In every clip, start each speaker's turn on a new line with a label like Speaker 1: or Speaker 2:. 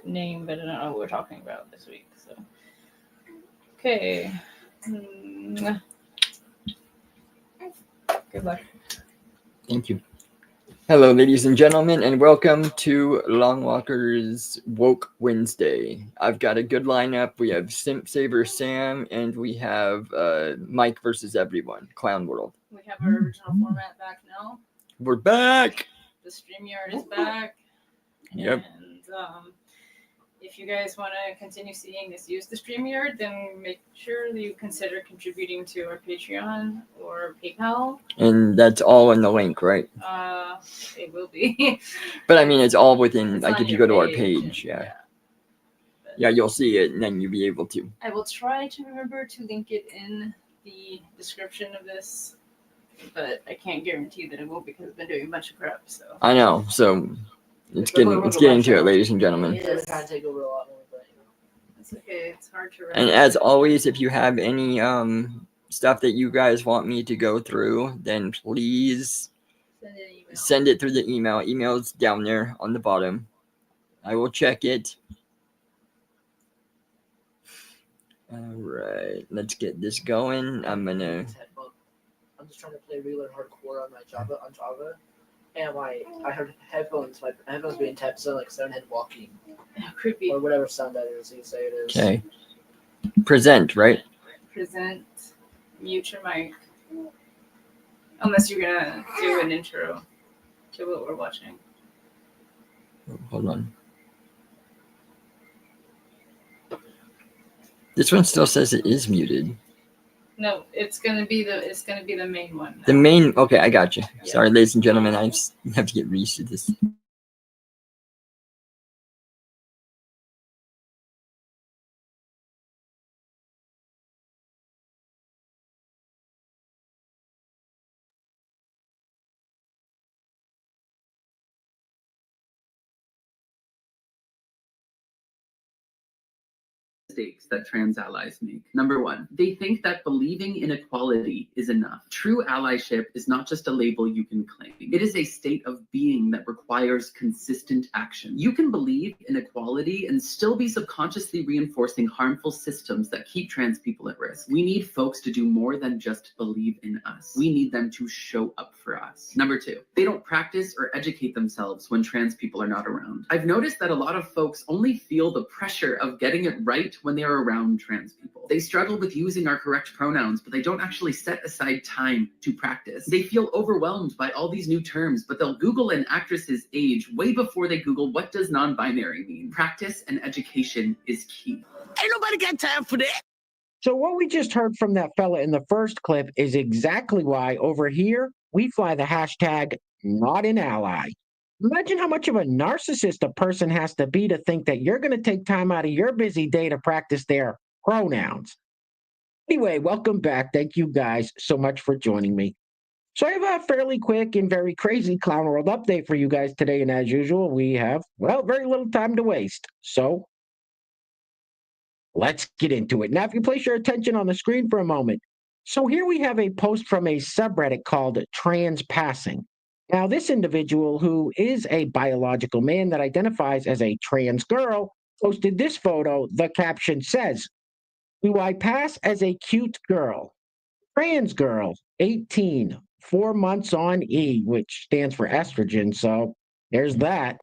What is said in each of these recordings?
Speaker 1: name, but I don't know what we're talking about this week. So, okay. Good luck.
Speaker 2: Thank you. Hello, ladies and gentlemen, and welcome to LongWalker's Woke Wednesday. I've got a good lineup. We have Simp Saver Sam, and we have Mike versus everyone, Clown World.
Speaker 1: We have our original format back now.
Speaker 2: We're back!
Speaker 1: The StreamYard is back.
Speaker 2: Yep.
Speaker 1: And if you guys want to continue seeing us use the StreamYard, then make sure that you consider contributing to our Patreon or PayPal.
Speaker 2: And that's all in the link, right?
Speaker 1: It will be.
Speaker 2: But I mean, it's all within,
Speaker 1: It's
Speaker 2: like,
Speaker 1: on
Speaker 2: if you
Speaker 1: your
Speaker 2: go to our
Speaker 1: page,
Speaker 2: page, yeah.
Speaker 1: But
Speaker 2: Yeah, you'll see it, and then you'll be able to.
Speaker 1: I will try to remember to link it in the description of this, but I can't guarantee that it will because I've been doing a bunch of prep. So
Speaker 2: I know, so let's get into it, ladies and gentlemen.
Speaker 1: Yes. Kind of take over a lot more, but it's okay. It's hard to.
Speaker 2: And as always, if you have any stuff that you guys want me to go through, then please send it through the email. Email's down there on the bottom. I will check it. All right, let's get this going. I'm
Speaker 3: just trying to play regular hardcore on my Java and I heard headphones. My headphones being tapped, so like someone had walking.
Speaker 1: Creepy.
Speaker 3: Or whatever sound that is. You say it is.
Speaker 2: Okay. Present, right?
Speaker 1: Present. Mute your mic. Unless you're gonna do an intro to what we're watching.
Speaker 2: Hold on. This one still says it is muted.
Speaker 1: No, it's gonna be the main one.
Speaker 2: The main. Okay, I got you.
Speaker 1: Yeah.
Speaker 2: Sorry, ladies and gentlemen. I just have to get used to this.
Speaker 4: Mistakes that trans allies make. Number one, they think that believing in equality is enough. True allyship is not just a label you can claim. It is a state of being that requires consistent action. You can believe in equality and still be subconsciously reinforcing harmful systems that keep trans people at risk. We need folks to do more than just believe in us. We need them to show up for us. Number two, they don't practice or educate themselves when trans people are not around. I've noticed that a lot of folks only feel the pressure of getting it right when they are around trans people. They struggle with using our correct pronouns, but they don't actually set aside time to practice. They feel overwhelmed by all these new terms, but they'll Google an actress's age way before they Google what does non-binary mean. Practice and education is key.
Speaker 5: Ain't nobody got time for that.
Speaker 6: So what we just heard from that fella in the first clip is exactly why over here we fly the hashtag not an ally. Imagine how much of a narcissist a person has to be to think that you're going to take time out of your busy day to practice their pronouns. Anyway, welcome back. Thank you guys so much for joining me. So I have a fairly quick and very crazy Clown World update for you guys today. And as usual, we have, well, very little time to waste. So let's get into it. Now, if you place your attention on the screen for a moment. So here we have a post from a subreddit called Trans Passing. Now, this individual, who is a biological man that identifies as a trans girl, posted this photo. The caption says, "Do I pass as a cute girl? Trans girl, 18, 4 months on E," which stands for estrogen. So there's that.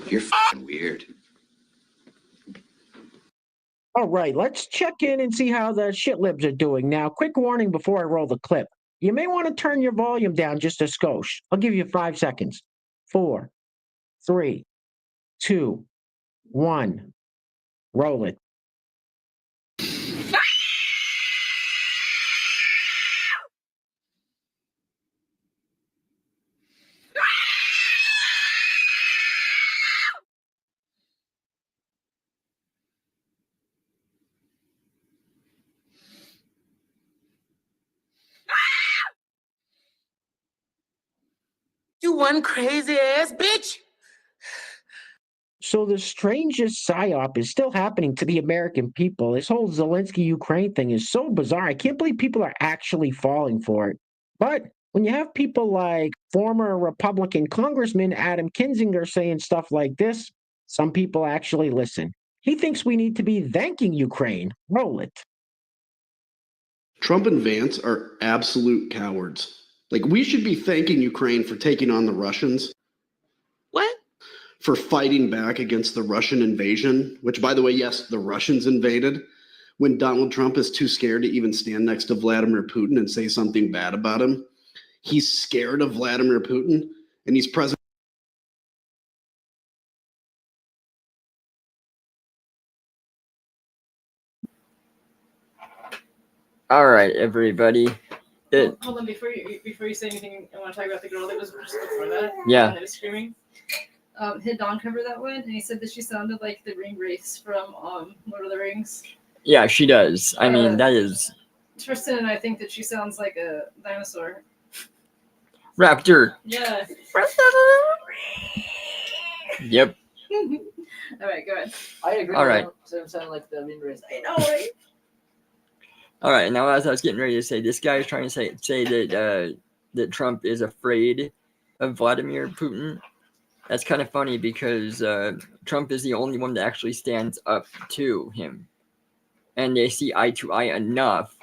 Speaker 5: You're f***ing weird.
Speaker 6: All right, let's check in and see how the shitlibs are doing. Now, quick warning before I roll the clip. You may want to turn your volume down just a skosh. I'll give you 5 seconds. 4, 3, 2, 1. Roll it.
Speaker 5: You one crazy ass bitch.
Speaker 6: So the strangest psyop is still happening to the American people. This whole Zelensky-Ukraine thing is so bizarre. I can't believe people are actually falling for it. But When you have people like former Republican Congressman Adam Kinzinger saying stuff like this, some people actually listen. He thinks we need to be thanking Ukraine. Roll it.
Speaker 7: Trump and Vance are absolute cowards. Like, we should be thanking Ukraine for taking on the Russians.
Speaker 5: What?
Speaker 7: For fighting back against the Russian invasion, which, by the way, yes, the Russians invaded, when Donald Trump is too scared to even stand next to Vladimir Putin and say something bad about him. He's scared of Vladimir Putin, and he's president.
Speaker 2: All right, everybody.
Speaker 1: Hold on, before you say anything, I want to talk about the girl that was just before that.
Speaker 2: Yeah.
Speaker 1: That was screaming. Had Don cover that one, and he said that she sounded like the ring wraiths from Lord of the Rings.
Speaker 2: Yeah, she does. I mean, that is.
Speaker 1: Tristan and I think that she sounds like a dinosaur.
Speaker 2: Raptor.
Speaker 1: Yeah.
Speaker 2: Yep.
Speaker 1: All right, go ahead.
Speaker 3: I agree.
Speaker 2: All right.
Speaker 3: So I'm sounding like the mean race.
Speaker 1: I know, right?
Speaker 2: All right. Now, as I was getting ready to say, this guy is trying to say that that Trump is afraid of Vladimir Putin. That's kind of funny because Trump is the only one that actually stands up to him, and they see eye to eye enough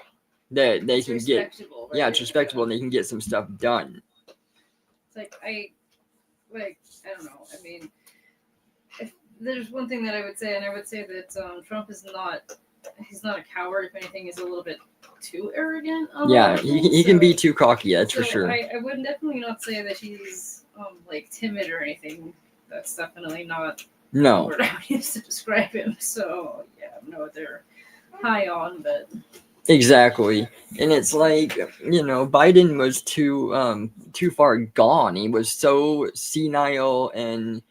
Speaker 2: that they can get.
Speaker 1: Right?
Speaker 2: Yeah, it's respectable, and they can get some stuff done.
Speaker 1: It's like I don't know. I mean, if there's one thing that I would say, and I would say that Trump is not. He's not a coward. If anything, he's a little bit too arrogant.
Speaker 2: Yeah, he can be too cocky. That's for sure.
Speaker 1: I would definitely not say that he's like timid or anything. That's definitely not the word I would use to describe him. So yeah, I don't know what they're high on, but
Speaker 2: exactly. And it's like, Biden was too far gone. He was so senile and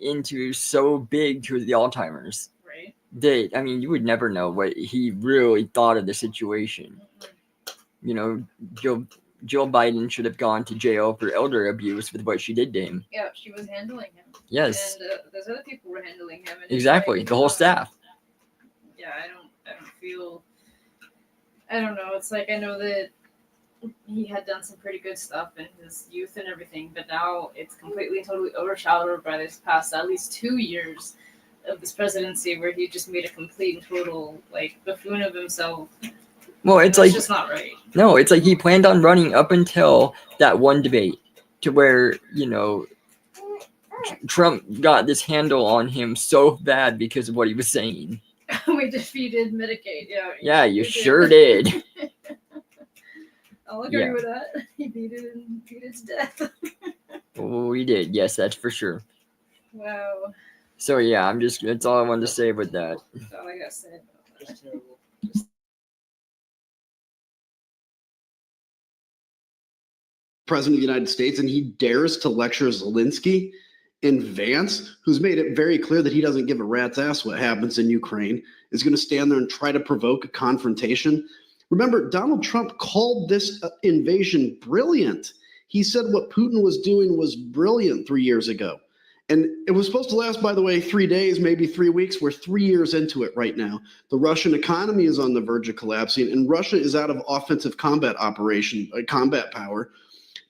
Speaker 2: into so big to the Alzheimer's.
Speaker 1: Right.
Speaker 2: That, I mean, you would never know what he really thought of the situation. Jill Biden should have gone to jail for elder abuse with what she did to him.
Speaker 1: Yeah, she was handling him.
Speaker 2: Yes.
Speaker 1: And those other people were handling him. And
Speaker 2: exactly. The whole staff.
Speaker 1: Yeah, I don't feel. I don't know. It's like I know that he had done some pretty good stuff in his youth and everything, but now it's completely and totally overshadowed by this past at least 2 years of this presidency where he just made a complete and total buffoon of himself.
Speaker 2: Well, it's like
Speaker 1: just not right.
Speaker 2: No, it's like he planned on running up until that one debate to where, Trump got this handle on him so bad because of what he was saying.
Speaker 1: We defeated Medicaid. Yeah.
Speaker 2: Yeah, you sure did.
Speaker 1: I'll agree with that. He beat it to death.
Speaker 2: We did. Yes, that's for sure.
Speaker 1: Wow.
Speaker 2: So yeah, that's all I wanted to say with that.
Speaker 1: That's all I gotta say.
Speaker 3: Just terrible.
Speaker 7: President of the United States, and he dares to lecture Zelensky. And Vance, who's made it very clear that he doesn't give a rat's ass what happens in Ukraine, is going to stand there and try to provoke a confrontation. Remember, Donald Trump called this invasion brilliant. He said what Putin was doing was brilliant 3 years ago. And it was supposed to last, by the way, 3 days, maybe 3 weeks. We're 3 years into it right now. The Russian economy is on the verge of collapsing, and Russia is out of offensive combat power.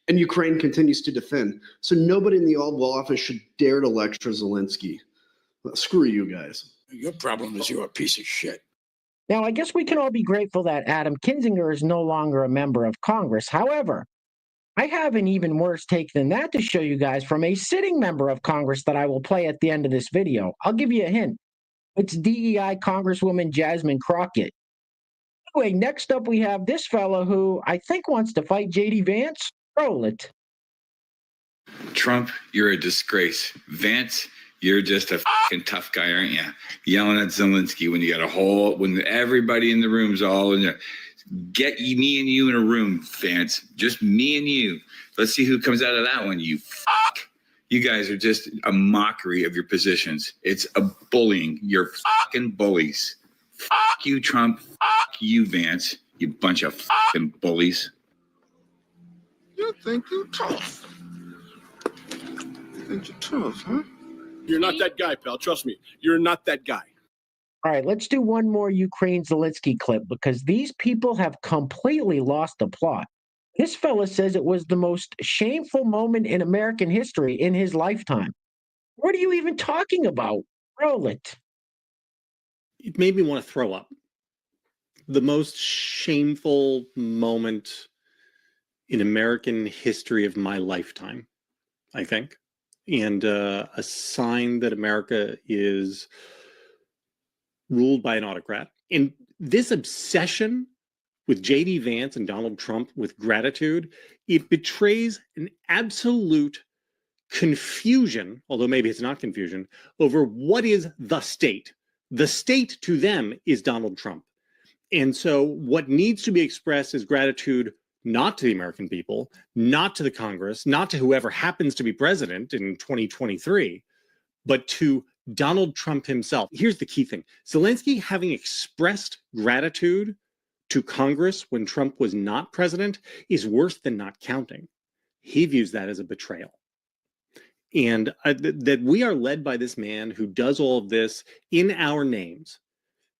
Speaker 7: And Ukraine continues to defend. So nobody in the Oval Office should dare to lecture Zelensky. Well, screw you guys.
Speaker 8: Your problem is you're a piece of shit.
Speaker 6: Now, I guess we can all be grateful that Adam Kinzinger is no longer a member of Congress. However, I have an even worse take than that to show you guys from a sitting member of Congress that I will play at the end of this video. I'll give you a hint. It's DEI Congresswoman Jasmine Crockett. Anyway, next up we have this fellow who I think wants to fight J.D. Vance. Roll it.
Speaker 9: Trump, you're a disgrace. Vance, you're just a fucking tough guy, aren't you? Yelling at Zelensky when you got when everybody in the room's all in there. Get me and you in a room, Vance. Just me and you. Let's see who comes out of that one, you fuck. You guys are just a mockery of your positions. It's a bullying. You're fucking bullies. Fuck you, Trump. Fuck you, Vance. You bunch of fucking bullies.
Speaker 8: You think you're tough. You think you're tough, huh?
Speaker 10: You're not that guy, pal. Trust me. You're not that guy.
Speaker 6: All right, let's do one more Ukraine Zelensky clip because these people have completely lost the plot. This fella says it was the most shameful moment in American history in his lifetime. What are you even talking about? Roll it.
Speaker 11: It made me want to throw up. The most shameful moment in American history of my lifetime, I think. And a sign that America is ruled by an autocrat. And this obsession with J.D. Vance and Donald Trump with gratitude, it betrays an absolute confusion, although maybe it's not confusion, over what is the state. The state to them is Donald Trump. And so what needs to be expressed is gratitude not to the American people, not to the Congress, not to whoever happens to be president in 2023, but to Donald Trump himself. Here's the key thing. Zelensky, having expressed gratitude to Congress when Trump was not president, is worse than not counting. He views that as a betrayal. And that we are led by this man who does all of this in our names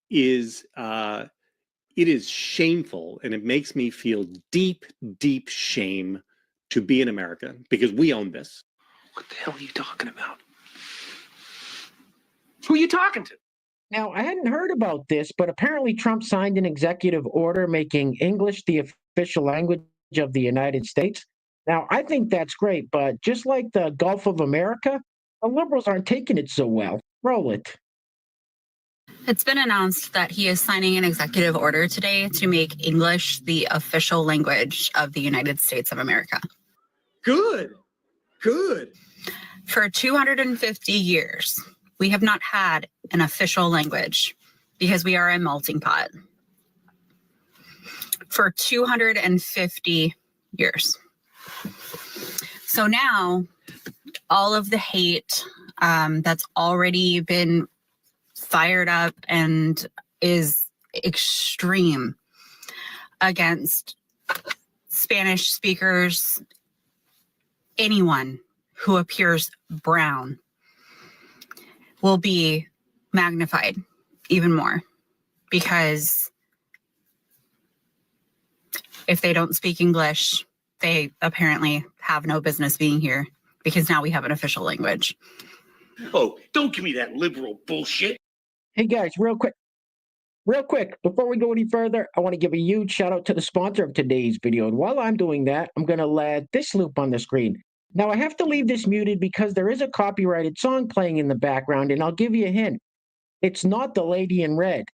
Speaker 11: is it is shameful, and it makes me feel deep, deep shame to be an American because we own this.
Speaker 5: What the hell are you talking about? Who are you talking to?
Speaker 6: Now, I hadn't heard about this, but apparently Trump signed an executive order making English the official language of the United States. Now, I think that's great, but just like the Gulf of America, the liberals aren't taking it so well. Roll it.
Speaker 12: It's been announced that he is signing an executive order today to make English the official language of the United States of America.
Speaker 5: Good. Good.
Speaker 12: For 250 years, we have not had an official language because we are a melting pot. For 250 years. So now, all of the hate that's already been fired up and is extreme against Spanish speakers, anyone who appears brown, will be magnified even more, because if they don't speak English, they apparently have no business being here, because now we have an official language.
Speaker 5: Oh, don't give me that liberal bullshit.
Speaker 6: Hey guys, real quick, before we go any further, I want to give a huge shout out to the sponsor of today's video. And while I'm doing that, I'm going to let this loop on the screen. Now, I have to leave this muted because there is a copyrighted song playing in the background, and I'll give you a hint. It's not The Lady in Red.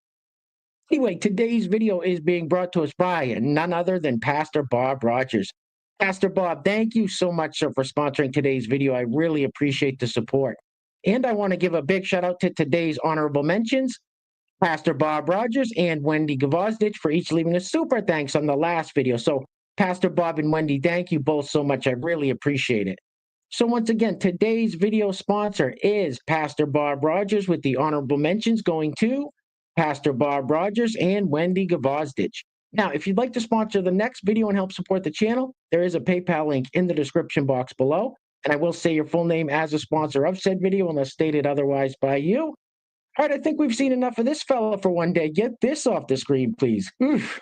Speaker 6: Anyway, today's video is being brought to us by none other than Pastor Bob Rogers. Pastor Bob, thank you so much for sponsoring today's video. I really appreciate the support. And I want to give a big shout out to today's honorable mentions, Pastor Bob Rogers and Wendy Gvozdich, for each leaving a super thanks on the last video. So Pastor Bob and Wendy, thank you both so much. I really appreciate it. So once again, today's video sponsor is Pastor Bob Rogers, with the honorable mentions going to Pastor Bob Rogers and Wendy Gvozdich. Now, if you'd like to sponsor the next video and help support the channel, there is a PayPal link in the description box below. And I will say your full name as a sponsor of said video unless stated otherwise by you. All right, I think we've seen enough of this fella for one day. Get this off the screen, please. Oof.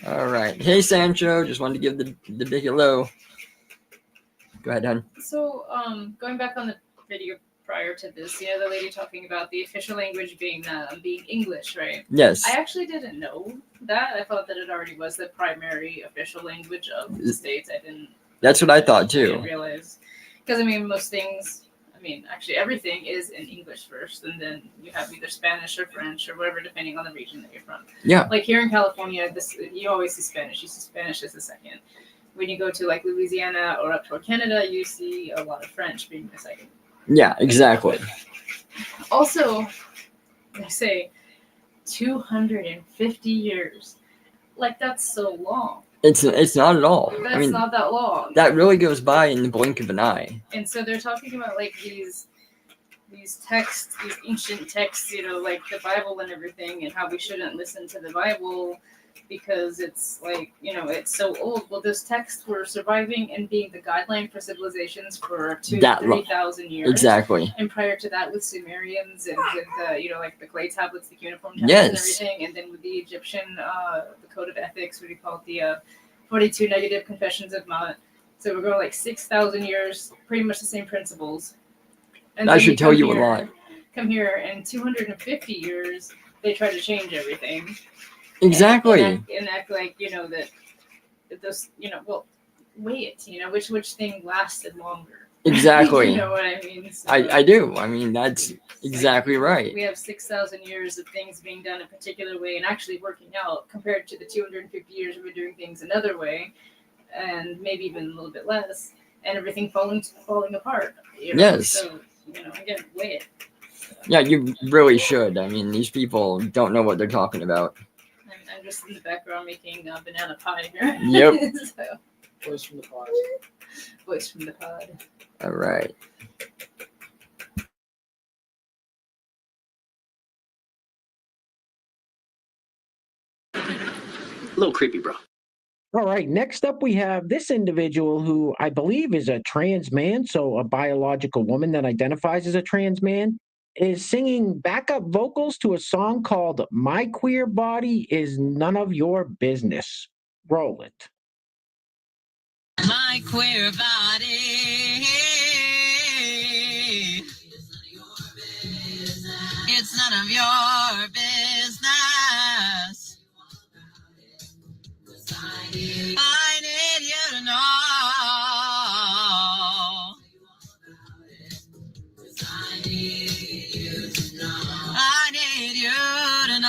Speaker 2: All right. Hey, Sancho. Just wanted to give the big hello. Go ahead, hon.
Speaker 1: So, going back on the video prior to this, you know, the lady talking about the official language being English, right?
Speaker 2: Yes.
Speaker 1: I actually didn't know that. I thought that it already was the primary official language of the states. I didn't.
Speaker 2: That's what I thought
Speaker 1: I
Speaker 2: too.
Speaker 1: didn't realize, because I mean, most things. I mean, actually, everything is in English first, and then you have either Spanish or French or whatever, depending on the region that you're from.
Speaker 2: Yeah.
Speaker 1: Like here in California, you always see Spanish. You see Spanish as the second. When you go to like Louisiana or up toward Canada, you see a lot of French being the second.
Speaker 2: Yeah, exactly.
Speaker 1: Also, they say 250 years. Like, that's so long.
Speaker 2: It's not at all.
Speaker 1: That's
Speaker 2: I mean,
Speaker 1: not that long.
Speaker 2: that really goes by in the blink of an eye.
Speaker 1: And so they're talking about like these these texts, these ancient texts, you know, like the Bible and everything, and how we shouldn't listen to the Bible because it's like, you know, it's so old. Well, those texts were surviving and being the guideline for civilizations for 3,000 years.
Speaker 2: Exactly.
Speaker 1: And prior to that, with Sumerians and with the, you know, like the clay tablets, the cuneiform tablets,
Speaker 2: Yes.
Speaker 1: and everything, and then with the Egyptian, the code of ethics, what do you call it, the 42 negative confessions of Ma'at. So we're going like 6,000 years, pretty much the same principles. And
Speaker 2: That
Speaker 1: then
Speaker 2: should tell you a lot.
Speaker 1: Come here, and 250 years, they try to change everything.
Speaker 2: Exactly.
Speaker 1: And act like, you know, that those, you know, well, wait, you know, which thing lasted longer.
Speaker 2: Exactly.
Speaker 1: You know what I mean? So
Speaker 2: I do. I mean, that's exactly right.
Speaker 1: we have 6,000 years of things being done a particular way and actually working out compared to the 250 years we've been doing things another way, and maybe even a little bit less, and everything falling apart. You know?
Speaker 2: Yes.
Speaker 1: So, you know, again, weigh it.
Speaker 2: Yeah, you really should. I mean, these people don't know what they're talking about.
Speaker 1: I'm just in the background making banana pie here.
Speaker 2: Yep.
Speaker 1: So,
Speaker 3: Voice from the pod.
Speaker 1: voice from the pod.
Speaker 2: All right.
Speaker 13: A little creepy, bro.
Speaker 6: All right, next up we have this individual who I believe is a trans man, so a biological woman that identifies as a trans man, is singing backup vocals to a song called My Queer Body Is None of Your Business. Roll it.
Speaker 5: My queer body. It's none of your business. I need you to know. I need you to know. I need you to know.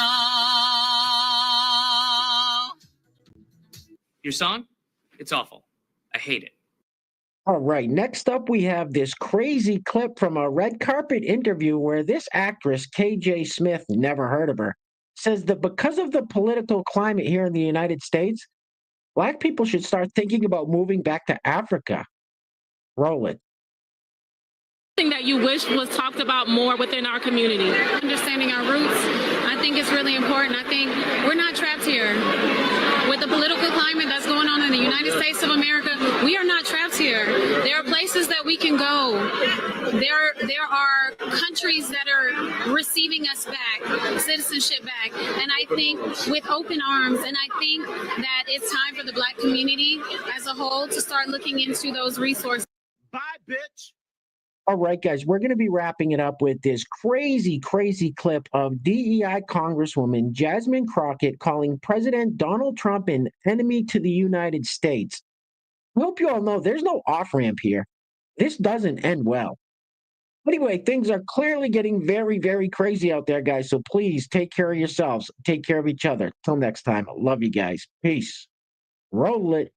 Speaker 14: Your song? It's awful. I hate it.
Speaker 6: All right, next up we have this crazy clip from a red carpet interview where this actress, KJ Smith, never heard of her, says that because of the political climate here in the United States, Black people should start thinking about moving back to Africa. Roll it.
Speaker 15: Something that you wish was talked about more within our community. Understanding our roots, I think it's really important. I think we're not trapped here. With the political climate that's going on in the United States of America, we are not trapped here. There are places that we can go. There are countries that are receiving us back, citizenship back. And I think with open arms, and I think that it's time for the Black community as a whole to start looking into those resources.
Speaker 6: Bye, bitch. All right, guys, we're going to be wrapping it up with this crazy, crazy clip of DEI Congresswoman Jasmine Crockett calling President Donald Trump an enemy to the United States. I hope you all know there's no off-ramp here. This doesn't end well. Anyway, things are clearly getting very, very crazy out there, guys, so please take care of yourselves. Take care of each other. Till next time, love you guys. Peace. Roll it.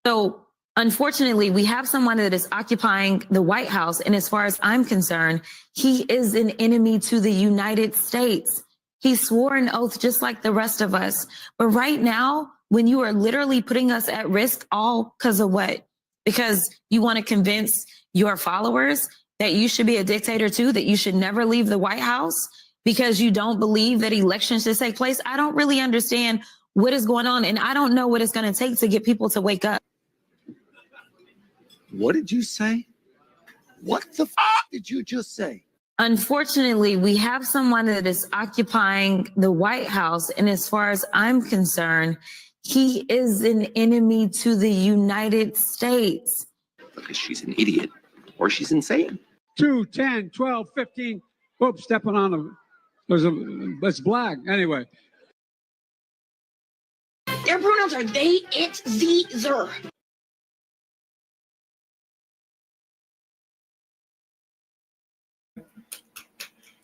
Speaker 16: So, unfortunately, we have someone that is occupying the White House. And as far as I'm concerned, he is an enemy to the United States. He swore an oath just like the rest of us. But right now, when you are literally putting us at risk, all because of what? Because you want to convince your followers that you should be a dictator too, that you should never leave the White House because you don't believe that elections should take place. I don't really understand what is going on. And I don't know what it's going to take to get people to wake up.
Speaker 17: What did you say? What the f did you just say?
Speaker 16: Unfortunately, we have someone that is occupying the White House. And as far as I'm concerned, he is an enemy to the United States.
Speaker 17: Because she's an idiot or she's insane.
Speaker 18: 2, 10, 12, 15. Oops, stepping on them. It's black. Anyway.
Speaker 19: Their pronouns are they, it, thee, zer.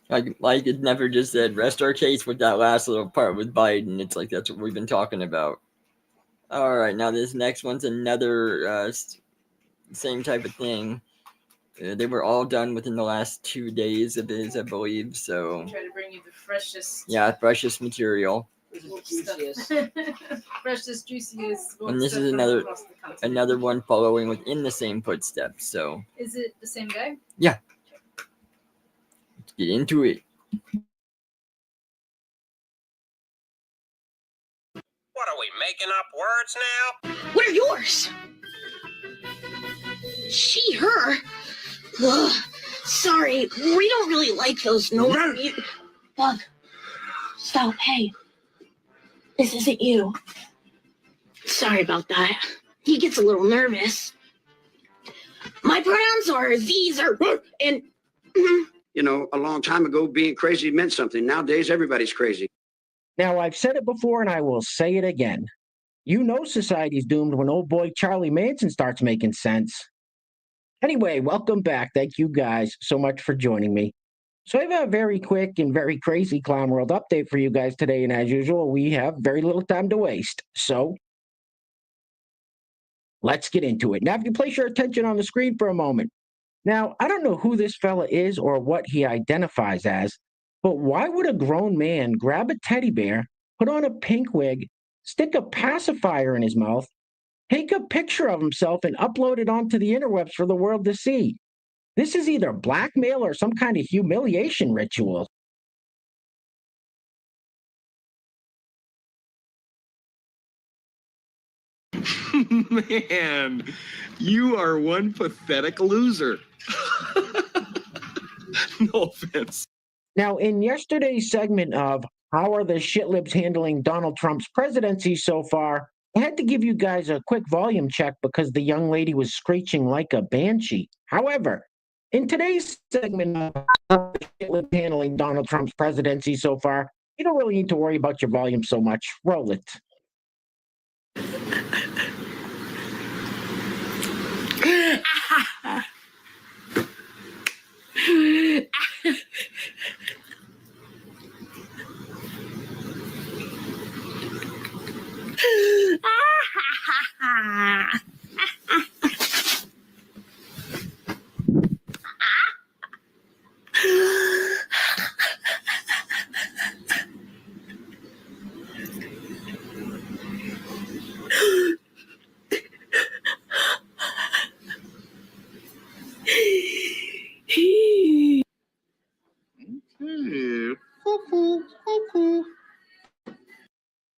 Speaker 2: Like it never just said, rest our case with that last little part with Biden. It's like that's what we've been talking about. All right, now this next one's another same type of thing. They were all done within the last 2 days of his, I believe. So
Speaker 1: Try to bring you the freshest.
Speaker 2: yeah, freshest material.
Speaker 1: Juiciest. Freshest, juiciest.
Speaker 2: And this
Speaker 1: stuff
Speaker 2: is
Speaker 1: from
Speaker 2: another
Speaker 1: across the continent.
Speaker 2: one following within the same footsteps. So
Speaker 1: Is it the same guy?
Speaker 2: yeah. get into it.
Speaker 20: What are we making up words now?
Speaker 19: What are yours? She, her. Ugh. Sorry, we don't really like those normal. Bug, stop. Hey, this isn't you. Sorry about that. He gets a little nervous. My pronouns are these are and.
Speaker 21: You know, a long time ago, being crazy meant something. Nowadays, everybody's crazy.
Speaker 6: Now, I've said it before and I will say it again. You know society's doomed when old boy Charlie Manson starts making sense. Anyway, welcome back. Thank you guys so much for joining me. So I have a very quick and very crazy Clown World update for you guys today, and as usual, we have very little time to waste. So let's get into it. Now, if you place your attention on the screen for a moment. Now, I don't know who this fella is or what he identifies as, but why would a grown man grab a teddy bear, put on a pink wig, stick a pacifier in his mouth, take a picture of himself, and upload it onto the interwebs for the world to see? This is either blackmail or some kind of humiliation ritual.
Speaker 22: Man, you are one pathetic loser. No offense.
Speaker 6: Now, in yesterday's segment of How Are the Shitlibs Handling Donald Trump's Presidency So Far, I had to give you guys a quick volume check because the young lady was screeching like a banshee. However, in today's segment of How Are the Shitlibs Handling Donald Trump's Presidency So Far, you don't really need to worry about your volume so much. Roll it.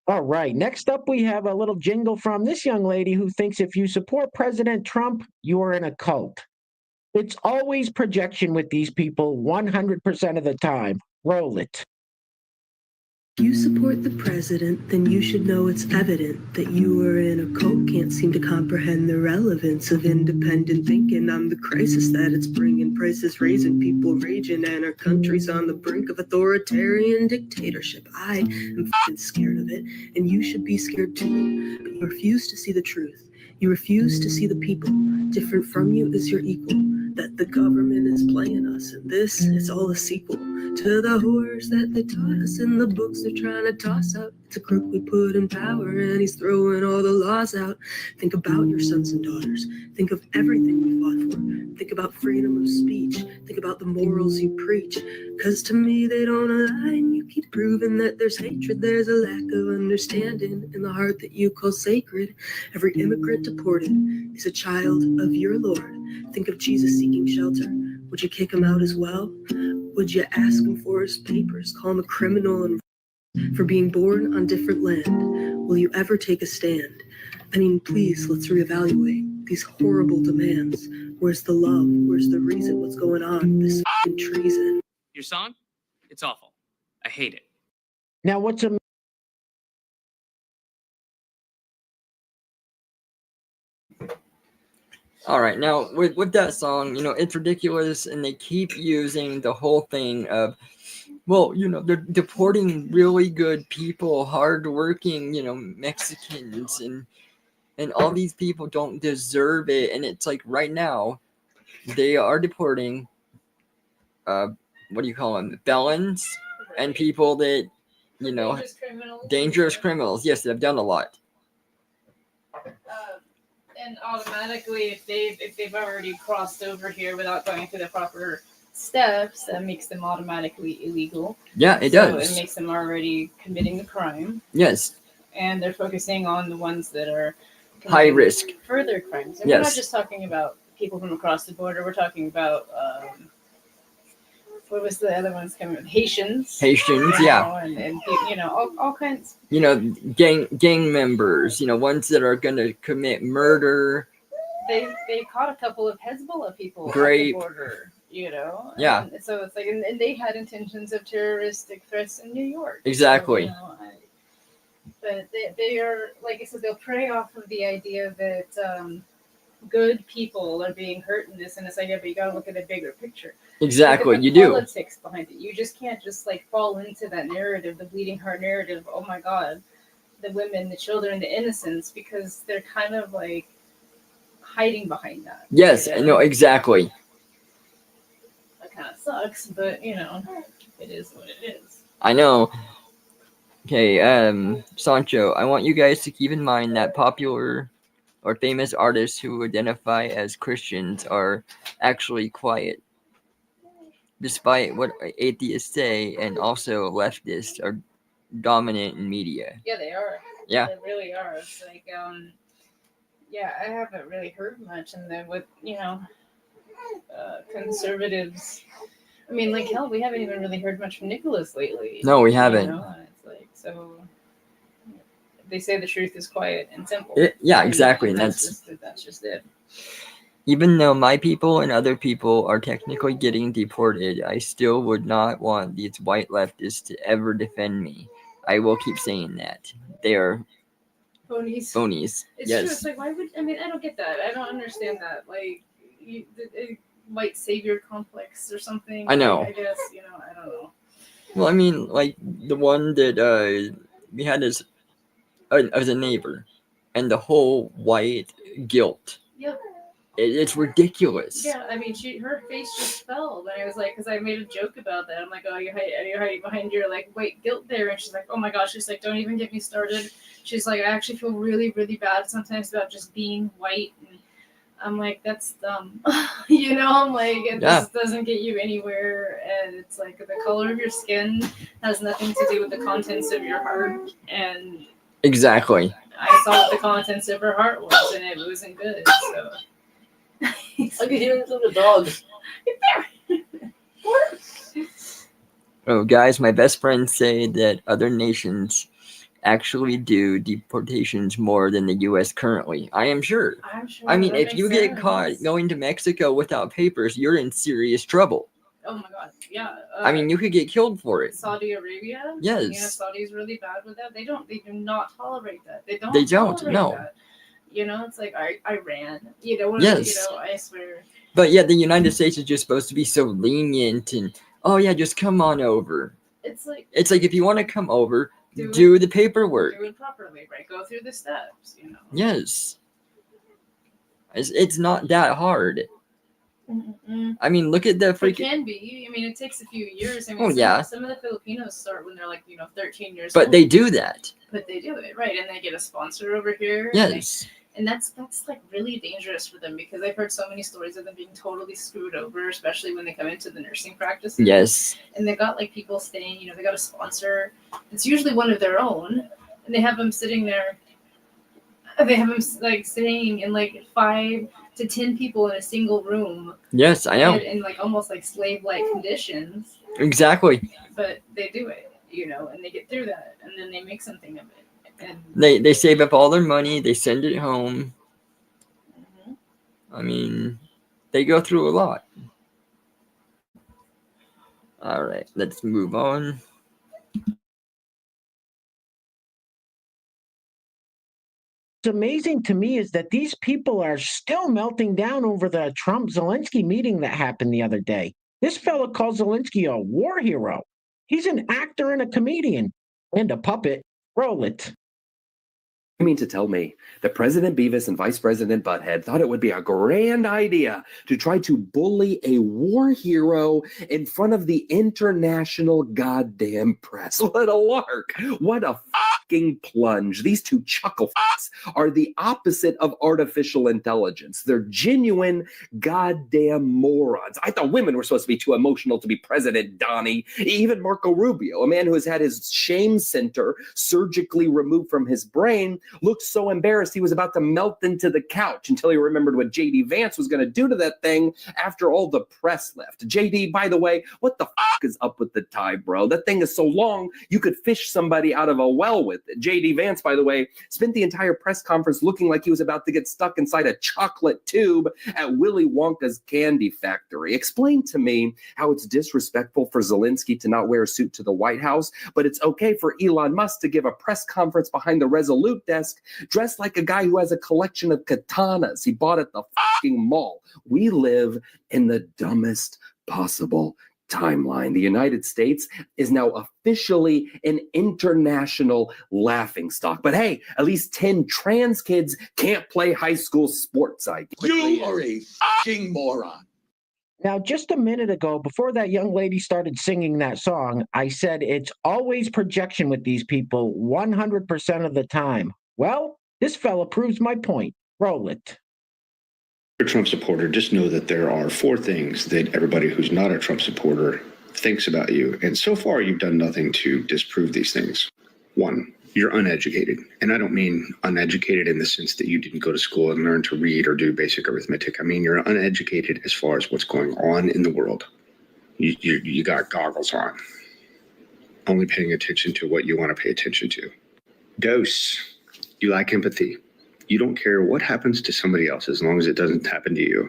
Speaker 6: All right, next up we have a little jingle from this young lady who thinks if you support President Trump, you are in a cult. It's always projection with these people 100% of the time. Roll it.
Speaker 23: If you support the president, then you should know it's evident that you are in a cult, can't seem to comprehend the relevance of independent thinking. I'm the crisis that it's bringing, prices raising, people raging, and our country's on the brink of authoritarian dictatorship. I am f***ing scared of it, and you should be scared too. But you refuse to see the truth. You refuse to see the people. Different from you is your equal. That the government is playing us, and this is all a sequel to the horrors that they taught us in the books they're trying to toss out. It's a crook we put in power, and he's throwing all the laws out. Think about your sons and daughters. Think of everything we fought for. Think about freedom of speech. Think about the morals you preach. Because to me they don't align. You keep proving that there's hatred. There's a lack of understanding in the heart that you call sacred. Every immigrant deported is a child of your Lord. Think of Jesus seeking shelter. Would you kick him out as well? Would you ask him for his papers, call him a criminal and for being born on different land? Will you ever take a stand? I mean, please, let's reevaluate these horrible demands. Where's the love? Where's the reason? What's going on? This f***ing treason.
Speaker 14: Your song? It's awful. I hate it.
Speaker 6: Now, what's a
Speaker 2: All right, now with that song, you know, it's ridiculous, and they keep using the whole thing of, well, you know, they're deporting really good people, hardworking, you know, Mexicans, and all these people don't deserve it. And it's like right now, they are deporting, what do you call them, felons and people that, you know, dangerous criminals. Yes, they've done a lot.
Speaker 1: And automatically, if they've already crossed over here without going through the proper steps, that makes them automatically illegal.
Speaker 2: Yeah, it does.
Speaker 1: So it makes them already committing a crime.
Speaker 2: Yes.
Speaker 1: And they're focusing on the ones that are
Speaker 2: High risk.
Speaker 1: further crimes. And
Speaker 2: Yes.
Speaker 1: we're not just talking about people from across the border. We're talking about what was the other ones coming? Haitians.
Speaker 2: Haitians,
Speaker 1: you
Speaker 2: yeah.
Speaker 1: know, and you know, all kinds.
Speaker 2: You know, gang members. You know, ones that are gonna commit murder.
Speaker 1: They caught a couple of Hezbollah people
Speaker 2: Grape.
Speaker 1: at the border. You know.
Speaker 2: Yeah.
Speaker 1: And so it's like, and they had intentions of terroristic threats in New York.
Speaker 2: Exactly.
Speaker 1: So, you know, but they are, like I said, they'll prey off of the idea that good people are being hurt in this, and it's like, yeah, but you gotta look at the bigger picture.
Speaker 2: Exactly,
Speaker 1: Look at the
Speaker 2: you do.
Speaker 1: politics behind it. You just can't just like fall into that narrative, the bleeding heart narrative. Oh my God, the women, the children, the innocents, because they're kind of like hiding behind that.
Speaker 2: Yes,
Speaker 1: you know?
Speaker 2: no, exactly.
Speaker 1: That kind of sucks, but you know, it is what it is.
Speaker 2: I know. Okay, Sancho, I want you guys to keep in mind that popular or famous artists who identify as Christians are actually quiet, despite what atheists say, and also leftists are dominant in media.
Speaker 1: Yeah, they are.
Speaker 2: Yeah.
Speaker 1: They really are. It's like, yeah, I haven't really heard much, and then with conservatives. I mean, like hell, we haven't even really heard much from Nicholas lately.
Speaker 2: No, we haven't.
Speaker 1: You know? And it's like, so they say the truth is quiet and simple.
Speaker 2: Yeah, exactly, and
Speaker 1: that's just it.
Speaker 2: Even though my people and other people are technically getting deported, I still would not want these white leftists to ever defend me. I will keep saying that. They are
Speaker 1: Phonies.
Speaker 2: phonies.
Speaker 1: It's
Speaker 2: Yes.
Speaker 1: true. It's like, why would, I mean, I don't get that. I don't understand that. Like, white savior complex or something.
Speaker 2: I know.
Speaker 1: I guess, you know, I don't know.
Speaker 2: Well, I mean, like the one that we had as a neighbor, and the whole white guilt.
Speaker 1: Yep.
Speaker 2: It's ridiculous.
Speaker 1: Yeah, I mean, her face just fell. And I was like, because I made a joke about that. I'm like, oh, you're hiding behind your like white guilt there. And she's like, oh my gosh. She's like, don't even get me started. She's like, I actually feel really, really bad sometimes about just being white. And I'm like, that's dumb. You know, I'm like, it just doesn't get you anywhere. And it's like the color of your skin has nothing to do with the contents of your heart. And
Speaker 2: Exactly.
Speaker 1: I saw what the contents of her heart was, and it wasn't good. So.
Speaker 3: I could hear it from the dogs.
Speaker 2: Oh, guys, my best friends say that other nations actually do deportations more than the U.S. currently. I am sure.
Speaker 1: I'm sure.
Speaker 2: I mean,
Speaker 1: that
Speaker 2: if you
Speaker 1: makes
Speaker 2: get
Speaker 1: sense.
Speaker 2: caught going to Mexico without papers, you're in serious trouble.
Speaker 1: Oh my God, yeah.
Speaker 2: I mean, you could get killed for it.
Speaker 1: Saudi Arabia.
Speaker 2: Yes.
Speaker 1: You know, Saudi's really bad with that. They do not tolerate that. They don't. Tolerate
Speaker 2: no.
Speaker 1: That. You know, it's like Iran. You know.
Speaker 2: Yes.
Speaker 1: You know, I swear.
Speaker 2: But yeah, the United States is just supposed to be so lenient and, oh yeah, just come on over.
Speaker 1: It's like
Speaker 2: if you want to come over, do the paperwork.
Speaker 1: Do it properly, right? Go through the steps. You know.
Speaker 2: Yes. It's not that hard.
Speaker 1: Mm-mm.
Speaker 2: I mean, look at the
Speaker 1: It
Speaker 2: freaking.
Speaker 1: can be. I mean, it takes a few years. I mean,
Speaker 2: Oh, yeah.
Speaker 1: Some of the Filipinos start when they're like, 13 years
Speaker 2: But
Speaker 1: old.
Speaker 2: they do that.
Speaker 1: But they do it, right? And they get a sponsor over here. And
Speaker 2: Yes.
Speaker 1: And that's like really dangerous for them, because I've heard so many stories of them being totally screwed over, especially when they come into the nursing practices.
Speaker 2: Yes.
Speaker 1: And they've got like people staying, they got a sponsor. It's usually one of their own, and they have them sitting there. They have them like staying in like 5 to 10 people in a single room.
Speaker 2: Yes, I know.
Speaker 1: In like almost like slave-like conditions.
Speaker 2: Exactly.
Speaker 1: But they do it, and they get through that, and then they make something of it. And
Speaker 2: They save up all their money. They send it home.
Speaker 1: mm-hmm.
Speaker 2: I mean, they go through a lot. All right, let's move on.
Speaker 6: What's amazing to me is that these people are still melting down over the Trump-Zelensky meeting that happened the other day. This fella calls Zelensky a war hero. He's an actor and a comedian and a puppet. Roll it.
Speaker 4: You mean to tell me that President Beavis and Vice President Butthead thought it would be a grand idea to try to bully a war hero in front of the international goddamn press? What a lark. What a fucking plunge. These two chuckle fucks are the opposite of artificial intelligence. They're genuine goddamn morons. I thought women were supposed to be too emotional to be president, Donnie. Even Marco Rubio, a man who has had his shame center surgically removed from his brain, looked so embarrassed he was about to melt into the couch until he remembered what J.D. Vance was going to do to that thing after all the press left. J.D., by the way, what the fuck is up with the tie, bro? That thing is so long, you could fish somebody out of a well with it. J.D. Vance, by the way, spent the entire press conference looking like he was about to get stuck inside a chocolate tube at Willy Wonka's candy factory. Explain to me how it's disrespectful for Zelensky to not wear a suit to the White House, but it's okay for Elon Musk to give a press conference behind the Resolute desk dressed like a guy who has a collection of katanas he bought at the fucking mall. We live in the dumbest possible timeline. The United States is now officially an international laughingstock. But hey, at least 10 trans kids can't play high school sports.
Speaker 17: You are a fucking moron.
Speaker 6: Now, just a minute ago, before that young lady started singing that song, I said it's always projection with these people 100% of the time. Well, this fella proves my point. Roll it.
Speaker 7: You're a Trump supporter, just know that there are 4 things that everybody who's not a Trump supporter thinks about you. And so far, you've done nothing to disprove these things. 1, you're uneducated. And I don't mean uneducated in the sense that you didn't go to school and learn to read or do basic arithmetic. I mean, you're uneducated as far as what's going on in the world. You got goggles on, only paying attention to what you want to pay attention to. Dose, you lack empathy. You don't care what happens to somebody else as long as it doesn't happen to you.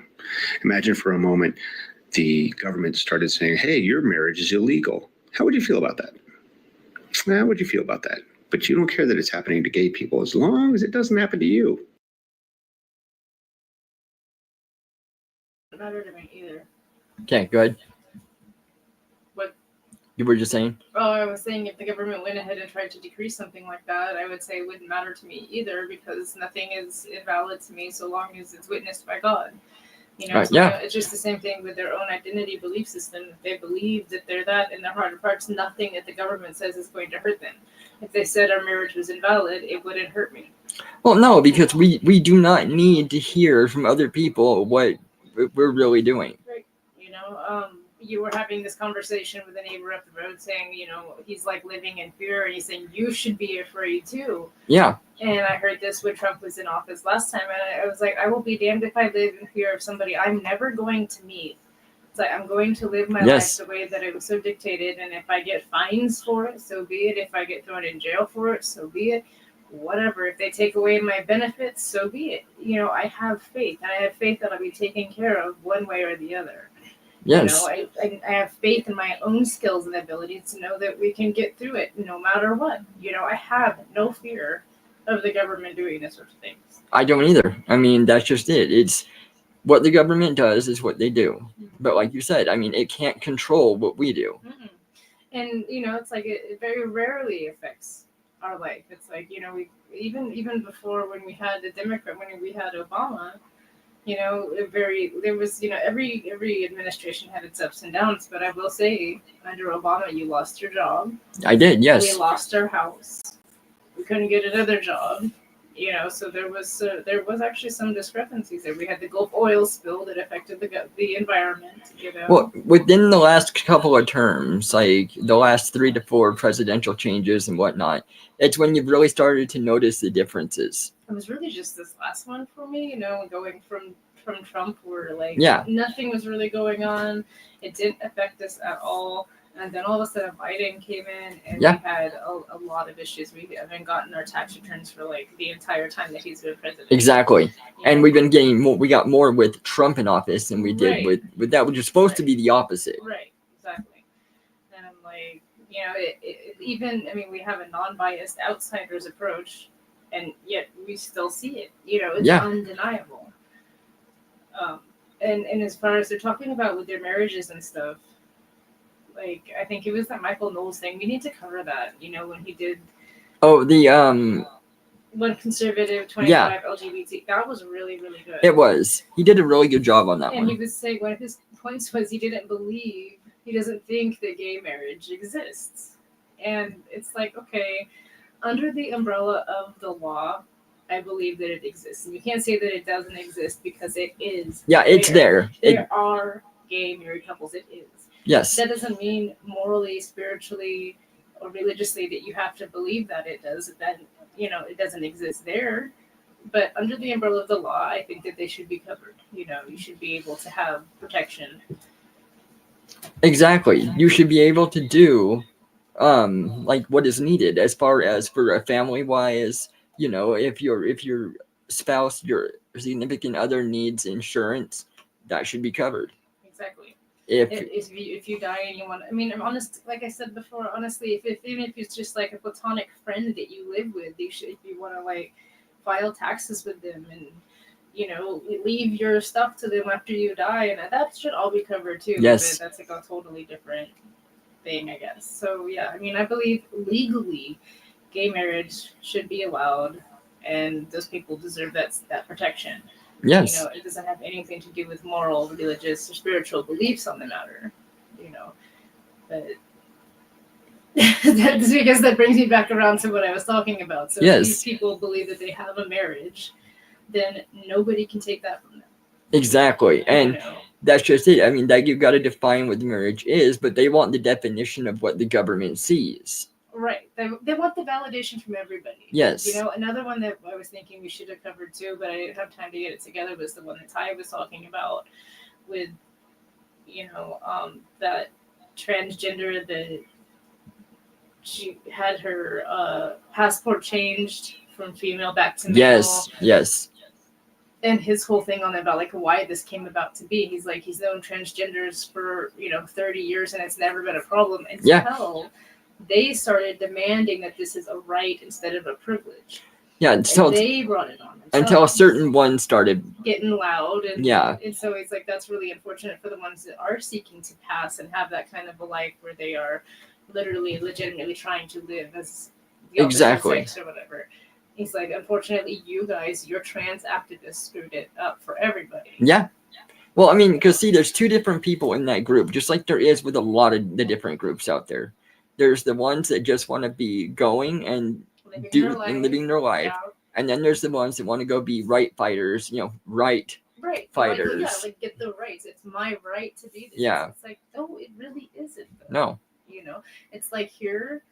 Speaker 7: Imagine for a moment the government started saying, hey, your marriage is illegal. How would you feel about that? How would you feel about that? But you don't care that it's happening to gay people as long as it doesn't happen to you.
Speaker 1: Doesn't matter to me either.
Speaker 2: Okay, good.
Speaker 1: What?
Speaker 2: You were just saying?
Speaker 1: Oh, I was saying if the government went ahead and tried to decrease something like that, I would say it wouldn't matter to me either because nothing is invalid to me so long as it's witnessed by God. You know,
Speaker 2: Right,
Speaker 1: so
Speaker 2: yeah.
Speaker 1: it's just the same thing with their own identity belief system. If they believe that they're that in their heart of hearts, nothing that the government says is going to hurt them. If they said our marriage was invalid, it wouldn't hurt me.
Speaker 2: Well, no, because we do not need to hear from other people what we're really doing.
Speaker 1: Right. You know, you were having this conversation with a neighbor up the road saying, you know, he's like living in fear and he's saying you should be afraid too.
Speaker 2: Yeah.
Speaker 1: And I heard this when Trump was in office last time, and I was like, I will be damned if I live in fear of somebody I'm never going to meet. It's like I'm going to live my
Speaker 2: Yes.
Speaker 1: life the way that it was so dictated, and if I get fines for it, so be it. If I get thrown in jail for it, so be it. Whatever. If they take away my benefits, so be it. You know, I have faith, and I have faith that I'll be taken care of one way or the other.
Speaker 2: Yes.
Speaker 1: You know, I have faith in my own skills and abilities to know that we can get through it no matter what. You know, I have no fear of the government doing this sort of things.
Speaker 2: I don't either. I mean, that's just it. It's what the government does is what they do. But like you said, I mean, it can't control what we do.
Speaker 1: Mm-mm. And you know, it's like it very rarely affects our life. It's like, you know, we even before when we had the Democrat, when we had Obama, you know, there was, you know, every administration had its ups and downs. But I will say, under Obama, you lost your job.
Speaker 2: I did, yes.
Speaker 1: We lost our house. We couldn't get another job, you know. So there was actually some discrepancies there. We had the Gulf oil spill that affected the environment. You know.
Speaker 2: Well, within the last couple of terms, like the last 3 to 4 presidential changes and whatnot, it's when you've really started to notice the differences.
Speaker 1: It was really just this last one for me, you know, going from Trump, where like nothing was really going on. It didn't affect us at all. And then all of a sudden Biden came in and we had a lot of issues. We haven't gotten our tax returns for like the entire time that he's been president.
Speaker 2: Exactly. And we've been getting more, we got more with Trump in office than we did with that, which is supposed to be the opposite.
Speaker 1: Right, exactly. And I'm like, you know, even, I mean, we have a non-biased outsider's approach, and yet we still see it. You know, it's undeniable. And as far as they're talking about with their marriages and stuff, like, I think it was that Michael Knowles thing. We need to cover that, you know, when he did.
Speaker 2: Oh, the
Speaker 1: One conservative, 25 LGBT. That was really, really good.
Speaker 2: It was. He did a really good job on that
Speaker 1: and
Speaker 2: one.
Speaker 1: he was saying one of his points was he doesn't think that gay marriage exists. And it's like, okay, under the umbrella of the law, I believe that it exists. And you can't say that it doesn't exist because it is.
Speaker 2: Yeah, it's there.
Speaker 1: There are gay married couples. It is.
Speaker 2: Yes.
Speaker 1: That doesn't mean morally, spiritually, or religiously that you have to believe that it does. That, you know, it doesn't exist there. But under the umbrella of the law, I think that they should be covered. You know, you should be able to have protection.
Speaker 2: Exactly. You should be able to do like what is needed as far as for a family wise, you know, if your spouse, your significant other needs insurance, that should be covered.
Speaker 1: Exactly.
Speaker 2: If
Speaker 1: If you die and you want, I mean, I'm honest, like I said before, honestly, if even if it's just like a platonic friend that you live with, you should, if you want to like file taxes with them and, you know, leave your stuff to them after you die, and that should all be covered too.
Speaker 2: Yes.
Speaker 1: But that's like a totally different thing, I guess. So yeah, I mean, I believe legally, gay marriage should be allowed, and those people deserve that protection.
Speaker 2: Yes.
Speaker 1: You know, it doesn't have anything to do with moral, religious, or spiritual beliefs on the matter. You know, but that's because that brings me back around to what I was talking about. So
Speaker 2: Yes.
Speaker 1: if these people believe that they have a marriage, then nobody can take that from them.
Speaker 2: Exactly. And
Speaker 1: You know?
Speaker 2: that's just it. I mean, that you've got to define what marriage is, but they want the definition of what the government sees.
Speaker 1: Right. They want the validation from everybody.
Speaker 2: Yes.
Speaker 1: You know, another one that I was thinking we should have covered too, but I didn't have time to get it together, was the one that Ty was talking about with, you know, that transgender that she had her passport changed from female back to male.
Speaker 2: Yes. Yes.
Speaker 1: And his whole thing on about like why this came about to be, he's like, he's known transgenders for, you know, 30 years and it's never been a problem until they started demanding that this is a right instead of a privilege.
Speaker 2: Yeah, until
Speaker 1: they brought it on
Speaker 2: until a certain one started
Speaker 1: getting loud, and
Speaker 2: Yeah.
Speaker 1: and so it's like that's really unfortunate for the ones that are seeking to pass and have that kind of a life where they are literally legitimately trying to live as the opposite
Speaker 2: Exactly.
Speaker 1: sex or whatever. He's like, unfortunately, you guys, your trans activists screwed it up for everybody.
Speaker 2: Yeah. Well, I mean, because see, there's two different people in that group, just like there is with a lot of the different groups out there. There's the ones that just want to be going and living their life, and then there's the ones that want to go be right fighters, you know, right fighters.
Speaker 1: Like get the rights. It's my right to be this.
Speaker 2: Yeah.
Speaker 1: It's like, no, it really isn't. Though.
Speaker 2: No.
Speaker 1: You know, it's like here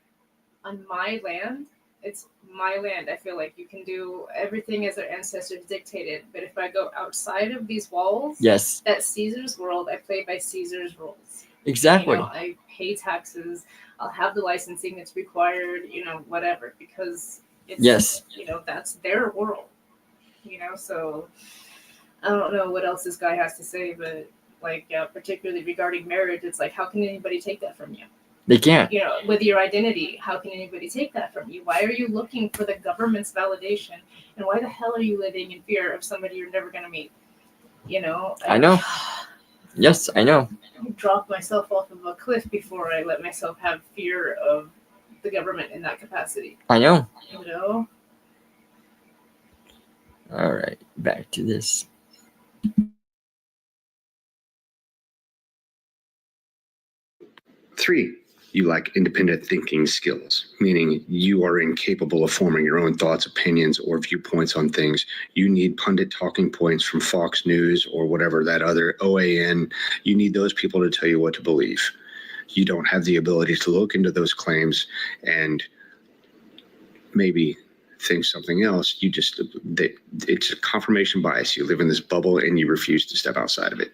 Speaker 1: on my land, it's my land. I feel like you can do everything as our ancestors dictated. But if I go outside of these walls,
Speaker 2: Yes.
Speaker 1: that's Caesar's world. I play by Caesar's rules.
Speaker 2: Exactly.
Speaker 1: You know, I pay taxes. I'll have the licensing that's required, you know, whatever, because it's,
Speaker 2: Yes.
Speaker 1: you know, that's their world, you know, so I don't know what else this guy has to say, but like, particularly regarding marriage, it's like, how can anybody take that from you?
Speaker 2: They can't.
Speaker 1: You know, with your identity, how can anybody take that from you? Why are you looking for the government's validation? And why the hell are you living in fear of somebody you're never going to meet? You know?
Speaker 2: I know. Yes, I know.
Speaker 1: I dropped myself off of a cliff before I let myself have fear of the government in that capacity.
Speaker 2: I know.
Speaker 1: You know?
Speaker 2: All right, back to this.
Speaker 7: Three, you lack independent thinking skills, meaning you are incapable of forming your own thoughts, opinions, or viewpoints on things. You need pundit talking points from Fox News or whatever, that other OAN. You need those people to tell you what to believe. You don't have the ability to look into those claims and maybe think something else. You just, it's a confirmation bias. You live in this bubble and you refuse to step outside of it.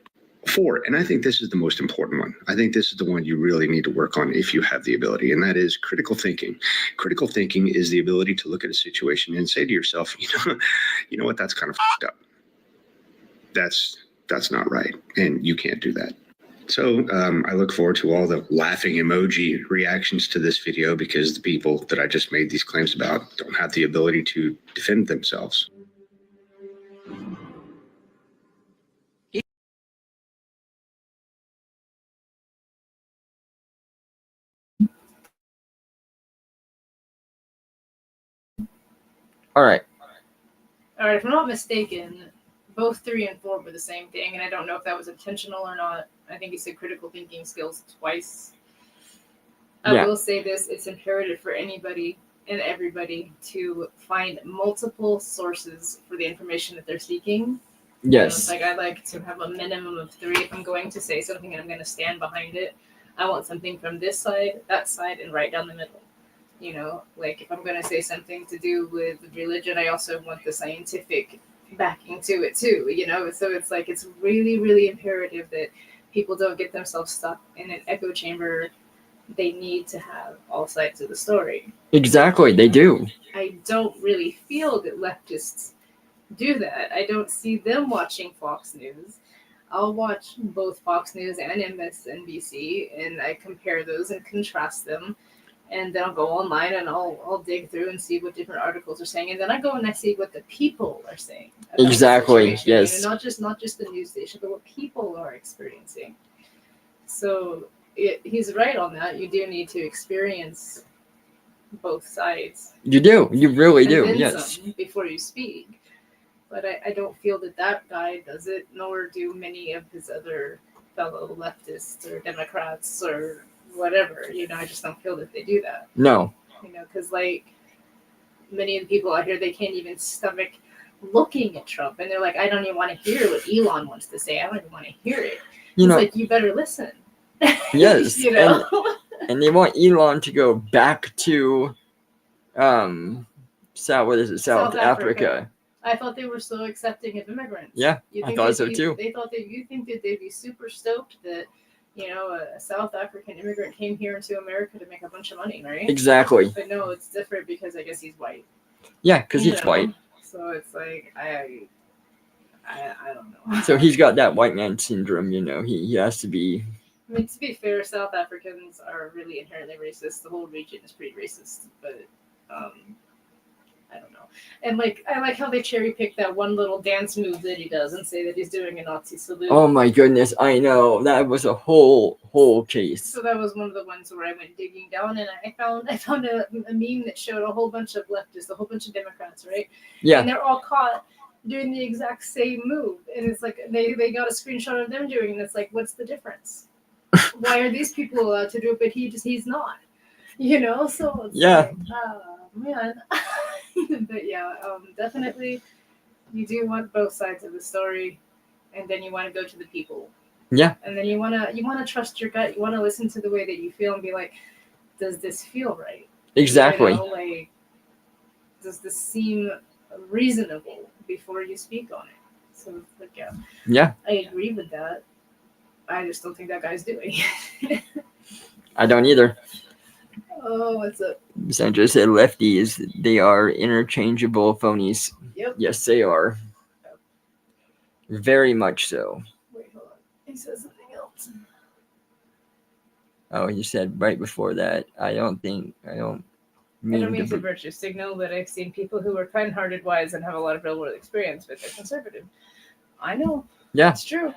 Speaker 7: 4, and I think this is the most important one. I think this is the one you really need to work on if you have the ability, and that is critical thinking. Critical thinking is the ability to look at a situation and say to yourself, you know what, that's kind of fucked up. That's not right, and you can't do that. So I look forward to all the laughing emoji reactions to this video, because the people that I just made these claims about don't have the ability to defend themselves.
Speaker 2: All right.
Speaker 1: All right, if I'm not mistaken, both 3 and 4 were the same thing, and I don't know if that was intentional or not. I think he said critical thinking skills twice. I will say this, it's imperative for anybody and everybody to find multiple sources for the information that they're seeking. It's
Speaker 2: Yes.
Speaker 1: like I like to have a minimum of 3 if I'm going to say something and I'm going to stand behind it. I want something from this side, that side, and right down the middle. Like if I'm going to say something to do with religion, I also want the scientific backing to it too. So it's like it's really, really imperative that people don't get themselves stuck in an echo chamber. They need to have all sides of the story.
Speaker 2: Exactly, they do.
Speaker 1: I don't really feel that leftists do that. I don't see them watching Fox News. I'll watch both Fox News and MSNBC, and I compare those and contrast them. And then I'll go online and I'll dig through and see what different articles are saying, and then I go and I see what the people are saying. About
Speaker 2: Exactly,
Speaker 1: the situation,
Speaker 2: yes.
Speaker 1: Not just the news station, but what people are experiencing. So he's right on that. You do need to experience both sides.
Speaker 2: You do. You really
Speaker 1: and
Speaker 2: do.
Speaker 1: then
Speaker 2: Yes.
Speaker 1: some before you speak. But I don't feel that guy does it, nor do many of his other fellow leftists or Democrats or whatever. I just don't feel that they do that.
Speaker 2: No.
Speaker 1: Because like many of the people out here, they can't even stomach looking at Trump, and they're like, I don't even want to hear what Elon wants to say. I don't even want to hear it.
Speaker 2: You know-
Speaker 1: like, you better listen.
Speaker 2: Yes.
Speaker 1: You
Speaker 2: And they want Elon to go back to South Africa.
Speaker 1: I thought they were so accepting of immigrants.
Speaker 2: Yeah,
Speaker 1: You
Speaker 2: I
Speaker 1: think
Speaker 2: thought
Speaker 1: they'd
Speaker 2: so
Speaker 1: be-
Speaker 2: too.
Speaker 1: They thought that you think that they'd be super stoked that a South African immigrant came here into America to make a bunch of money, right?
Speaker 2: Exactly.
Speaker 1: But no, it's different because I guess he's white.
Speaker 2: Yeah, because
Speaker 1: You
Speaker 2: he's
Speaker 1: know?
Speaker 2: white.
Speaker 1: So it's like I don't know.
Speaker 2: So he's got that white man syndrome, he has to be.
Speaker 1: I mean, to be fair, South Africans are really inherently racist. The whole region is pretty racist, but I don't know. And like, I like how they cherry pick that one little dance move that he does and say that he's doing a Nazi salute.
Speaker 2: Oh my goodness, I know. That was a whole case.
Speaker 1: So that was one of the ones where I went digging down, and I found a meme that showed a whole bunch of leftists, a whole bunch of Democrats, right?
Speaker 2: Yeah.
Speaker 1: And they're all caught doing the exact same move, and it's like they got a screenshot of them doing it, and it's like, what's the difference? Why are these people allowed to do it, but he's not? So it's like, man. But yeah, definitely, you do want both sides of the story, and then you want to go to the people.
Speaker 2: Yeah.
Speaker 1: And then you wanna trust your gut. You want to listen to the way that you feel and be like, does this feel right?
Speaker 2: Exactly.
Speaker 1: Like, does this seem reasonable before you speak on it? So it's like, yeah.
Speaker 2: Yeah.
Speaker 1: I agree with that. I just don't think that guy's doing it.
Speaker 2: I don't either.
Speaker 1: Oh, what's up?
Speaker 2: Sandra said lefties, they are interchangeable phonies.
Speaker 1: Yep.
Speaker 2: Yes, they are. Very much so.
Speaker 1: Wait, hold on. He says something else.
Speaker 2: Oh, you said right before that. I don't mean
Speaker 1: I don't mean to
Speaker 2: to.
Speaker 1: virtue signal, but I've seen people who are kind-hearted, wise, and have a lot of real-world experience, but they're conservative. I know.
Speaker 2: Yeah.
Speaker 1: It's true.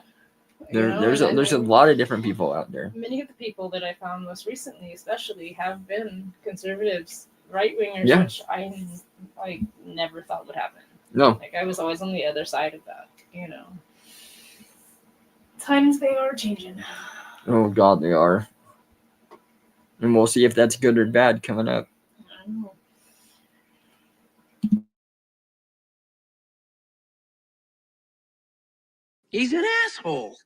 Speaker 2: There's a lot of different people out there.
Speaker 1: Many of the people that I found most recently, especially, have been conservatives, right-wingers,
Speaker 2: Yeah.
Speaker 1: which I never thought would happen.
Speaker 2: No.
Speaker 1: Like, I was always on the other side of that, Times they are changing.
Speaker 2: Oh God, they are. And we'll see if that's good or bad coming up.
Speaker 1: I don't know.
Speaker 5: He's an asshole.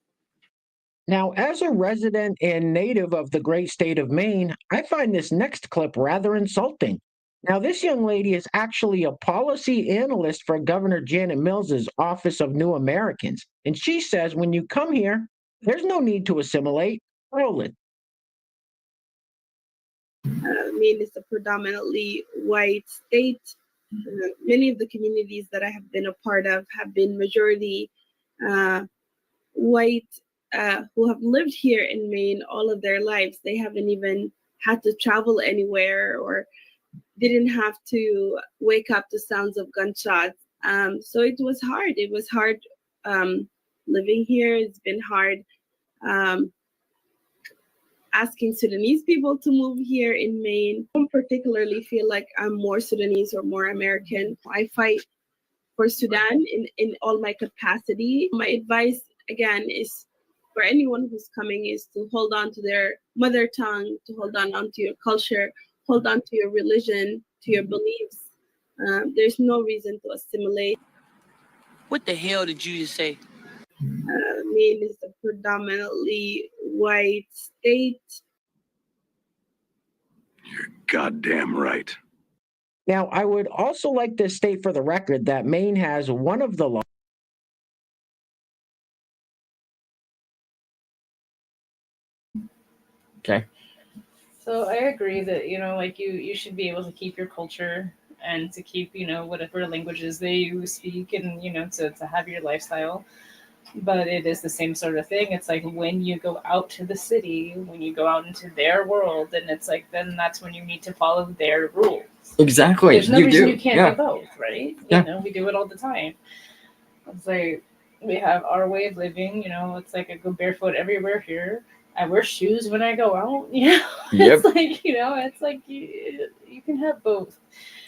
Speaker 6: Now, as a resident and native of the great state of Maine, I find this next clip rather insulting. Now, this young lady is actually a policy analyst for Governor Janet Mills's Office of New Americans. And she says when you come here, there's no need to assimilate. Roll it.
Speaker 8: Maine is a predominantly white state. Many of the communities that I have been a part of have been majority white who have lived here in Maine all of their lives. They haven't even had to travel anywhere or didn't have to wake up to sounds of gunshots. So it was hard. It was hard living here. It's been hard asking Sudanese people to move here in Maine. I don't particularly feel like I'm more Sudanese or more American. I fight for Sudan in all my capacity. My advice, again, is for anyone who's coming is to hold on to their mother tongue, to hold on to your culture, hold on to your religion, to your beliefs. There's no reason to assimilate.
Speaker 13: What the hell did you just say?
Speaker 8: Maine is a predominantly white state.
Speaker 22: Goddamn right.
Speaker 6: Now, I would also like to state for the record that Maine has one of the
Speaker 2: Okay.
Speaker 1: So I agree that, like you should be able to keep your culture and to keep, whatever languages they speak and, to have your lifestyle. But it is the same sort of thing. It's like when you go out to the city, when you go out into their world, and it's like then that's when you need to follow their rules.
Speaker 2: Exactly.
Speaker 1: There's no
Speaker 2: You
Speaker 1: reason
Speaker 2: do.
Speaker 1: you can't
Speaker 2: Yeah.
Speaker 1: do both, right?
Speaker 2: Yeah.
Speaker 1: We do it all the time. It's like we have our way of living, it's like I go barefoot everywhere here. I wear shoes when I go out,
Speaker 2: Yep.
Speaker 1: It's like, it's like you can have both.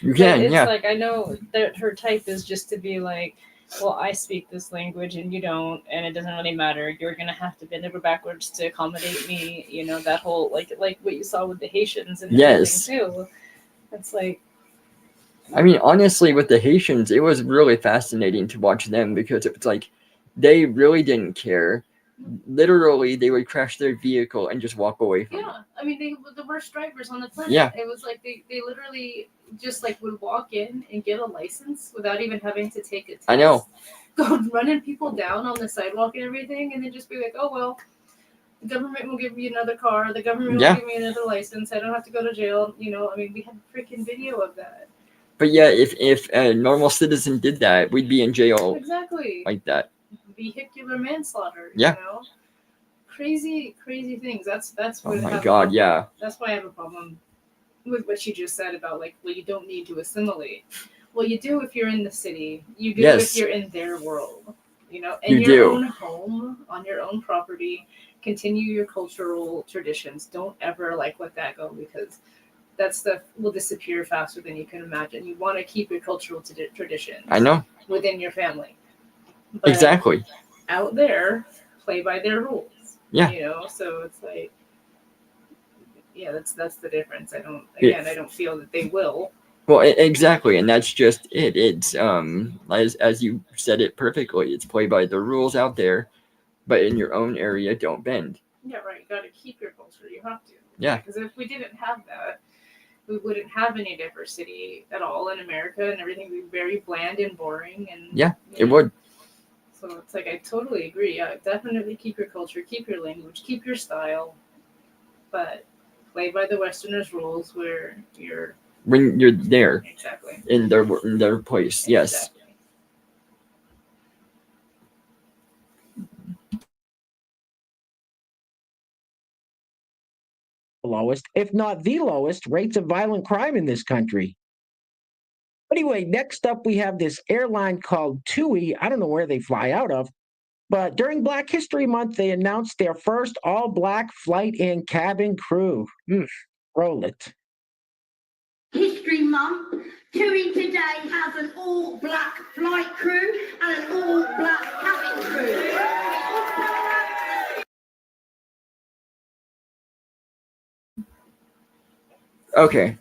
Speaker 2: You
Speaker 1: But
Speaker 2: can,
Speaker 1: it's
Speaker 2: yeah.
Speaker 1: like I know that her type is just to be like, well, I speak this language and you don't, and it doesn't really matter. You're gonna have to bend over backwards to accommodate me. That whole like what you saw with the Haitians and
Speaker 2: Yes.
Speaker 1: everything too. It's like
Speaker 2: I mean, honestly, with the Haitians, it was really fascinating to watch them because it's like they really didn't care. Literally, they would crash their vehicle and just walk away from it.
Speaker 1: yeah, I mean they were the worst drivers on the planet.
Speaker 2: Yeah.
Speaker 1: It was like they literally just like would walk in and get a license without even having to take a test.
Speaker 2: I know.
Speaker 1: Go running people down on the sidewalk and everything, and then just be like, oh well, the government will give me another car. The government
Speaker 2: Yeah.
Speaker 1: will give me another license. I don't have to go to jail. I mean, we have a freaking video of that.
Speaker 2: But yeah, if a normal citizen did that, we'd be in jail
Speaker 1: Exactly.
Speaker 2: like that.
Speaker 1: Vehicular manslaughter.
Speaker 2: Yeah.
Speaker 1: Crazy things. That's
Speaker 2: Oh
Speaker 1: what I
Speaker 2: my
Speaker 1: have a
Speaker 2: God,
Speaker 1: problem-
Speaker 2: yeah.
Speaker 1: That's why I have a problem with what she just said about like, well, you don't need to assimilate. Well, you do if you're in the city. You do
Speaker 2: Yes.
Speaker 1: if you're in their world. In
Speaker 2: You
Speaker 1: your
Speaker 2: do.
Speaker 1: own home, on your own property, continue your cultural traditions. Don't ever like let that go because that stuff will disappear faster than you can imagine. You want to keep your cultural traditions.
Speaker 2: I know.
Speaker 1: Within your family. But
Speaker 2: Exactly.
Speaker 1: out there, play by their rules.
Speaker 2: Yeah.
Speaker 1: So it's like, yeah, that's the difference. I
Speaker 2: Yeah.
Speaker 1: don't feel that they will.
Speaker 2: Well, exactly, and that's just it. It's as you said it perfectly. It's play by the rules out there, but in your own area, don't bend.
Speaker 1: Yeah, right. You got to keep your culture. You have to.
Speaker 2: Yeah.
Speaker 1: Because if we didn't have that, we wouldn't have any diversity at all in America, and everything would be very bland and boring. And
Speaker 2: Yeah, it would.
Speaker 1: So it's like I totally agree. Yeah, definitely keep your culture, keep your language, keep your style, but play by the Westerners' rules where you're
Speaker 2: When you're there.
Speaker 1: Exactly.
Speaker 2: In their place. Yes.
Speaker 1: Exactly.
Speaker 6: lowest, if not the lowest, rates of violent crime in this country. Anyway, next up, we have this airline called TUI. I don't know where they fly out of, but during Black History Month, they announced their first all-black flight and cabin crew. Roll it.
Speaker 19: History Month, TUI today has an all-black flight crew and an all-black cabin crew.
Speaker 2: Okay.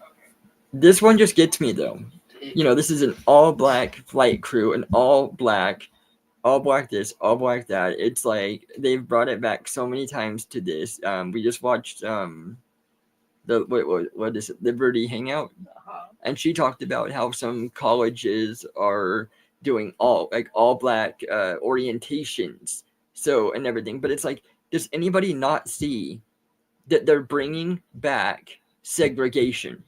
Speaker 2: This one just gets me though. This is an all-black flight crew, an all-black this, all black that. It's like they've brought it back so many times to this. We just watched what is it, Liberty Hangout, and she talked about how some colleges are doing all black orientations, and everything. But it's like, does anybody not see that they're bringing back segregation?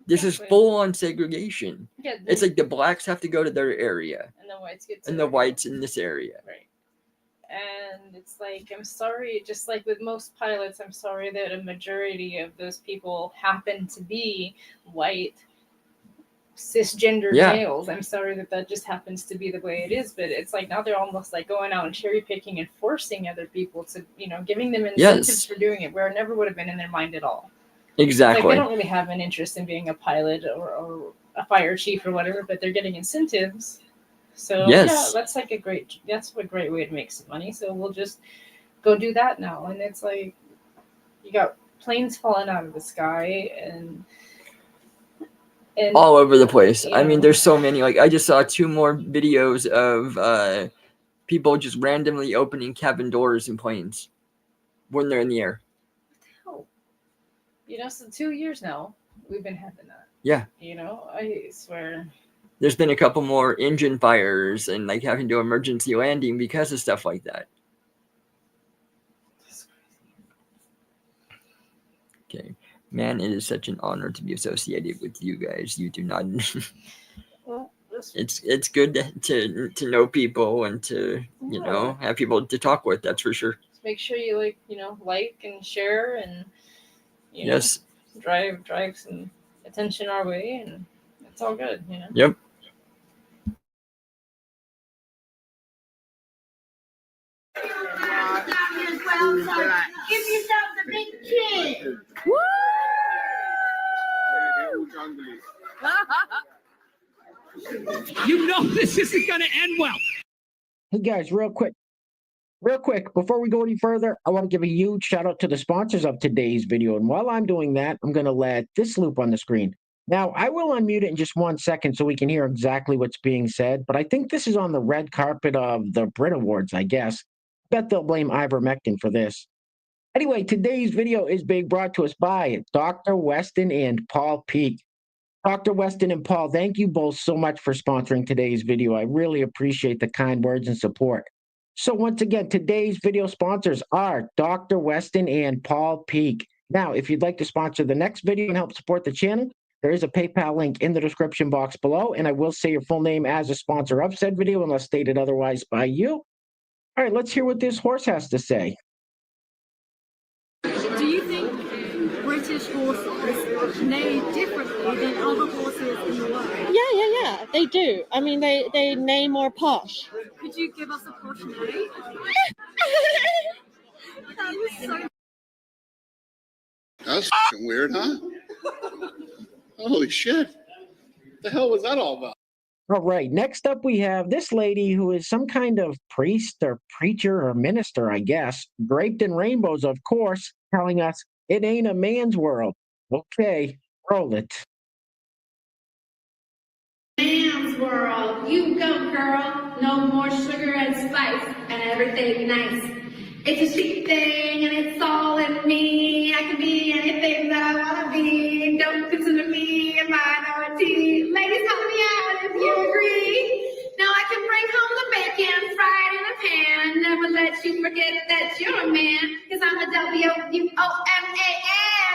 Speaker 2: This is full on segregation.
Speaker 1: Yeah,
Speaker 2: it's like the blacks have to go to their area,
Speaker 1: and the whites get to
Speaker 2: and the whites in this area.
Speaker 1: Right. And it's like, I'm sorry, just like with most pilots, I'm sorry that a majority of those people happen to be white, cisgender males. I'm sorry that just happens to be the way it is, but it's like now they're almost like going out and cherry picking and forcing other people to, giving them incentives for doing it, where it never would have been in their mind at all.
Speaker 2: Exactly.
Speaker 1: Like they don't really have an interest in being a pilot or a fire chief or whatever, but they're getting incentives. So yeah, that's a great way to make some money. So we'll just go do that now. And it's like you got planes falling out of the sky and And
Speaker 2: all over the place. I mean,
Speaker 1: yeah.
Speaker 2: there's so many. Like, I just saw 2 more videos of people just randomly opening cabin doors in planes when they're in the air.
Speaker 1: Oh, you know, so 2 years now we've been having that.
Speaker 2: Yeah.
Speaker 1: You know, I swear.
Speaker 2: There's been a couple more engine fires and like having to do emergency landing because of stuff like that. Okay. Man, it is such an honor to be associated with you guys. You do not.
Speaker 1: Well,
Speaker 2: it's good to know people and to, you know, have people to talk with. That's for sure.
Speaker 1: Just make sure you like and share and
Speaker 2: Yes.
Speaker 1: drive some attention our way, and it's all good. You know.
Speaker 2: Yep.
Speaker 19: Give yourself a big cheer.
Speaker 18: You know this isn't going to end well.
Speaker 6: Hey guys, real quick, before we go any further, I want to give a huge shout out to the sponsors of today's video. And while I'm doing that, I'm going to let this loop on the screen. Now, I will unmute it in just 1 second so we can hear exactly what's being said, but I think this is on the red carpet of the Brit Awards, I guess. Bet they'll blame ivermectin for this. Anyway, today's video is being brought to us by Dr. Weston and Paul Peak. Dr. Weston and Paul, thank you both so much for sponsoring today's video. I really appreciate the kind words and support. So once again, today's video sponsors are Dr. Weston and Paul Peak. Now, if you'd like to sponsor the next video and help support the channel, there is a PayPal link in the description box below, and I will say your full name as a sponsor of said video unless stated otherwise by you. All right, let's hear what this horse has to say.
Speaker 9: Do you think British horses neigh differently than other horses in the world?
Speaker 10: Yeah, they do. I mean, they neigh more posh.
Speaker 9: Could you give us a posh neigh? That was so...
Speaker 17: That's fucking weird, huh? Holy shit. The hell was that all about?
Speaker 6: All right, next up we have this lady who is some kind of priest or preacher or minister, I guess, draped in rainbows, of course, telling us it ain't a man's world. Okay, roll it.
Speaker 11: Man's world. You go, girl. No more sugar and spice and everything nice. It's a chic thing and it's all in me. I can be anything that I want to be. Don't consider me a minority. Ladies, help me out if you agree. Now I can bring home the bacon fried in a pan. Never let you forget that you're a man. Cause I'm a W-O-M-A-N.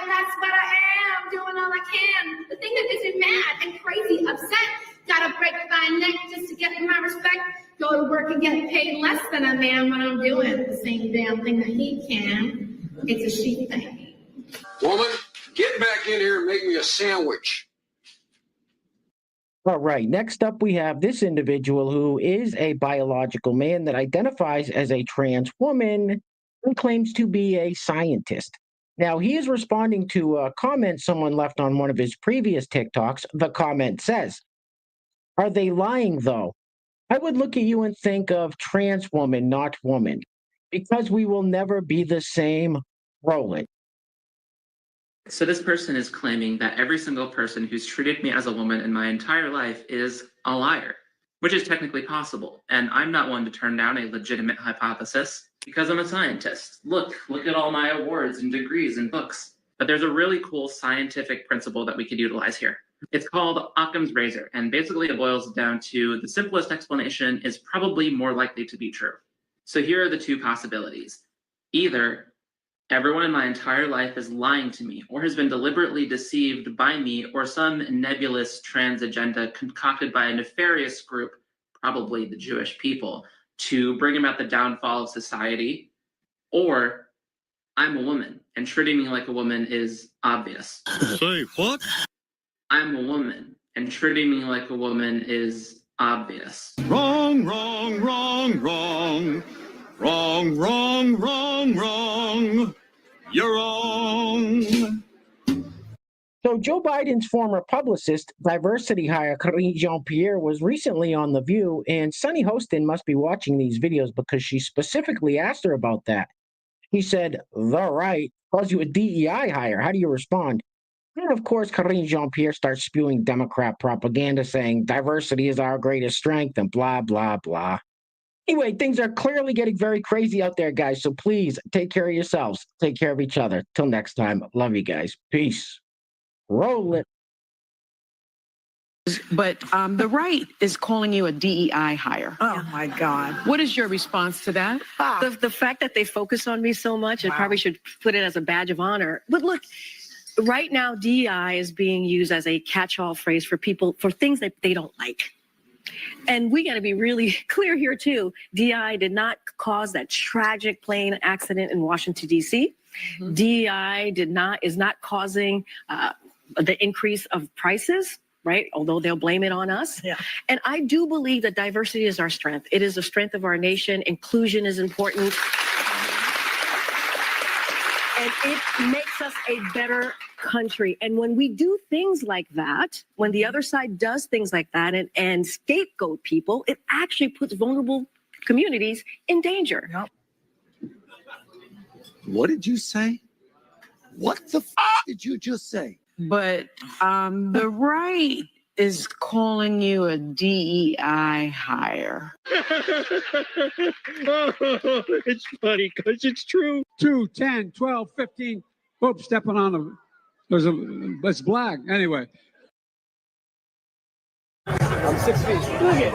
Speaker 11: That's what I am. Doing all I can. The thing that gets me mad and crazy upset. Gotta break my neck just to get my respect. Go to work and get paid less than a man when I'm doing the same damn thing that he can. It's a sheep thing.
Speaker 21: Woman, get back in here and make me a sandwich.
Speaker 6: All right, next up we have this individual who is a biological man that identifies as a trans woman and claims to be a scientist. Now, he is responding to a comment someone left on one of his previous TikToks. The comment says, "Are they lying though? I would look at you and think of trans woman, not woman, because we will never be the same. Roll it."
Speaker 24: So this person is claiming that every single person who's treated me as a woman in my entire life is a liar, which is technically possible. And I'm not one to turn down a legitimate hypothesis because I'm a scientist. Look at all my awards and degrees and books. But there's a really cool scientific principle that we could utilize here. It's called Occam's razor, and basically it boils down to the simplest explanation is probably more likely to be true. So here are the two possibilities. Either everyone in my entire life is lying to me or has been deliberately deceived by me or some nebulous trans agenda concocted by a nefarious group, probably the Jewish people, to bring about the downfall of society, or I'm a woman and treating me like a woman is obvious.
Speaker 22: Say what?
Speaker 24: I'm a woman, and treating me like a woman is obvious.
Speaker 22: Wrong, wrong, wrong, wrong. Wrong, wrong, wrong, wrong. You're wrong.
Speaker 6: So Joe Biden's former publicist, diversity hire Karine Jean-Pierre, was recently on The View, and Sunny Hostin must be watching these videos because she specifically asked her about that. He said, "The right calls you a DEI hire. How do you respond?" And of course, Karine Jean-Pierre starts spewing Democrat propaganda saying diversity is our greatest strength and blah, blah, blah. Anyway, things are clearly getting very crazy out there, guys. So please take care of yourselves. Take care of each other. Till next time. Love you guys. Peace. Roll it.
Speaker 12: But the right is calling you a DEI hire.
Speaker 15: Oh my God.
Speaker 12: What is your response to that?
Speaker 15: The fact that they focus on me so much, I probably should put it as a badge of honor. But look, right now, DEI is being used as a catch-all phrase for people, for things that they don't like. And we got to be really clear here, too. DEI did not cause that tragic plane accident in Washington, D.C. DEI is not causing the increase of prices, right? Although they'll blame it on us. Yeah. And I do believe that diversity is our strength. It is the strength of our nation. Inclusion is important. And it makes us a better country. And when we do things like that, when the other side does things like that and scapegoat people, it actually puts vulnerable communities in danger. Yep.
Speaker 22: What did you say? What the did you just say?
Speaker 12: But the right is calling you a DEI hire.
Speaker 18: It's funny because it's true. 2, 10, 12, 15. Oops, stepping on them. It's black. Anyway.
Speaker 3: I'm 6 feet. Look it.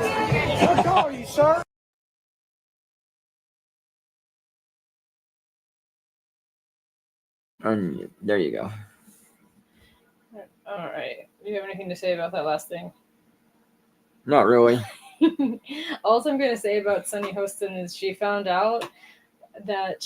Speaker 3: How tall are you, sir?
Speaker 2: There you go.
Speaker 1: All right. Do you have anything to say about that last thing?
Speaker 2: Not really.
Speaker 1: All I'm going to say about Sunny Hostin is she found out that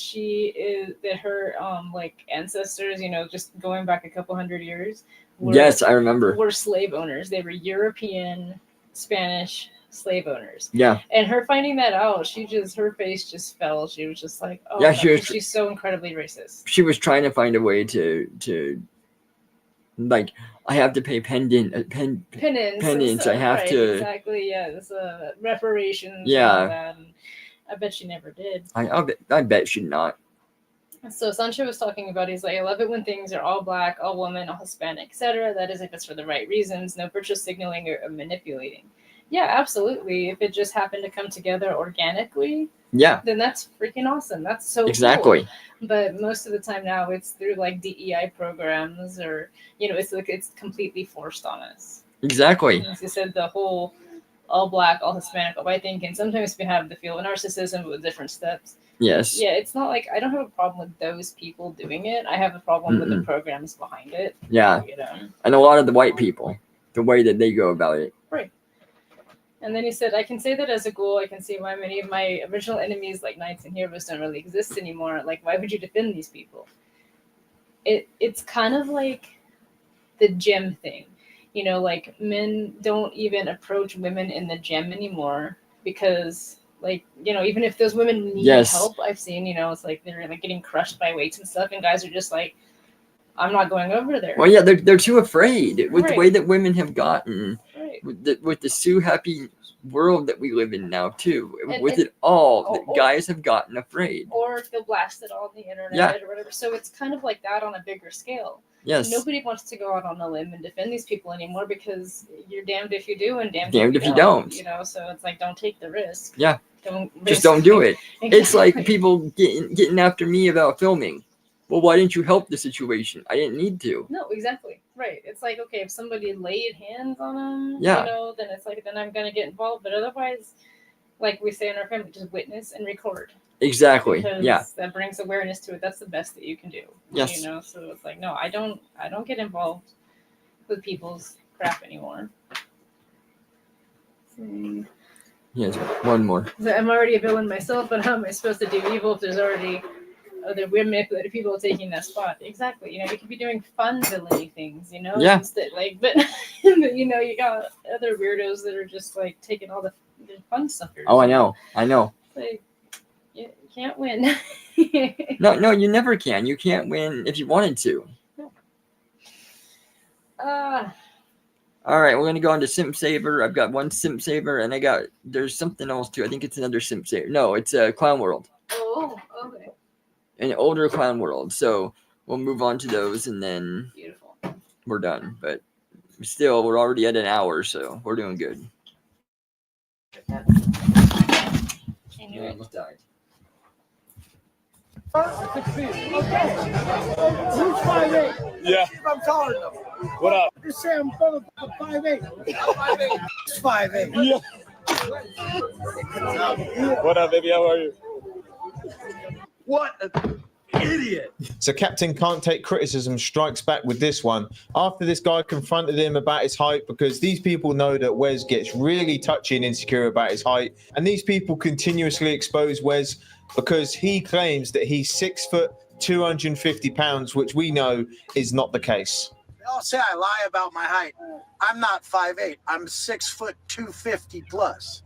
Speaker 1: her like ancestors, just going back a couple hundred years.
Speaker 2: Yes, I remember.
Speaker 1: Were slave owners. They were European, Spanish slave owners.
Speaker 2: Yeah.
Speaker 1: And her finding that out, her face just fell. She was just like, oh,
Speaker 2: yeah,
Speaker 1: she's so incredibly racist.
Speaker 2: She was trying to find a way to like, I have to pay penance.
Speaker 1: So,
Speaker 2: I have
Speaker 1: right,
Speaker 2: to
Speaker 1: exactly. Yeah, this reparations.
Speaker 2: Yeah.
Speaker 1: And all that, and I bet she never did.
Speaker 2: I bet she not.
Speaker 1: So Sancho was talking about, he's like, I love it when things are all black, all woman, all Hispanic, etc. That is if it's for the right reasons, no virtual signaling or manipulating. Yeah, absolutely. If it just happened to come together organically,
Speaker 2: yeah,
Speaker 1: then that's freaking awesome. That's so
Speaker 2: exactly.
Speaker 1: Cool. But most of the time now, it's through like DEI programs, or it's completely forced on us.
Speaker 2: Exactly.
Speaker 1: As you said, the whole all black, all Hispanic, all white thing can sometimes we have the feel of narcissism with different steps.
Speaker 2: Yes.
Speaker 1: Yeah, it's not like I don't have a problem with those people doing it. I have a problem with the programs behind it.
Speaker 2: Yeah. And a lot of the white people, the way that they go about it.
Speaker 1: Right. And then he said, I can say that as a goal, I can see why many of my original enemies like knights and heroes don't really exist anymore. Like, why would you defend these people? It's kind of like the gym thing. Like men don't even approach women in the gym anymore because, like, even if those women need help, I've seen, it's like they're like getting crushed by weights and stuff, and guys are just like, I'm not going over there.
Speaker 2: Well, yeah, they're too afraid with
Speaker 1: Right.
Speaker 2: the way that women have gotten,
Speaker 1: Right.
Speaker 2: with the Sue happy world that we live in now too.
Speaker 1: And
Speaker 2: it all, guys have gotten afraid.
Speaker 1: Or they'll blast it on the internet or whatever. So it's kind of like that on a bigger scale.
Speaker 2: Yes.
Speaker 1: Nobody wants to go out on a limb and defend these people anymore because you're damned if you do and damned
Speaker 2: if you don't.
Speaker 1: So it's like, don't take the risk.
Speaker 2: Yeah.
Speaker 1: Just
Speaker 2: Just don't do it.
Speaker 1: Exactly.
Speaker 2: It's like people getting after me about filming. Well, why didn't you help the situation? I didn't need to.
Speaker 1: No, exactly. Right. It's like, okay, if somebody laid hands on them, then it's like, then I'm going to get involved. But otherwise, like we say in our family, just witness and record.
Speaker 2: Exactly.
Speaker 1: Because that brings awareness to it. That's the best that you can do.
Speaker 2: Yes.
Speaker 1: So it's like, no, I don't get involved with people's crap anymore.
Speaker 2: Yes, one more.
Speaker 1: I'm already a villain myself, but how am I supposed to do evil if there's already other manipulated people taking that spot? Exactly. You could be doing fun villainy things,
Speaker 2: Yeah.
Speaker 1: Instead, but you got other weirdos that are just like taking all the fun suckers.
Speaker 2: Oh, I know.
Speaker 1: Like, you can't win.
Speaker 2: No, you never can. You can't win if you wanted to. All right, we're going to go on to Simp Saver. I've got one Simp Saver, and there's something else too. I think it's another Simp Saver. No, it's a Clown World.
Speaker 1: Oh, okay.
Speaker 2: An older Clown World. So we'll move on to those, and then
Speaker 1: Beautiful.
Speaker 2: we're done. But still, we're already at an hour, so we're doing good. Yeah, almost died.
Speaker 14: 6 feet. Okay. Who's 5'8"?
Speaker 16: Yeah.
Speaker 14: See if I'm taller enough.
Speaker 16: What up?
Speaker 14: Just say I'm 5'8". 5'8". 5'8".
Speaker 16: Yeah. What up, baby? How are you?
Speaker 14: What an idiot.
Speaker 20: So Captain Can't Take Criticism strikes back with this one. After this guy confronted him about his height, because these people know that Wes gets really touchy and insecure about his height. And these people continuously expose Wes because he claims that he's 6 foot, 250 pounds, which we know is not the case.
Speaker 14: They all say I lie about my height. I'm not 5'8". I'm 6 foot 250 plus.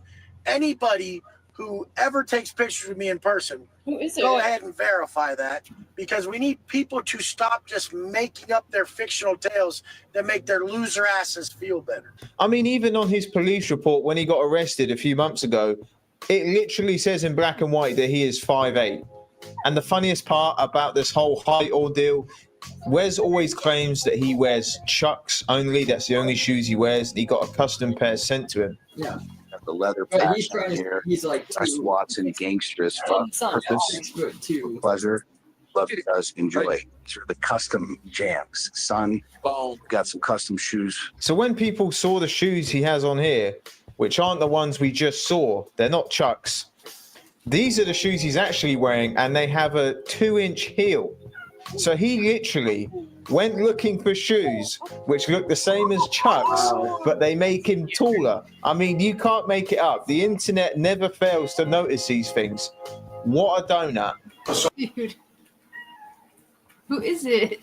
Speaker 14: Anybody who ever takes pictures with me in person,
Speaker 1: Who is
Speaker 14: go
Speaker 1: it?
Speaker 14: ahead and verify that, because we need people to stop just making up their fictional tales that make their loser asses feel better.
Speaker 20: I mean, even on his police report when he got arrested a few months ago, it literally says in black and white that he is 5'8". And the funniest part about this whole height ordeal, Wes always claims that he wears Chucks only. That's the only shoes he wears. And he got a custom pair sent to him.
Speaker 2: Yeah.
Speaker 23: Got the leather
Speaker 2: But
Speaker 23: patch
Speaker 2: he's
Speaker 23: on
Speaker 2: trying to-
Speaker 23: here.
Speaker 2: he's like
Speaker 23: Us Watson gangsters for purpose, pleasure, love you guys, enjoy. These are the custom jams. Son, got some custom shoes.
Speaker 20: So when people saw the shoes he has on here, which aren't the ones we just saw, they're not Chucks. These are the shoes he's actually wearing, and they have a 2-inch heel. So he literally went looking for shoes which look the same as Chucks, but they make him taller. I mean, you can't make it up. The internet never fails to notice these things. What a donut.
Speaker 1: Dude. Who is it?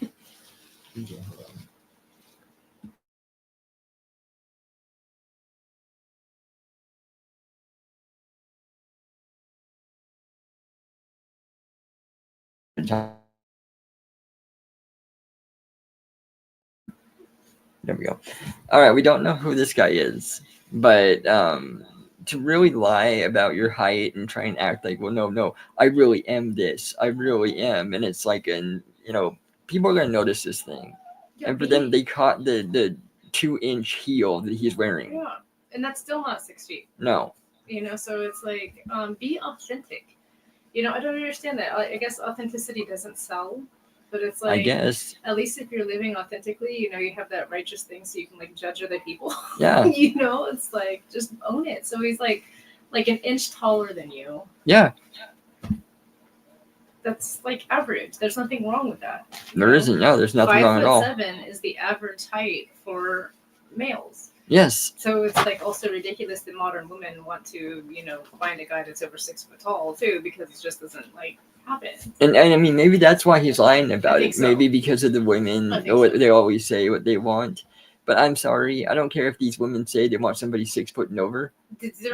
Speaker 2: There we go. All right, we don't know who this guy is, but to really lie about your height and try and act like, well, no, I really am this, I really am, and it's like, people are gonna notice this thing,
Speaker 1: Yeah,
Speaker 2: and for them, they caught the 2-inch heel that he's wearing.
Speaker 1: Yeah, and that's still not 6 feet.
Speaker 2: No,
Speaker 1: So it's like, be authentic. I don't understand that. I guess authenticity doesn't sell, but it's like,
Speaker 2: I guess.
Speaker 1: at least if you're living authentically, you have that righteous thing so you can like judge other people.
Speaker 2: Yeah.
Speaker 1: It's like, just own it. So he's like an inch taller than you.
Speaker 2: Yeah,
Speaker 1: That's like average. There's nothing wrong with that.
Speaker 2: there isn't. No, there's nothing wrong at all.
Speaker 1: 5'7" is the average height for males.
Speaker 2: Yes.
Speaker 1: So it's like also ridiculous that modern women want to, find a guy that's over 6 foot tall too, because it just doesn't like happen.
Speaker 2: And I mean, maybe that's why he's lying about
Speaker 1: think
Speaker 2: it.
Speaker 1: so.
Speaker 2: Maybe because of the women,
Speaker 1: I think so.
Speaker 2: they always say what they want. But I'm sorry, I don't care if these women say they want somebody 6 foot and over.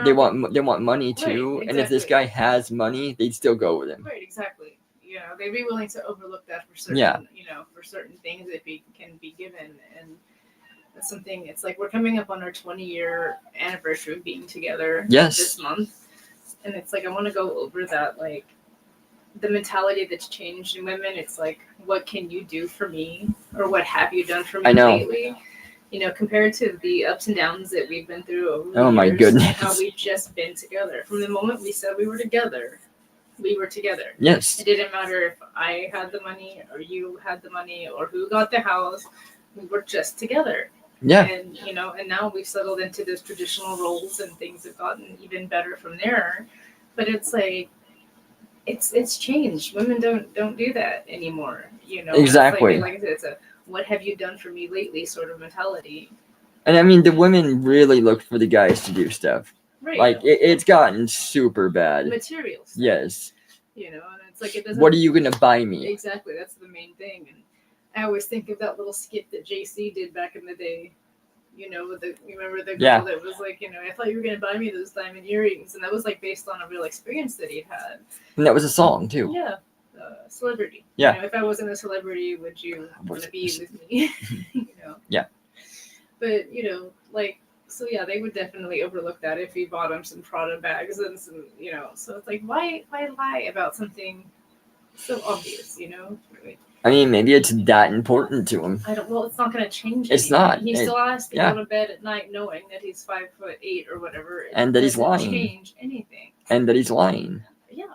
Speaker 2: They want money too,
Speaker 1: Right,
Speaker 2: and if this
Speaker 1: exactly.
Speaker 2: guy has money, they'd still go with him.
Speaker 1: Right, exactly. They'd be willing to overlook that for certain,
Speaker 2: Yeah.
Speaker 1: For certain things that can be given. And that's something, it's like we're coming up on our 20-year anniversary of being together
Speaker 2: Yes.
Speaker 1: this month. And it's like, I want to go over that, like, the mentality that's changed in women. It's like, what can you do for me? Or what have you done for me
Speaker 2: I know.
Speaker 1: lately? Compared to the ups and downs that we've been through over the
Speaker 2: Oh my
Speaker 1: years,
Speaker 2: goodness.
Speaker 1: and how we've just been together. From the moment we said we were together, we were together.
Speaker 2: Yes.
Speaker 1: It didn't matter if I had the money or you had the money or who got the house. We were just together.
Speaker 2: Yeah.
Speaker 1: And and now we've settled into those traditional roles and things have gotten even better from there. But it's like it's changed. Women don't do that anymore.
Speaker 2: Exactly.
Speaker 1: It's like I said, it's a what have you done for me lately sort of mentality.
Speaker 2: And I mean, the women really look for the guys to do stuff.
Speaker 1: Right.
Speaker 2: Like, it's gotten super bad.
Speaker 1: Materials.
Speaker 2: Yes.
Speaker 1: And it's like it doesn't.
Speaker 2: What are you going to buy me?
Speaker 1: Exactly, that's the main thing. And I always think of that little skit that JC did back in the day. You remember the girl
Speaker 2: Yeah.
Speaker 1: that was like, I thought you were gonna buy me those diamond earrings, and that was like based on a real experience that he'd had.
Speaker 2: And that was a song, too.
Speaker 1: Yeah, celebrity.
Speaker 2: Yeah.
Speaker 1: If I wasn't a celebrity, would you want to be with me?
Speaker 2: Yeah.
Speaker 1: But so yeah, they would definitely overlook that if he bought them some Prada bags and some, So it's like, why lie about something so obvious?
Speaker 2: I mean, maybe it's that important to him.
Speaker 1: Well, it's not going to change.
Speaker 2: It's
Speaker 1: anything.
Speaker 2: not.
Speaker 1: He still has to
Speaker 2: yeah.
Speaker 1: go to bed at night knowing that he's 5'8" or whatever.
Speaker 2: And that he's
Speaker 1: doesn't
Speaker 2: lying.
Speaker 1: Change anything.
Speaker 2: And that he's lying.
Speaker 1: Yeah.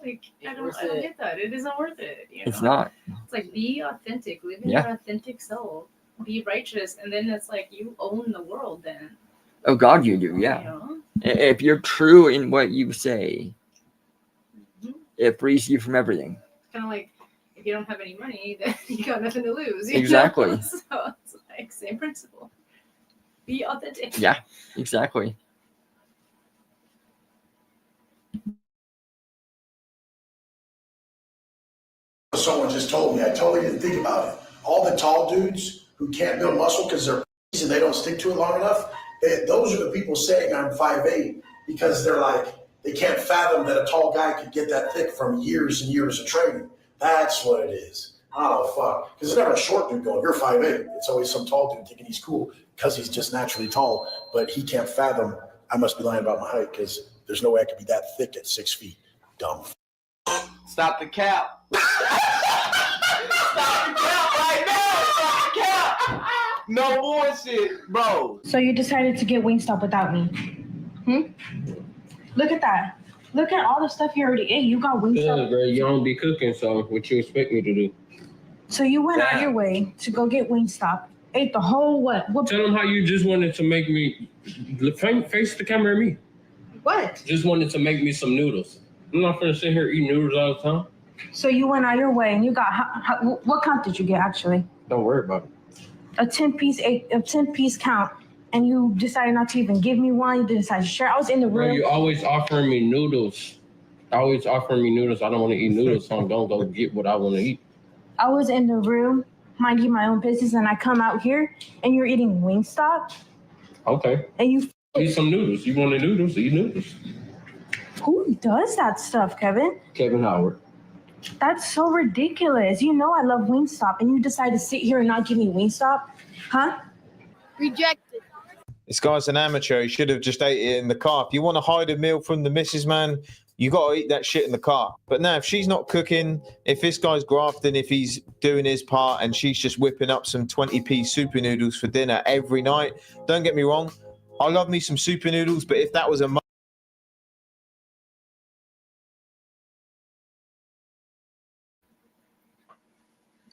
Speaker 1: Like I don't get that. It isn't worth it. You know?
Speaker 2: It's not.
Speaker 1: It's like be authentic, live in your authentic self, be righteous, and then it's like you own the world. Then.
Speaker 2: Oh God, you do. Yeah.
Speaker 1: You know?
Speaker 2: If you're true in what you say, it frees you from everything.
Speaker 1: It's kind of like if you don't have any money, then you got nothing to lose.
Speaker 2: Exactly.
Speaker 1: Know? So it's like same principle. Be authentic.
Speaker 2: Yeah. Exactly.
Speaker 14: Someone just told me, I totally didn't think about it. All the tall dudes who can't build muscle because they're and they don't stick to it long enough, those are the people saying I'm 5'8" because they're like, they can't fathom that a tall guy could get that thick from years and years of training. That's what it is. Oh, fuck. Because it's never a short dude going, you're 5'8". It's always some tall dude thinking he's cool because he's just naturally tall, but he can't fathom, I must be lying about my height because there's no way I could be that thick at 6 feet. Dumb.
Speaker 4: Stop the cap. Stop the cap right now. Stop the cap. No bullshit, bro.
Speaker 5: So you decided to get Wingstop without me? Look at that. Look at all the stuff you already ate. You got Wingstop.
Speaker 7: Yeah, bro, you don't be cooking, so what you expect me to do?
Speaker 5: So you went out your way to go get Wingstop. Ate the whole what?
Speaker 7: Tell them how you just wanted to make me face the camera at me.
Speaker 5: What?
Speaker 7: Just wanted to make me some noodles. I'm not gonna sit here eating noodles all the time.
Speaker 5: So you went out your way and you got what count did you get actually?
Speaker 7: Don't worry about it.
Speaker 5: A 10-piece count, and you decided not to even give me one. You decided to share. I was in the room.
Speaker 7: Bro, you always offering me noodles. I don't want to eat noodles, so don't go get what I want to eat.
Speaker 5: I was in the room minding my own business, and I come out here and you're eating Wingstop.
Speaker 7: Okay.
Speaker 5: And you
Speaker 7: eat some noodles. You want the noodles? Eat noodles.
Speaker 5: Who does that stuff, Kevin?
Speaker 7: Kevin Howard.
Speaker 5: That's so ridiculous. You know I love Wingstop, and you decide to sit here and not give me Wingstop, huh?
Speaker 9: Rejected.
Speaker 20: This guy's an amateur. He should have just ate it in the car. If you want to hide a meal from the missus, man, you got to eat that shit in the car. But now, if she's not cooking, if this guy's grafting, if he's doing his part and she's just whipping up some 20p super noodles for dinner every night, don't get me wrong, I love me some super noodles, but if that was a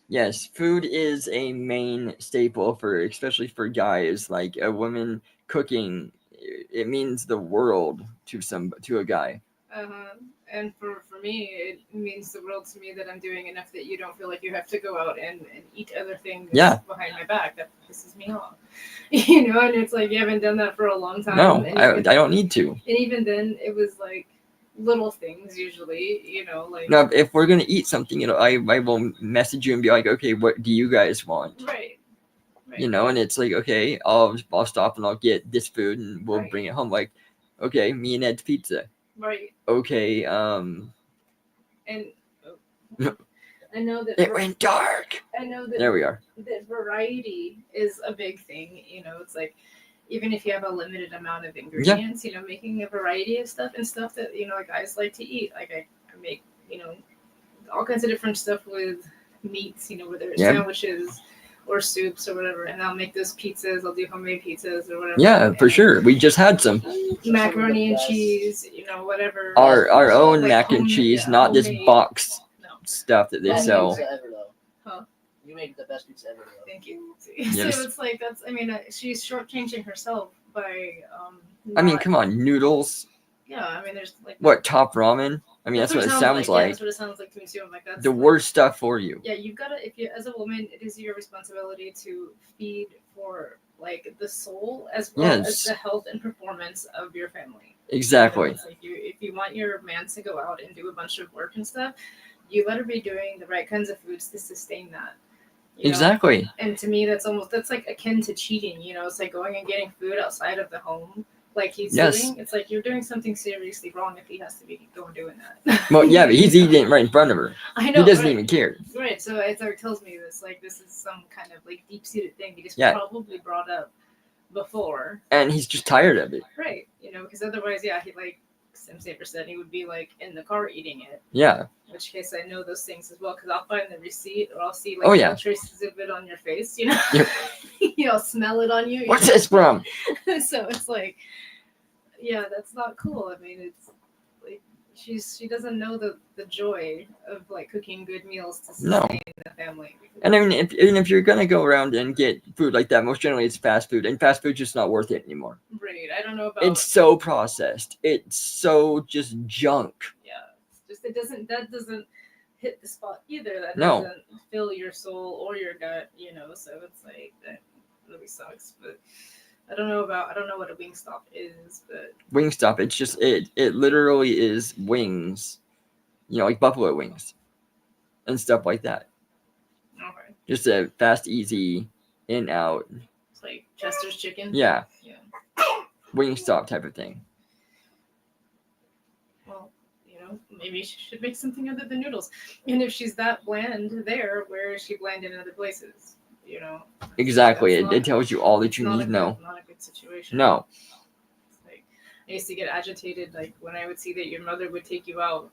Speaker 2: Yes, food is a main staple especially for guys. Like a woman cooking, it means the world to a guy.
Speaker 1: And for me, it means the world to me that I'm doing enough that you don't feel like you have to go out and eat other things behind my back. That pisses me off. You know, and it's like you haven't done that for a long time.
Speaker 2: No, I don't need to.
Speaker 1: And even then, it was like little things usually, you know, like.
Speaker 2: No, if we're gonna eat something, you know, I will message you and be like, okay, what do you guys want?
Speaker 1: Right.
Speaker 2: You know, and it's like, okay, I'll stop and I'll get this food and we'll bring it home. Like, okay, me and Ed's pizza.
Speaker 1: Right.
Speaker 2: Okay.
Speaker 1: And I know that
Speaker 2: it went dark.
Speaker 1: I know that
Speaker 2: there we are.
Speaker 1: That variety is a big thing. You know, it's like even if you have a limited amount of ingredients, you know, making a variety of stuff and stuff that, you know, like guys like to eat. Like I make, you know, all kinds of different stuff with meats, you know, whether it's sandwiches or soups or whatever, and I'll make those pizzas. I'll do homemade pizzas or whatever.
Speaker 2: Yeah, for sure. We just had some
Speaker 1: macaroni and cheese, you know, whatever.
Speaker 2: Our own
Speaker 1: like
Speaker 2: mac and cheese, not this box stuff that they sell.
Speaker 1: Huh?
Speaker 3: You make the best pizza ever, though.
Speaker 1: Thank you.
Speaker 2: Yes.
Speaker 1: So it's like that's. I mean, she's shortchanging herself by.
Speaker 2: I mean, come on, noodles.
Speaker 1: Yeah, I mean, there's like.
Speaker 2: What, top ramen? I mean, that's what it sounds like.
Speaker 1: Yeah, that's what it sounds like to me too. I'm like, that's
Speaker 2: the worst stuff for you.
Speaker 1: Yeah, you've got to. If you, as a woman, it is your responsibility to feed for like the soul as well as the health and performance of your family.
Speaker 2: Exactly.
Speaker 1: You know, it's like if you want your man to go out and do a bunch of work and stuff, you better be doing the right kinds of foods to sustain that. You know?
Speaker 2: Exactly.
Speaker 1: And to me, that's like akin to cheating. You know, it's like going and getting food outside of the home. Like he's doing, it's like you're doing something seriously wrong if he has to be doing that.
Speaker 2: Well, yeah, but he's eating it right in front of her.
Speaker 1: I know.
Speaker 2: He doesn't even care.
Speaker 1: Right. So it tells me this is some kind of like deep-seated thing he just probably brought up before.
Speaker 2: And he's just tired of it.
Speaker 1: Right. You know, because otherwise, he like Sim Saver said, he would be like in the car eating it.
Speaker 2: Yeah.
Speaker 1: In which case I know those things as well because I'll find the receipt or I'll see like
Speaker 2: Oh, yeah.
Speaker 1: traces of it on your face, you know.
Speaker 2: Yep.
Speaker 1: I'll smell it on you.
Speaker 2: What's this from?
Speaker 1: So it's like, yeah, that's not cool. I mean, it's like she doesn't know the joy of like cooking good meals to sustain the family.
Speaker 2: And I mean, if you're gonna go around and get food like that, most generally it's fast food, and fast food's just not worth it anymore.
Speaker 1: Right. I don't know about.
Speaker 2: It's so processed. It's so just junk.
Speaker 1: Yeah. It's just that doesn't hit the spot either. That
Speaker 2: No.
Speaker 1: doesn't fill your soul or your gut, you know. So it's like that really sucks. But I don't know what a Wingstop is, but
Speaker 2: Wingstop, it's just it literally is wings, you know, like buffalo wings and stuff like that.
Speaker 1: okay.
Speaker 2: Just a fast, easy, in out.
Speaker 1: It's like Chester's chicken.
Speaker 2: Yeah.
Speaker 1: Yeah.
Speaker 2: Wingstop type of thing.
Speaker 1: Well, you know, maybe she should make something other than noodles. And if she's that bland there, where is she bland in other places? You know.
Speaker 2: Exactly. It tells you all that you need to know.
Speaker 1: Not a good situation.
Speaker 2: No.
Speaker 1: Like, I used to get agitated like when I would see that your mother would take you out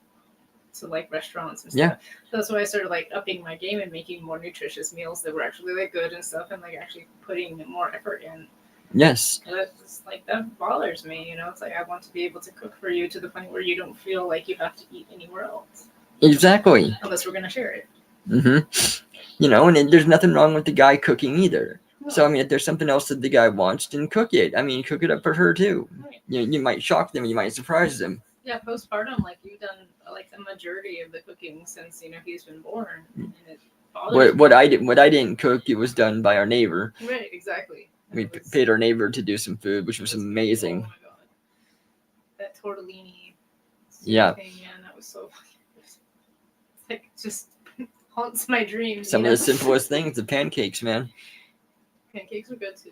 Speaker 1: to like restaurants and stuff.
Speaker 2: Yeah.
Speaker 1: So that's why I started like upping my game and making more nutritious meals that were actually like good and stuff and like actually putting more effort in.
Speaker 2: Yes.
Speaker 1: And that's like that bothers me, you know. It's like I want to be able to cook for you to the point where you don't feel like you have to eat anywhere else.
Speaker 2: Exactly.
Speaker 1: Unless we're gonna share it.
Speaker 2: Mm-hmm. You know, and there's nothing wrong with the guy cooking either. No. So I mean, if there's something else that the guy wants, then cook it. I mean, cook it up for her too. Right. You might shock them, you might surprise them.
Speaker 1: Yeah, postpartum, like you've done like the majority of the cooking since he's been born, and it bothers
Speaker 2: what I didn't cook, it was done by our neighbor.
Speaker 1: Right, exactly.
Speaker 2: We paid our neighbor to do some food, which was amazing.
Speaker 1: Oh my god, that tortellini.
Speaker 2: Yeah.
Speaker 1: Thing, man, that was so. Like just haunts my dreams.
Speaker 2: Some of the simplest things, the pancakes, man.
Speaker 1: Pancakes were good too.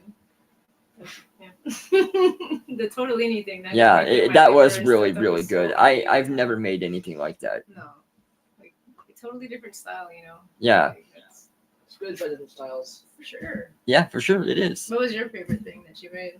Speaker 1: Yeah. The tortellini thing.
Speaker 2: That was really good. I've never made anything like that.
Speaker 1: No, like a totally different style, you know.
Speaker 2: Yeah.
Speaker 1: Like,
Speaker 3: it's good by different styles.
Speaker 1: For sure.
Speaker 2: Yeah, for sure it is.
Speaker 1: What was your favorite thing that you made?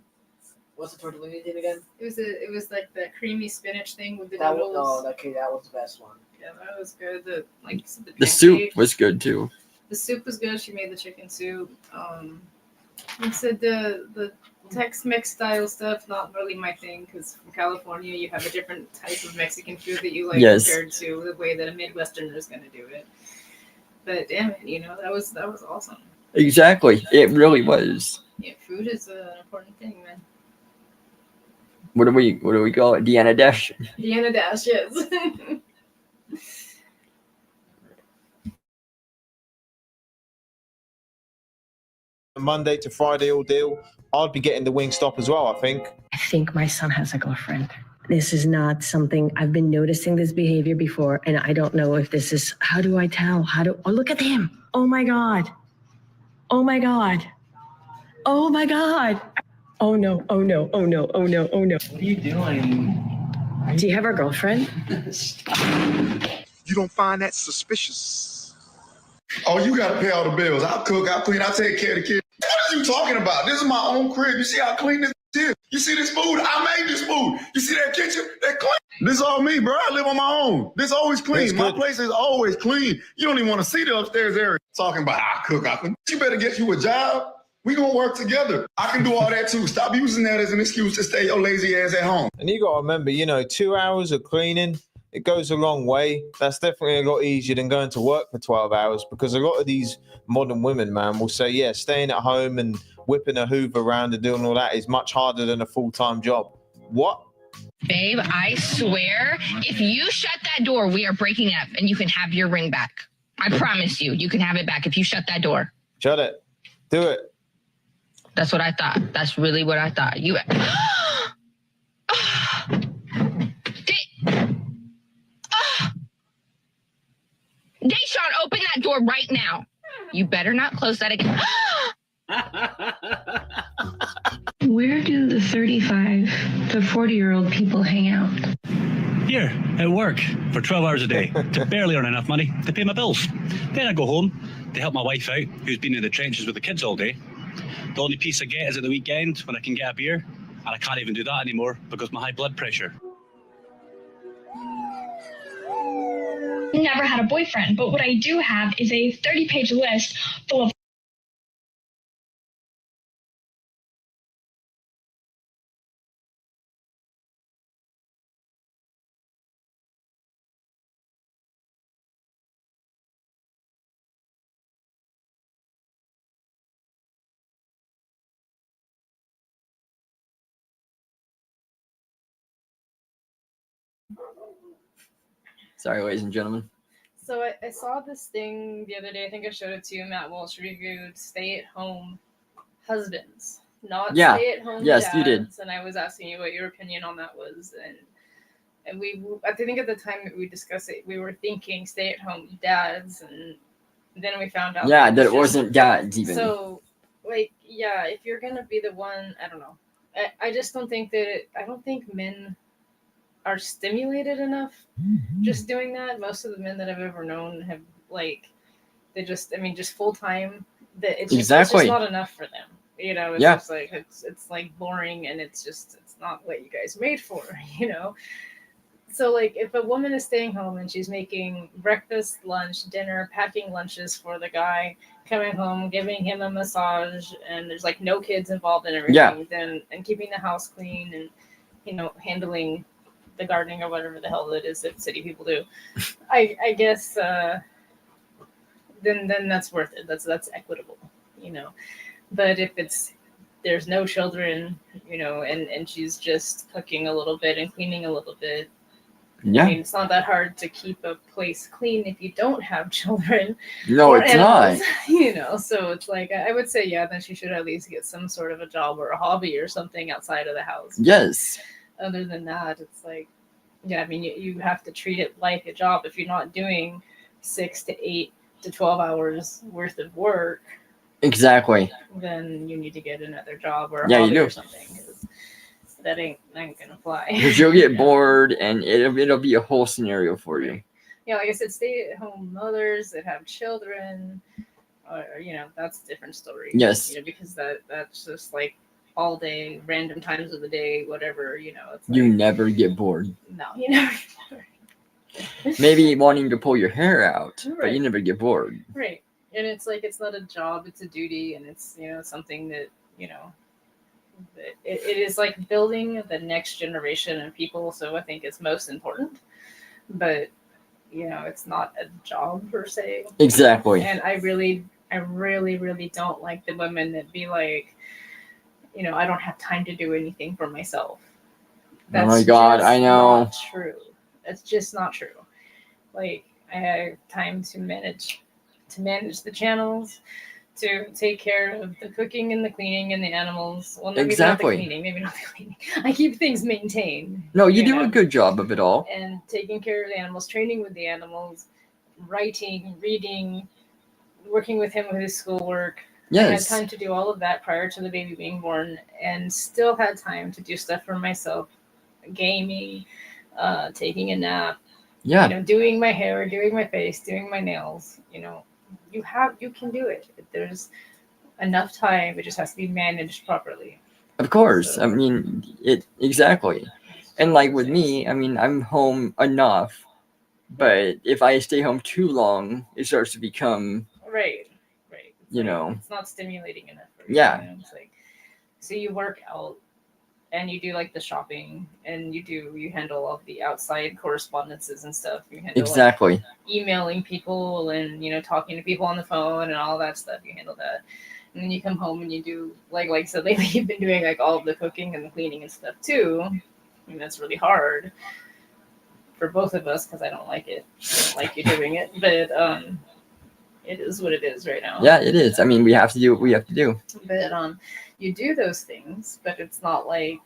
Speaker 3: What's the tortellini thing again?
Speaker 1: It was like the creamy spinach thing with the
Speaker 3: that
Speaker 1: noodles.
Speaker 3: That was the best one.
Speaker 1: Yeah, that was good. The
Speaker 2: soup was good too.
Speaker 1: The soup was good. She made the chicken soup. I said the Tex-Mex style stuff, not really my thing, because from California you have a different type of Mexican food that you like compared to the way that a Midwesterner is going to do it. But damn it, you know, that was awesome.
Speaker 2: Exactly, it really was.
Speaker 1: Yeah, food is an important thing, man.
Speaker 2: What do we call it? Deanna Dash.
Speaker 1: Deanna Dash, yes.
Speaker 20: Monday to Friday all deal. I'd be getting the Wingstop as well, I think.
Speaker 8: I think my son has a girlfriend. This is not something I've been noticing this behavior before, and I don't know if this is, how do I tell? Oh, look at him. Oh my God. Oh my God. Oh my God. Oh no, oh no, oh no, oh no, oh no.
Speaker 4: What are you doing?
Speaker 8: Do you have a girlfriend?
Speaker 17: You don't find that suspicious? Oh, you gotta pay all the bills. I'll cook, I'll clean, I'll take care of the kids. What are you talking about? This is my own crib. You see how clean this is? You see this food? I made this food. You see that kitchen? That clean. This is all me, bro. I live on my own. This always clean. My place is always clean. You don't even want to see the upstairs area. Talking about I cook. You better get you a job. We gonna work together. I can do all that too. Stop using that as an excuse to stay your lazy ass at home.
Speaker 20: And you got to remember, 2 hours of cleaning, it goes a long way. That's definitely a lot easier than going to work for 12 hours, because a lot of these modern women, man, will say, yeah, staying at home and whipping a Hoover around and doing all that is much harder than a full-time job. What?
Speaker 10: Babe, I swear, if you shut that door, we are breaking up and you can have your ring back. I promise you, you can have it back if you shut that door.
Speaker 20: Shut it. Do it.
Speaker 10: That's what I thought. That's really what I thought. You. Deshaun, open that door right now. You better not close that again.
Speaker 5: Where do the 35 to 40-year-old people hang out?
Speaker 13: Here, at work, for 12 hours a day, to barely earn enough money to pay my bills. Then I go home to help my wife out, who's been in the trenches with the kids all day. The only peace I get is at the weekend when I can get a beer, and I can't even do that anymore because of my high blood pressure.
Speaker 10: never had a boyfriend, but what I do have is a 30-page list full of
Speaker 2: Sorry, ladies and gentlemen.
Speaker 1: So I saw this thing the other day. I think I showed it to you, Matt Walsh, reviewed stay-at-home husbands, not
Speaker 2: Yeah.
Speaker 1: stay-at-home
Speaker 2: Yes,
Speaker 1: dads.
Speaker 2: you did.
Speaker 1: And I was asking you what your opinion on that was, and I think at the time that we discussed it, we were thinking stay-at-home dads, and then we found out.
Speaker 2: Yeah, that it
Speaker 1: just-
Speaker 2: wasn't dads even.
Speaker 1: So, like, yeah, if you're gonna be the one, I don't know. I just don't think I don't think men are stimulated enough just doing that. Most of the men that I've ever known have, like, they just, I mean, just full time. That it's just
Speaker 2: Exactly.
Speaker 1: not enough for them. You know, it's
Speaker 2: Yeah.
Speaker 1: just like it's like boring, and it's not what you guys made for. You know. So, like, if a woman is staying home and she's making breakfast, lunch, dinner, packing lunches for the guy, coming home, giving him a massage, and there's like no kids involved in everything,
Speaker 2: Yeah.
Speaker 1: then and keeping the house clean and, you know, handling the gardening or whatever the hell it is that city people do, I guess then that's worth it. That's equitable, you know. But if there's no children, you know, and she's just cooking a little bit and cleaning a little bit.
Speaker 2: Yeah.
Speaker 1: I mean, it's not that hard to keep a place clean if you don't have children.
Speaker 2: No,
Speaker 1: or
Speaker 2: it's
Speaker 1: animals,
Speaker 2: not.
Speaker 1: You know, so it's like, I would say, yeah, then she should at least get some sort of a job or a hobby or something outside of the house.
Speaker 2: Yes.
Speaker 1: Other than that, it's like, yeah, I mean, you have to treat it like a job. If you're not doing 6 to 8 to 12 hours worth of work,
Speaker 2: Exactly.
Speaker 1: then you need to get another job or a
Speaker 2: Yeah, you
Speaker 1: hobby
Speaker 2: do.
Speaker 1: or something. 'Cause that ain't gonna fly.
Speaker 2: Because you'll get bored, and it'll be a whole scenario for you.
Speaker 1: Yeah, like I said, stay-at-home mothers that have children, or, you know, that's a different story.
Speaker 2: Yes.
Speaker 1: You know, because that's just like all day, random times of the day, whatever. You know, it's like,
Speaker 2: You never get bored.
Speaker 1: no, you know.
Speaker 2: Maybe wanting to pull your hair out, but
Speaker 1: Right.
Speaker 2: you never get bored.
Speaker 1: Right, and it's like it's not a job; it's a duty, and it's, you know, something that, you know, it is like building the next generation of people. So I think it's most important, but, you know, it's not a job per se.
Speaker 2: Exactly.
Speaker 1: And I really don't like the women that be like, you know, I don't have time to do anything for myself.
Speaker 2: Oh my God,
Speaker 1: just
Speaker 2: I know.
Speaker 1: Not true. That's just not true. Like, I have time to manage the channels, to take care of the cooking and the cleaning and the animals. Well, maybe
Speaker 2: Exactly.
Speaker 1: maybe not the cleaning. I keep things maintained.
Speaker 2: No, you do
Speaker 1: know?
Speaker 2: a good job of it all.
Speaker 1: And taking care of the animals, training with the animals, writing, reading, working with him with his schoolwork.
Speaker 2: Yes.
Speaker 1: I had time to do all of that prior to the baby being born, and still had time to do stuff for myself, gaming, taking a nap,
Speaker 2: Yeah.
Speaker 1: you know, doing my hair, doing my face, doing my nails. You know, you can do it. There's enough time. It just has to be managed properly.
Speaker 2: Of course. I mean, exactly. And like with me, I mean, I'm home enough, but if I stay home too long, it starts to become,
Speaker 1: Right.
Speaker 2: you know,
Speaker 1: It's not stimulating enough for you.
Speaker 2: Yeah.
Speaker 1: You know? It's like, so you work out and you do like the shopping, and you handle all the outside correspondences and stuff. You handle
Speaker 2: Exactly.
Speaker 1: like, emailing people and, you know, talking to people on the phone and all that stuff. You handle that. And then you come home and you do, like I said, lately you've been doing like all of the cooking and the cleaning and stuff too. I mean, that's really hard for both of us because I don't like it. I don't like you doing it, but it is what it is right now.
Speaker 2: Yeah, it is. I mean, we have to do what we have to do.
Speaker 1: But you do those things, but it's not like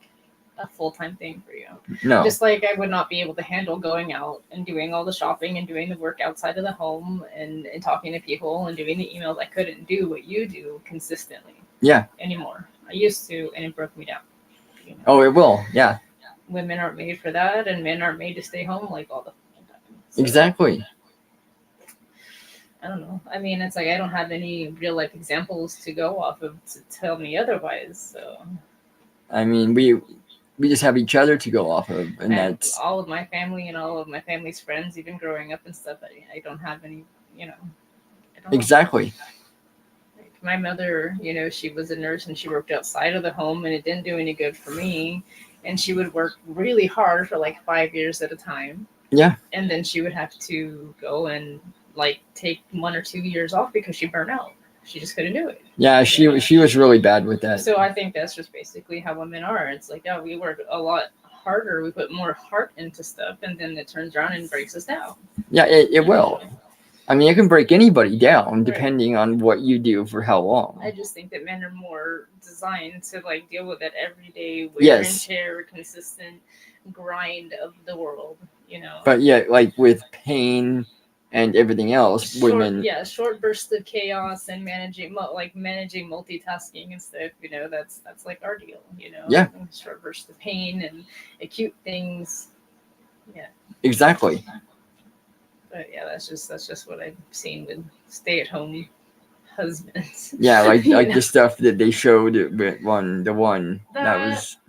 Speaker 1: a full-time thing for you.
Speaker 2: No.
Speaker 1: Just like I would not be able to handle going out and doing all the shopping and doing the work outside of the home and talking to people and doing the emails. I couldn't do what you do consistently.
Speaker 2: Yeah.
Speaker 1: Anymore. I used to, and it broke me down. You know?
Speaker 2: Oh, it will. Yeah.
Speaker 1: Women aren't made for that, and men aren't made to stay home like all the time. So,
Speaker 2: Exactly.
Speaker 1: I don't know. I mean, it's like I don't have any real life examples to go off of to tell me otherwise. So
Speaker 2: I mean, we we just have each other to go off of, and that's
Speaker 1: all of my family and all of my family's friends, even growing up and stuff. I don't have any, I don't
Speaker 2: exactly.
Speaker 1: Like my mother, she was a nurse and she worked outside of the home, and it didn't do any good for me. And she would work really hard for like 5 years at a time.
Speaker 2: Yeah.
Speaker 1: And then she would have to go and like take 1 or 2 years off because she burned out. She just couldn't do it.
Speaker 2: Yeah, she was really bad with that.
Speaker 1: So I think that's just basically how women are. It's like, yeah, we work a lot harder. We put more heart into stuff, and then it turns around and breaks us down.
Speaker 2: Yeah, it will. I mean, it can break anybody down depending on what you do for how long.
Speaker 1: I just think that men are more designed to like deal with that everyday wear and tear, consistent grind of the world,
Speaker 2: But yeah, like with pain and everything else, women.
Speaker 1: Yeah, short bursts of chaos and managing multitasking and stuff. That's like our deal.
Speaker 2: Yeah.
Speaker 1: Short bursts of pain and acute things. Yeah.
Speaker 2: Exactly.
Speaker 1: But yeah, that's just what I've seen with stay-at-home husbands.
Speaker 2: Yeah, like the stuff that they showed with the one
Speaker 1: that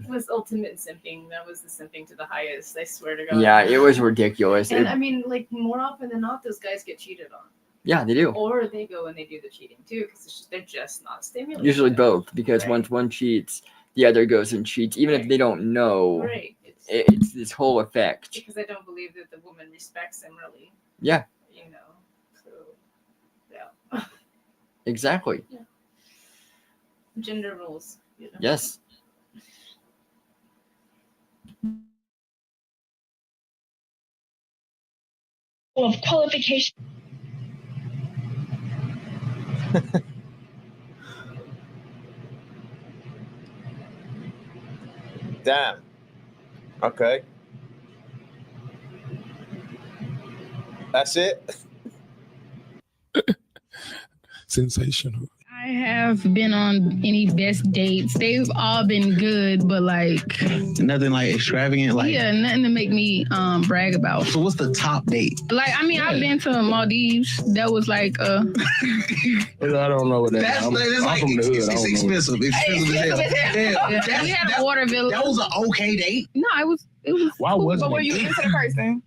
Speaker 1: was ultimate simping. That was the simping to the highest. I swear to God.
Speaker 2: Yeah, it was ridiculous.
Speaker 1: And I mean, like more often than not, those guys get cheated on.
Speaker 2: Yeah, they do.
Speaker 1: Or they go and they do the cheating too, because they're just not stimulated.
Speaker 2: Usually both, because once one cheats, the other goes and cheats, even if they don't know.
Speaker 1: Right.
Speaker 2: It's this whole effect.
Speaker 1: Because I don't believe that the woman respects him really.
Speaker 2: Yeah.
Speaker 1: So yeah.
Speaker 2: Exactly.
Speaker 1: Yeah. Gender roles.
Speaker 2: Yes.
Speaker 10: Of qualification.
Speaker 20: Damn. Okay. That's it.
Speaker 11: Sensational.
Speaker 19: I have been on any best dates. They've all been good, but like
Speaker 11: nothing like extravagant, like
Speaker 19: nothing to make me brag about.
Speaker 11: So what's the top date?
Speaker 19: Like I've been to Maldives. That was like
Speaker 11: I don't know what that is. I'm
Speaker 19: like,
Speaker 11: from the hood.
Speaker 19: it's
Speaker 11: expensive. Expensive as hell.
Speaker 19: We had a water village.
Speaker 11: That was an okay date.
Speaker 19: No, it was.
Speaker 11: Why
Speaker 19: cool,
Speaker 11: wasn't
Speaker 19: but were you into the person?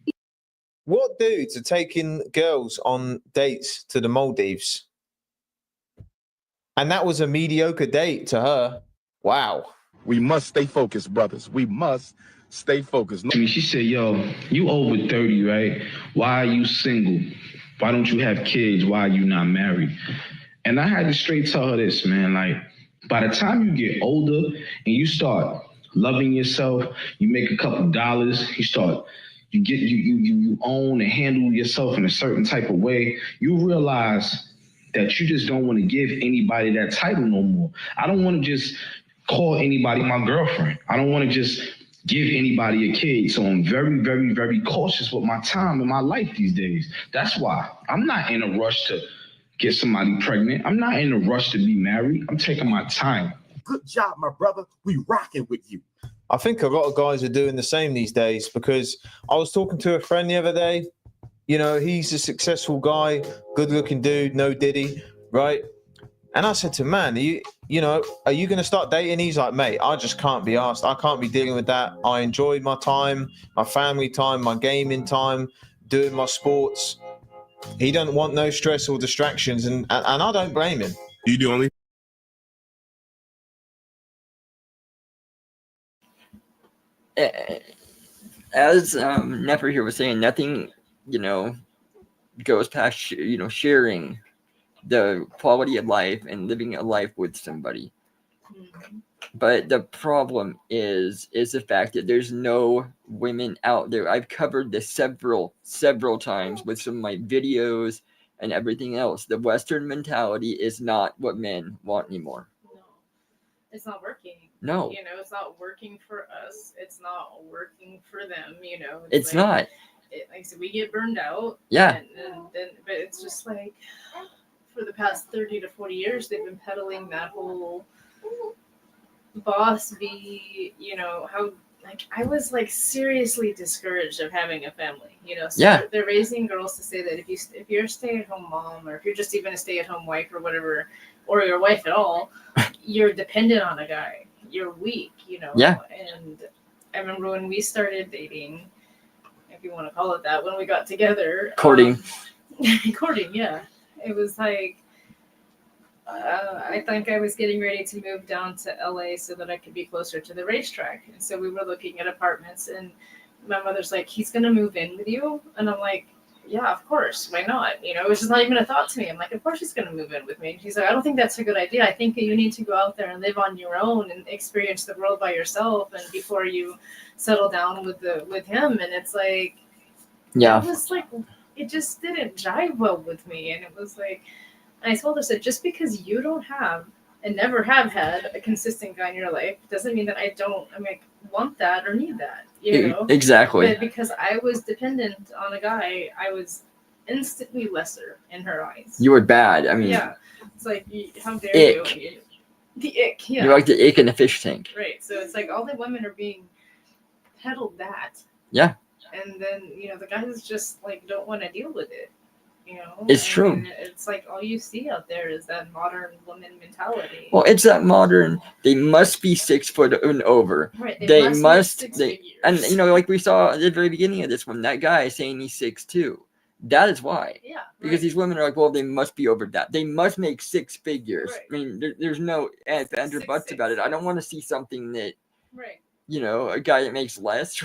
Speaker 20: What dudes are taking girls on dates to the Maldives? And that was a mediocre date to her. Wow.
Speaker 17: We must stay focused, brothers. We must stay focused.
Speaker 21: I mean, she said, yo, you over 30, right? Why are you single? Why don't you have kids? Why are you not married? And I had to straight tell her this, man. Like, by the time you get older and you start loving yourself, you make a couple dollars, you own and handle yourself in a certain type of way, you realize that you just don't want to give anybody that title no more. I don't want to just call anybody my girlfriend. I don't want to just give anybody a kid. So I'm very, very, very cautious with my time and my life these days. That's why I'm not in a rush to get somebody pregnant. I'm not in a rush to be married. I'm taking my time.
Speaker 4: Good job, my brother. We rocking with you.
Speaker 20: I think a lot of guys are doing the same these days, because I was talking to a friend the other day. He's a successful guy, good-looking dude, no diddy, right? And I said to him, man, are you going to start dating? He's like, mate, I just can't be asked. I can't be dealing with that. I enjoyed my time, my family time, my gaming time, doing my sports. He doesn't want no stress or distractions, and I don't blame him.
Speaker 17: You the only.
Speaker 2: As Nefer here was saying, nothing, goes past, sharing the quality of life and living a life with somebody. But the problem is the fact that there's no women out there. I've covered this several times with some of my videos and everything else. The Western mentality is not what men want anymore.
Speaker 1: No, it's not working.
Speaker 2: No.
Speaker 1: It's not working for us. It's not working for them.
Speaker 2: It's not.
Speaker 1: Like I said, we get burned out.
Speaker 2: Yeah.
Speaker 1: And then, but it's just like for the past 30 to 40 years, they've been peddling that whole boss be, how, like, I was like seriously discouraged of having a family, So they're raising girls to say that if you're a stay-at-home mom, or if you're just even a stay-at-home wife or whatever, or your wife at all, you're dependent on a guy. You're weak,
Speaker 2: Yeah.
Speaker 1: And I remember when we started dating, if you want to call it that, when we got together.
Speaker 2: Courting.
Speaker 1: Courting, yeah. It was like, I think I was getting ready to move down to LA so that I could be closer to the racetrack. And so we were looking at apartments, and my mother's like, he's going to move in with you? And I'm like, yeah, of course. Why not? You know, it was just not even a thought to me. I'm like, of course he's going to move in with me. And she's like, I don't think that's a good idea. I think that you need to go out there and live on your own and experience the world by yourself, and before you settle down with him. And it's like,
Speaker 2: Yeah.
Speaker 1: it was like, it just didn't jive well with me. And it was like, and I told her, said, just because you don't have and never have had a consistent guy in your life doesn't mean that I want that or need that, you know?
Speaker 2: Exactly.
Speaker 1: But because I was dependent on a guy, I was instantly lesser in her eyes.
Speaker 2: You were bad. I mean,
Speaker 1: yeah. It's like, how dare
Speaker 2: ick.
Speaker 1: you? The ick, yeah.
Speaker 2: You're like the ick in a fish tank.
Speaker 1: Right. So it's like all the women are being peddled that.
Speaker 2: Yeah.
Speaker 1: And then, you know, the guys just like don't want to deal with it. You know,
Speaker 2: it's true.
Speaker 1: And it's like all you see out there is that modern woman mentality.
Speaker 2: Well, it's that modern. They must be 6 foot and over.
Speaker 1: Right.
Speaker 2: They must. And you know, like we saw at the very beginning of this one, that guy saying he's 6'2". That is why.
Speaker 1: Yeah.
Speaker 2: Because these women are like, well, they must be over that. They must make 6 figures.
Speaker 1: Right.
Speaker 2: I mean, there's no ifs, ands, or buts about it. I don't want to see something that, you know, a guy that makes less.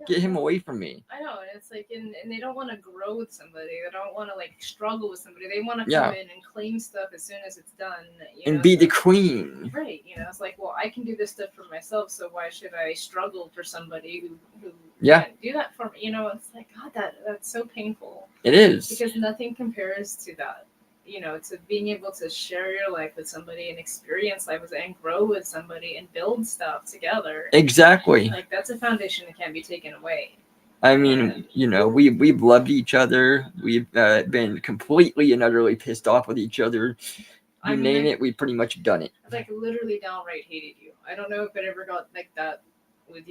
Speaker 2: Get him away from me.
Speaker 1: I know, and it's like, and they don't want to grow with somebody. They don't want to like struggle with somebody. They want to come in and claim stuff as soon as it's done.
Speaker 2: And be the queen.
Speaker 1: Right. You know, it's like, well, I can do this stuff for myself, so why should I struggle for somebody who can't do that for me? You know, it's like, God, that's so painful.
Speaker 2: It is.
Speaker 1: Because nothing compares to that. You know, to being able to share your life with somebody and experience life with and grow with somebody and build stuff together.
Speaker 2: Exactly.
Speaker 1: Like that's a foundation that can't be taken away.
Speaker 2: I mean, you know, we've loved each other. We've been completely and utterly pissed off with each other. You name it, we've pretty much done it.
Speaker 1: I've like literally downright hated you. I don't know if it ever got like that with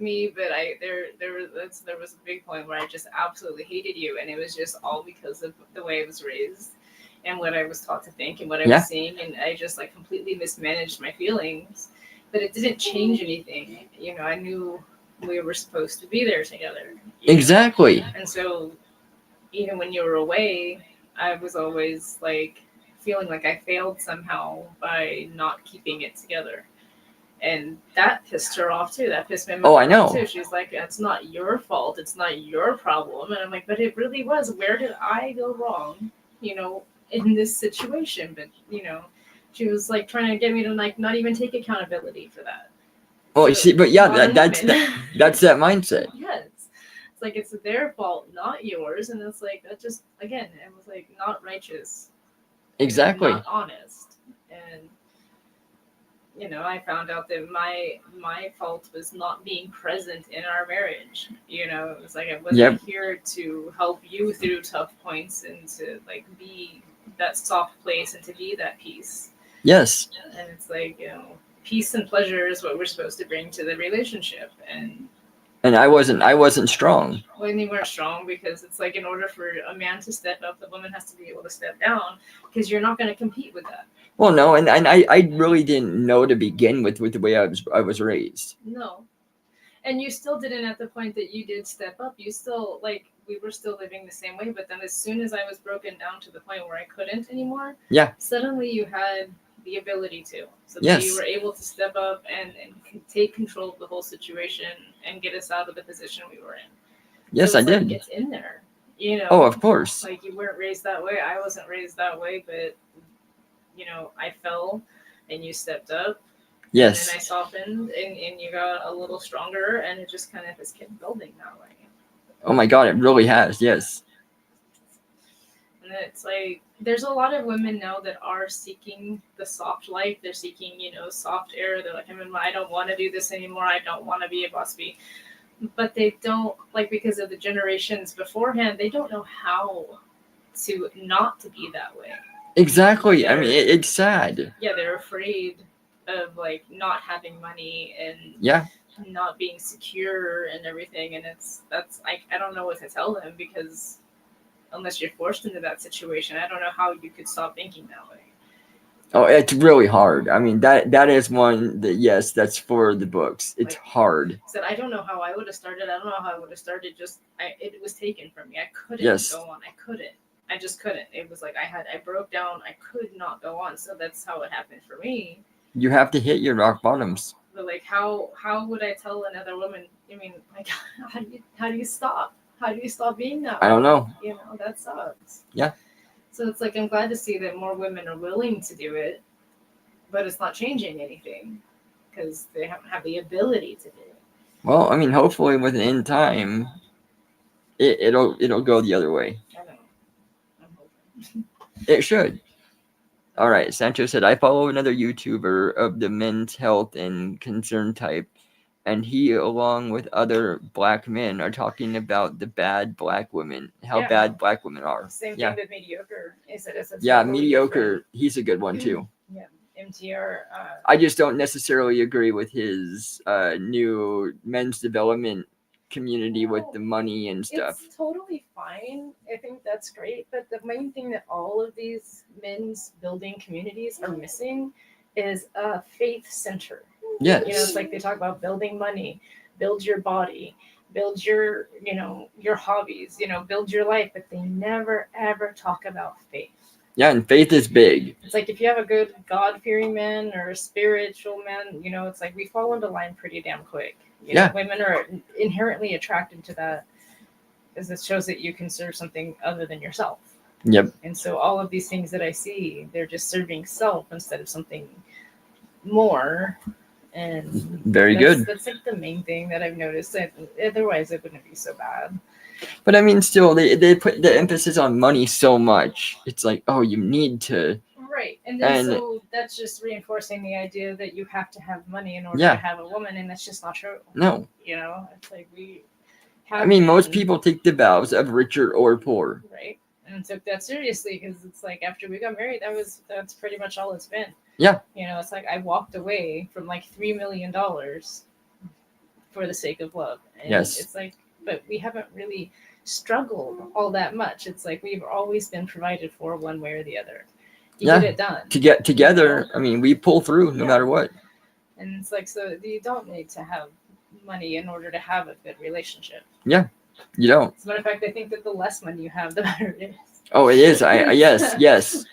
Speaker 1: me, but there was a big point where I just absolutely hated you, and it was just all because of the way I was raised. And what I was taught to think and what I was seeing, and I just like completely mismanaged my feelings, but it didn't change anything. You know, I knew we were supposed to be there together.
Speaker 2: Exactly.
Speaker 1: And so, even when you were away, I was always like feeling like I failed somehow by not keeping it together. And that pissed her off too. That pissed my mom off
Speaker 2: I know.
Speaker 1: too. She's like, "It's not your fault. It's not your problem." And I'm like, "But it really was. Where did I go wrong? You know, in this situation?" But you know, she was like trying to get me to like not even take accountability for that.
Speaker 2: Oh, see, but yeah, that's that mindset.
Speaker 1: Yes, it's like it's their fault, not yours, and it's like that just again, it was like not righteous.
Speaker 2: Exactly.
Speaker 1: Not honest, and you know, I found out that my fault was not being present in our marriage. You know, it was like I wasn't here to help you through tough points and to like be that soft place and to be that peace.
Speaker 2: Yes.
Speaker 1: And it's like, you know, peace and pleasure is what we're supposed to bring to the relationship. And
Speaker 2: I wasn't strong.
Speaker 1: When you weren't strong, because it's like in order for a man to step up, the woman has to be able to step down, because you're not going to compete with that.
Speaker 2: Well, no, and I really didn't know to begin with the way I was raised.
Speaker 1: No. And you still didn't at the point that you did step up. You still, like, we were still living the same way, but then as soon as I was broken down to the point where I couldn't anymore, suddenly you had the ability to. So that you were able to step up and take control of the whole situation and get us out of the position we were in.
Speaker 2: Yes,
Speaker 1: so
Speaker 2: I did.
Speaker 1: Like, it's in there, you know.
Speaker 2: Oh, of course.
Speaker 1: Like, you weren't raised that way. I wasn't raised that way, but, you know, I fell and you stepped up.
Speaker 2: Yes.
Speaker 1: And I softened and you got a little stronger, and it just kind of has kept building that way.
Speaker 2: Oh my God, it really has. Yes.
Speaker 1: And it's like, there's a lot of women now that are seeking the soft life. They're seeking, you know, soft air. They're like, I don't want to do this anymore. I don't want to be a boss bee. But they don't, like, because of the generations beforehand, they don't know how to not to be that way.
Speaker 2: Exactly. I mean, it's sad.
Speaker 1: Yeah, they're afraid of, like, not having money and not being secure and everything. And I don't know what to tell them, because unless you're forced into that situation, I don't know how you could stop thinking that way.
Speaker 2: Oh, it's really hard. I mean, that is one that, yes, that's for the books. It's hard.
Speaker 1: Said I don't know how I would have started. I don't know how I would have started. It was taken from me. I couldn't
Speaker 2: Yes.
Speaker 1: go on. I couldn't. I just couldn't. It was like I broke down. I could not go on. So that's how it happened for me.
Speaker 2: You have to hit your rock bottoms.
Speaker 1: But like, how would I tell another woman? I mean, like, how do you stop? How do you stop being that way?
Speaker 2: I don't know.
Speaker 1: You know, that sucks.
Speaker 2: Yeah.
Speaker 1: So it's like I'm glad to see that more women are willing to do it, but it's not changing anything because they don't have the ability to do it.
Speaker 2: Well, I mean, hopefully within time, it'll go the other way.
Speaker 1: I know. I'm hoping.
Speaker 2: It should. All right, Sancho said, I follow another YouTuber of the men's health and concern type, and he, along with other black men, are talking about the bad black women, how bad black women are.
Speaker 1: Same thing with mediocre. It's
Speaker 2: Yeah,
Speaker 1: totally
Speaker 2: mediocre.
Speaker 1: different.
Speaker 2: He's a good one too.
Speaker 1: Yeah, MTR.
Speaker 2: I just don't necessarily agree with his new men's development community with the money and stuff.
Speaker 1: It's totally fine. I think that's great. But the main thing that all of these men's building communities are missing is a faith center.
Speaker 2: Yes.
Speaker 1: You know, it's like they talk about building money, build your body, build your, your hobbies, build your life, but they never ever talk about faith.
Speaker 2: Yeah, and faith is big.
Speaker 1: It's like if you have a good God-fearing man or a spiritual man, it's like we fall into line pretty damn quick. You know, women are inherently attracted to that because it shows that you can serve something other than yourself.
Speaker 2: Yep.
Speaker 1: And so all of these things that I see, they're just serving self instead of something more. And
Speaker 2: Very good.
Speaker 1: That's like the main thing that I've noticed. Otherwise, it wouldn't be so bad.
Speaker 2: But I mean, still, they put the emphasis on money so much. It's like, oh, you need to.
Speaker 1: Right. And then so that's just reinforcing the idea that you have to have money in order to have a woman, and that's just not true.
Speaker 2: No.
Speaker 1: It's like we have.
Speaker 2: I mean, most people take the vows of richer or poor.
Speaker 1: Right. And took that seriously because it's like after we got married, that's pretty much all it's been.
Speaker 2: Yeah.
Speaker 1: It's like I walked away from like $3 million for the sake of love. And
Speaker 2: yes.
Speaker 1: It's like, but we haven't really struggled all that much. It's like we've always been provided for one way or the other. You get it done.
Speaker 2: To get together, I mean, we pull through no matter what.
Speaker 1: And it's like, so you don't need to have money in order to have a good relationship.
Speaker 2: Yeah, you don't.
Speaker 1: As a matter of fact, I think that the less money you have, the better it is.
Speaker 2: Oh, it is. Yes.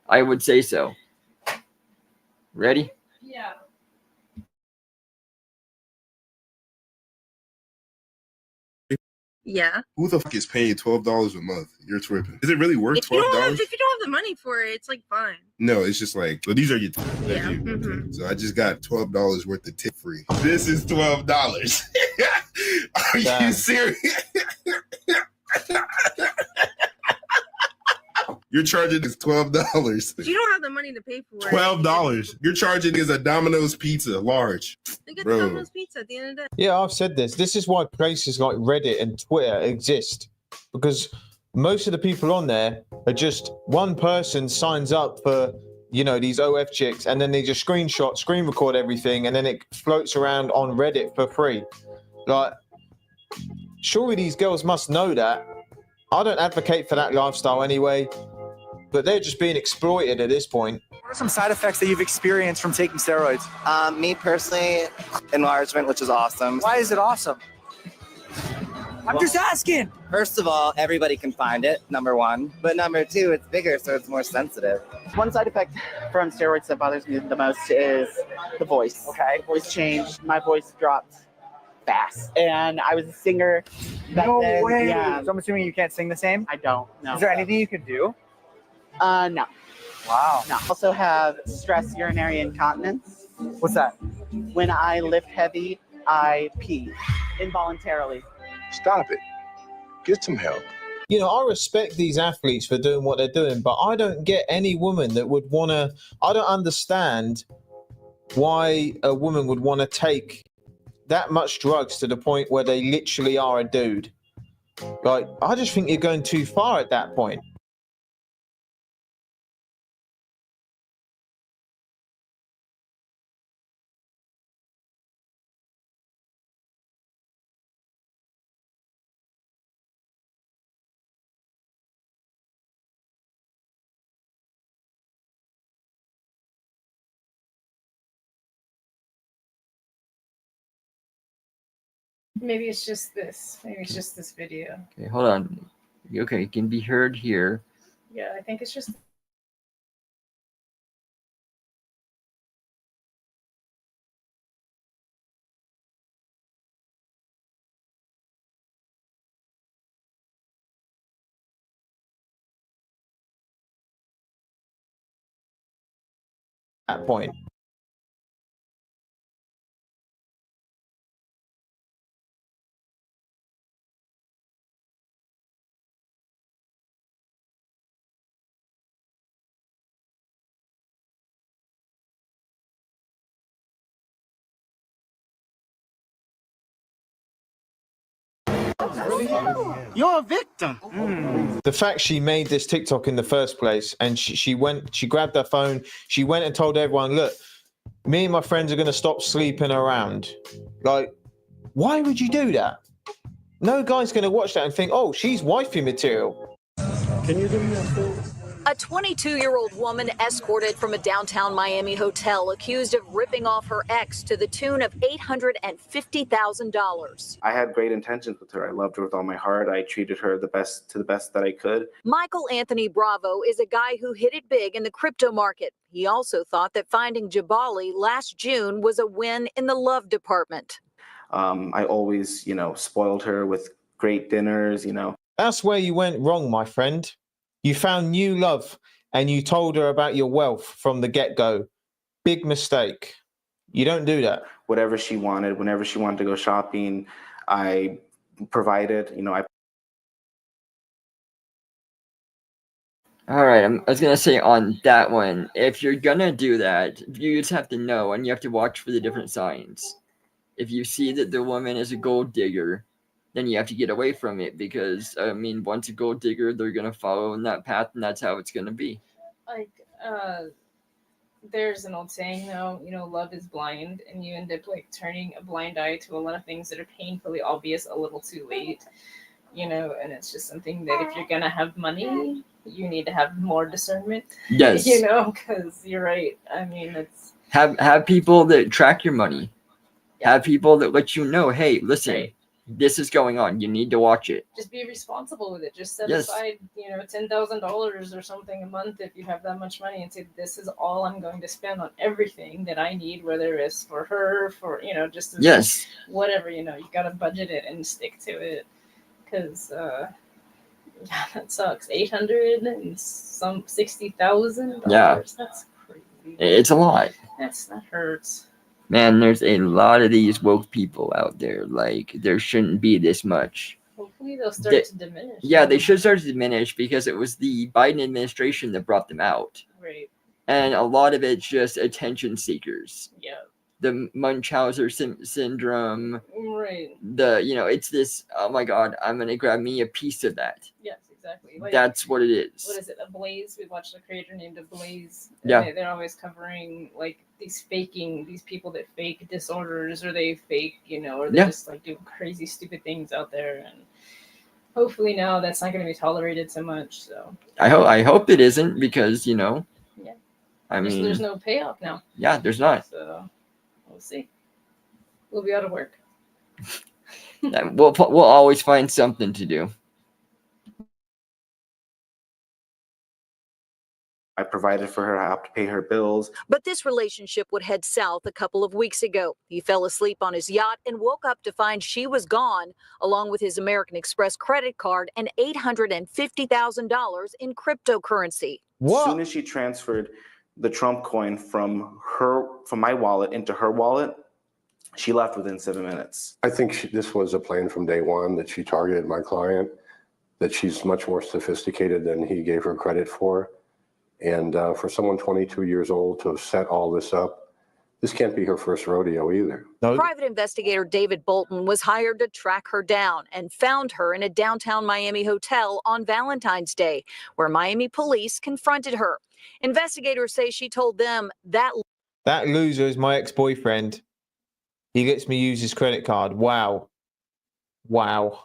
Speaker 2: I would say so. Ready?
Speaker 1: Yeah.
Speaker 6: Yeah.
Speaker 17: Who the fuck is paying $12 a month? You're tripping. Is it really worth
Speaker 6: If you
Speaker 17: $12?
Speaker 6: don't have the money for it, it's like fine.
Speaker 17: No, it's just like, well, these are your tips.
Speaker 6: Yeah.
Speaker 17: Okay. So I just got $12 worth of tip free. This is $12. Are you serious? You're charging is $12.
Speaker 6: But you don't have the money to pay for it.
Speaker 17: $12. You're charging is a Domino's pizza, large.
Speaker 6: They get the Domino's pizza at the end of the day.
Speaker 20: Yeah, I've said this. This is why places like Reddit and Twitter exist. Because most of the people on there are just one person signs up for, these OF chicks, and then they just screen record everything, and then it floats around on Reddit for free. Like, surely these girls must know that. I don't advocate for that lifestyle anyway, but they're just being exploited at this point.
Speaker 15: What are some side effects that you've experienced from taking steroids?
Speaker 22: Me personally, enlargement, which is awesome.
Speaker 15: Why is it awesome? I'm just asking.
Speaker 22: First of all, everybody can find it, number one. But number two, it's bigger, so it's more sensitive.
Speaker 15: One side effect from steroids that bothers me the most is the voice. Okay, voice change. My voice dropped fast, and I was a singer back then. Way.
Speaker 22: Yeah.
Speaker 15: So I'm assuming you can't sing the same?
Speaker 22: I don't know.
Speaker 15: Is there anything you could do?
Speaker 22: No.
Speaker 15: Wow.
Speaker 22: No. Also have stress urinary incontinence.
Speaker 15: What's that?
Speaker 22: When I lift heavy, I pee involuntarily.
Speaker 17: Stop it. Get some help.
Speaker 20: I respect these athletes for doing what they're doing, but I don't get any woman that would want to. I don't understand why a woman would want to take that much drugs to the point where they literally are a dude. Like, I just think you're going too far at that point.
Speaker 1: Maybe it's just this. Maybe it's just this video.
Speaker 2: Okay, hold on. Okay, it can be heard here.
Speaker 1: Yeah, I think it's just.
Speaker 20: At that point.
Speaker 11: You're a victim.
Speaker 20: The fact she made this TikTok in the first place, and she grabbed her phone, she went and told everyone, look, me and my friends are going to stop sleeping around. Like, why would you do that? No guy's going to watch that and think, oh, she's wifey material.
Speaker 12: Can you do me a favor? A 22-year-old woman escorted from a downtown Miami hotel accused of ripping off her ex to the tune of $850,000.
Speaker 16: I had great intentions with her. I loved her with all my heart. I treated her to the best that I could.
Speaker 12: Michael Anthony Bravo is a guy who hit it big in the crypto market. He also thought that finding Jabali last June was a win in the love department.
Speaker 16: I always, spoiled her with great dinners,
Speaker 20: That's where you went wrong, my friend. You found new love and you told her about your wealth from the get-go. Big mistake. You don't do that.
Speaker 16: Whatever she wanted, whenever she wanted to go shopping, I provided,
Speaker 2: All right, I was gonna say on that one, if you're gonna do that, you just have to know and you have to watch for the different signs. If you see that the woman is a gold digger, then you have to get away from it because, once a gold digger, they're going to follow in that path and that's how it's going to be.
Speaker 1: Like, there's an old saying, though, love is blind, and you end up, turning a blind eye to a lot of things that are painfully obvious a little too late, and it's just something that if you're going to have money, you need to have more discernment.
Speaker 2: Yes.
Speaker 1: Because you're right. it's...
Speaker 2: Have people that track your money. Yeah. Have people that let you know, hey, listen, right. This is going on. You need to watch it.
Speaker 1: Just be responsible with it. Just set aside, $10,000 or something a month if you have that much money, and say, this is all I'm going to spend on everything that I need, whether it's for her, for just whatever. You got to budget it and stick to it, because that sucks. $800 and some $60,000.
Speaker 2: Yeah,
Speaker 1: that's crazy.
Speaker 2: It's a lot.
Speaker 1: That hurts.
Speaker 2: Man, there's a lot of these woke people out there. There shouldn't be this much.
Speaker 1: Hopefully they'll start to diminish.
Speaker 2: Yeah, they should start to diminish because it was the Biden administration that brought them out.
Speaker 1: Right.
Speaker 2: And a lot of it's just attention seekers.
Speaker 1: Yeah.
Speaker 2: The Munchausen syndrome.
Speaker 1: Right.
Speaker 2: It's this, oh my God, I'm going to grab me a piece of that.
Speaker 1: Yes, exactly.
Speaker 2: That's what it is.
Speaker 1: What is it? Ablaze? We watched a creator named Ablaze.
Speaker 2: Yeah.
Speaker 1: They're always covering, these people that fake disorders, or they fake, or they just, do crazy, stupid things out there. And hopefully now that's not going to be tolerated so much. So
Speaker 2: I hope it isn't because,
Speaker 1: Yeah. There's no payoff now.
Speaker 2: Yeah, there's not.
Speaker 1: So we'll see. We'll be out of work.
Speaker 2: We'll always find something to do.
Speaker 16: I provided for her. I helped pay her bills.
Speaker 12: But this relationship would head south a couple of weeks ago. He fell asleep on his yacht and woke up to find she was gone, along with his American Express credit card and $850,000 in cryptocurrency.
Speaker 16: What? As soon as she transferred the Trump coin from my wallet into her wallet, she left within 7 minutes.
Speaker 18: I think this was a plan from day one, that she targeted my client, that she's much more sophisticated than he gave her credit for. And for someone 22 years old to have set all this up, this can't be her first rodeo either.
Speaker 12: No. Private investigator David Bolton was hired to track her down and found her in a downtown Miami hotel on Valentine's Day, where Miami police confronted her. Investigators say she told them that
Speaker 20: loser is my ex-boyfriend. He lets me use his credit card. Wow.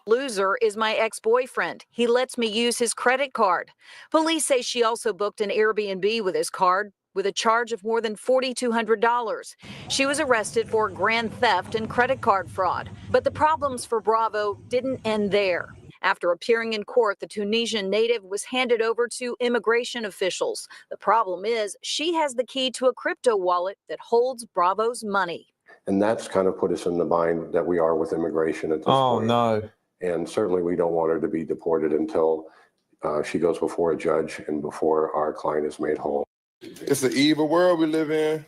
Speaker 12: Loser is my ex-boyfriend. He lets me use his credit card. Police say she also booked an Airbnb with his card, with a charge of more than $4,200. She was arrested for grand theft and credit card fraud. But the problems for Bravo didn't end there. After appearing in court, the Tunisian native was handed over to immigration officials. The problem is she has the key to a crypto wallet that holds Bravo's money.
Speaker 18: And that's kind of put us in the bind that we are with immigration at this point.
Speaker 20: No.
Speaker 18: And certainly we don't want her to be deported until she goes before a judge and before our client is made whole.
Speaker 17: It's an evil world we live in.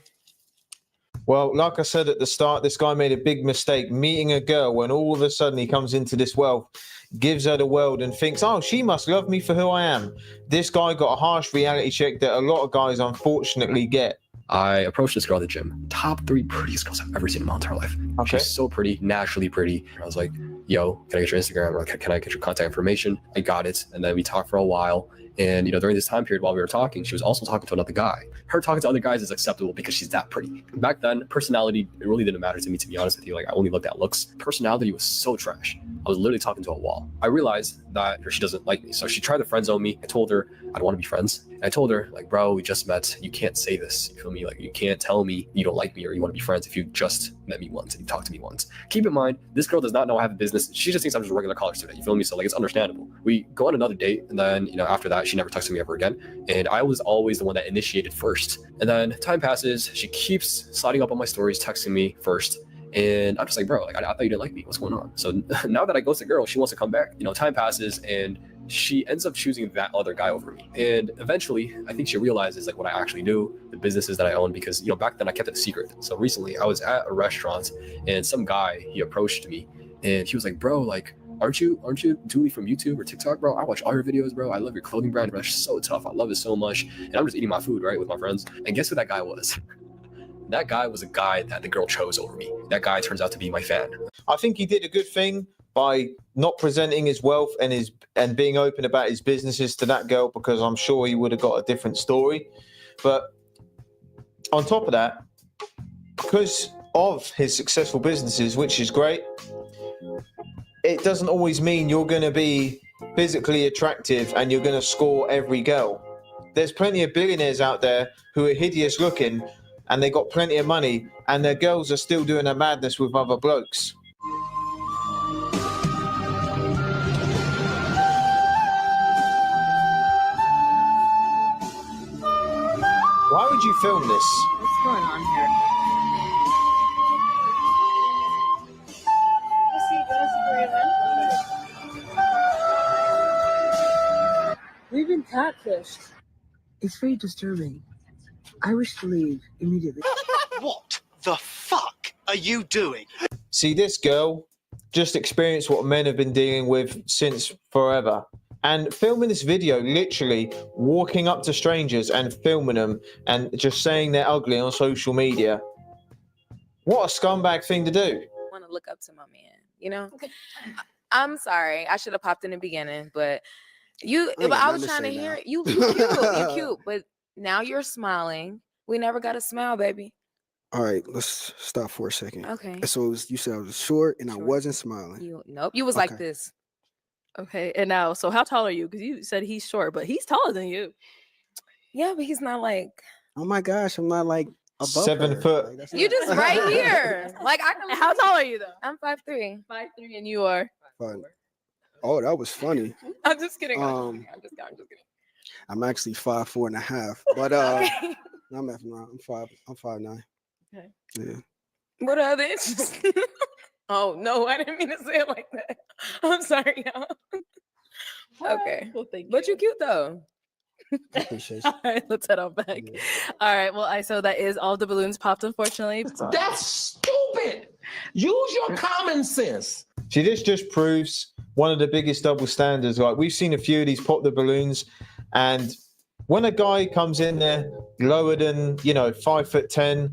Speaker 20: Well, like I said at the start, this guy made a big mistake meeting a girl when all of a sudden he comes into this wealth, gives her the world and thinks, oh, she must love me for who I am. This guy got a harsh reality check that a lot of guys unfortunately get.
Speaker 7: I approached this girl at the gym. Top 3 prettiest girls I've ever seen in my entire life.
Speaker 20: Okay.
Speaker 7: She's so pretty, naturally pretty. I was like, yo, can I get your Instagram? Or can I get your contact information? I got it. And then we talked for a while. And, during this time period while we were talking, she was also talking to another guy. Her talking to other guys is acceptable because she's that pretty. Back then, personality, it really didn't matter to me, to be honest with you. Like, I only looked at looks. Personality was so trash. I was literally talking to a wall. I realized that she doesn't like me. So she tried to friend zone me. I told her I don't want to be friends. And I told her, like, bro, we just met. You can't say this. You feel me? Like, you can't tell me you don't like me or you want to be friends if you just met me once and you talked to me once. Keep in mind, this girl does not know I have a business. She just thinks I'm just a regular college student. You feel me? So, like, it's understandable. We go on another date. And then, after that, she never talks to me ever again. And I was always the one that initiated first. And then time passes. She keeps sliding up on my stories, texting me first. And I'm just like, bro, like, I thought you didn't like me. What's going on? So now that I ghost a girl, she wants to come back. Time passes and she ends up choosing that other guy over me. And eventually, I think she realizes like what I actually do, the businesses that I own, because, back then I kept it a secret. So recently I was at a restaurant and some guy, he approached me and he was like, bro, like, aren't you Dooley from YouTube or TikTok, bro? I watch all your videos, bro. I love your clothing brand. It's so tough. I love it so much. And I'm just eating my food, right, with my friends. And guess who that guy was? That guy was a guy that the girl chose over me. That guy turns out to be my fan.
Speaker 20: I think he did a good thing by not presenting his wealth and being open about his businesses to that girl, because I'm sure he would have got a different story. But on top of that, because of his successful businesses, which is great, it doesn't always mean you're going to be physically attractive and you're going to score every girl. There's plenty of billionaires out there who are hideous looking and they got plenty of money and their girls are still doing their madness with other blokes. Why would you film this?
Speaker 1: What's going on here?
Speaker 14: We've been catfished. It's very disturbing. I wish to leave immediately.
Speaker 11: What the fuck are you doing?
Speaker 20: See, this girl just experienced what men have been dealing with since forever. And filming this video, literally walking up to strangers and filming them and just saying they're ugly on social media. What a scumbag thing to do.
Speaker 23: I want to look up to my man, I'm sorry. I should have popped in the beginning, but I was trying to hear it. You cute, you cute, but now you're smiling. We never got a smile, baby.
Speaker 24: All right, let's stop for a second.
Speaker 23: Okay.
Speaker 24: So you said I was short and I wasn't smiling.
Speaker 23: Nope, you was like this.
Speaker 25: Okay, and now, so how tall are you? Because you said he's short, but he's taller than you.
Speaker 23: Yeah, but he's not like.
Speaker 24: Oh my gosh, I'm not like above
Speaker 20: 7
Speaker 24: her.
Speaker 20: foot.
Speaker 24: Like,
Speaker 23: You just right here. Like I can.
Speaker 25: How tall are you though?
Speaker 23: I'm 5'3".
Speaker 25: 5'3", and you are.
Speaker 24: fun. Oh, that was funny.
Speaker 23: I'm just kidding.
Speaker 24: I'm
Speaker 23: just kidding.
Speaker 24: I'm actually 5'4.5", but
Speaker 23: Okay.
Speaker 24: I'm 5'9".
Speaker 25: Okay.
Speaker 24: Yeah.
Speaker 23: What are the inches? Oh no, I didn't mean to say it like that. I'm sorry, y'all. Okay.
Speaker 25: Well, thank you.
Speaker 23: But you cute though.
Speaker 24: I appreciate you.
Speaker 25: All right, let's head on back. All right, well, so that is all the balloons popped, unfortunately.
Speaker 4: That's stupid. Use your common sense.
Speaker 20: See, this just proves one of the biggest double standards. Like, we've seen a few of these pop the balloons, and when a guy comes in there lower than 5'10",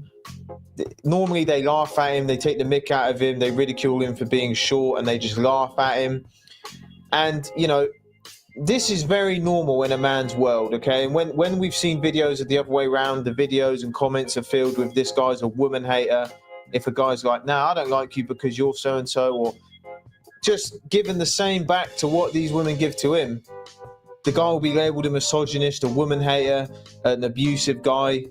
Speaker 20: normally they laugh at him, they take the mick out of him, they ridicule him for being short, and they just laugh at him. And this is very normal in a man's world, okay? And when we've seen videos of the other way around, the videos and comments are filled with this guy's a woman hater. If a guy's like, I don't like you because you're so-and-so, or just giving the same back to what these women give to him, the guy will be labeled a misogynist, a woman hater, an abusive guy.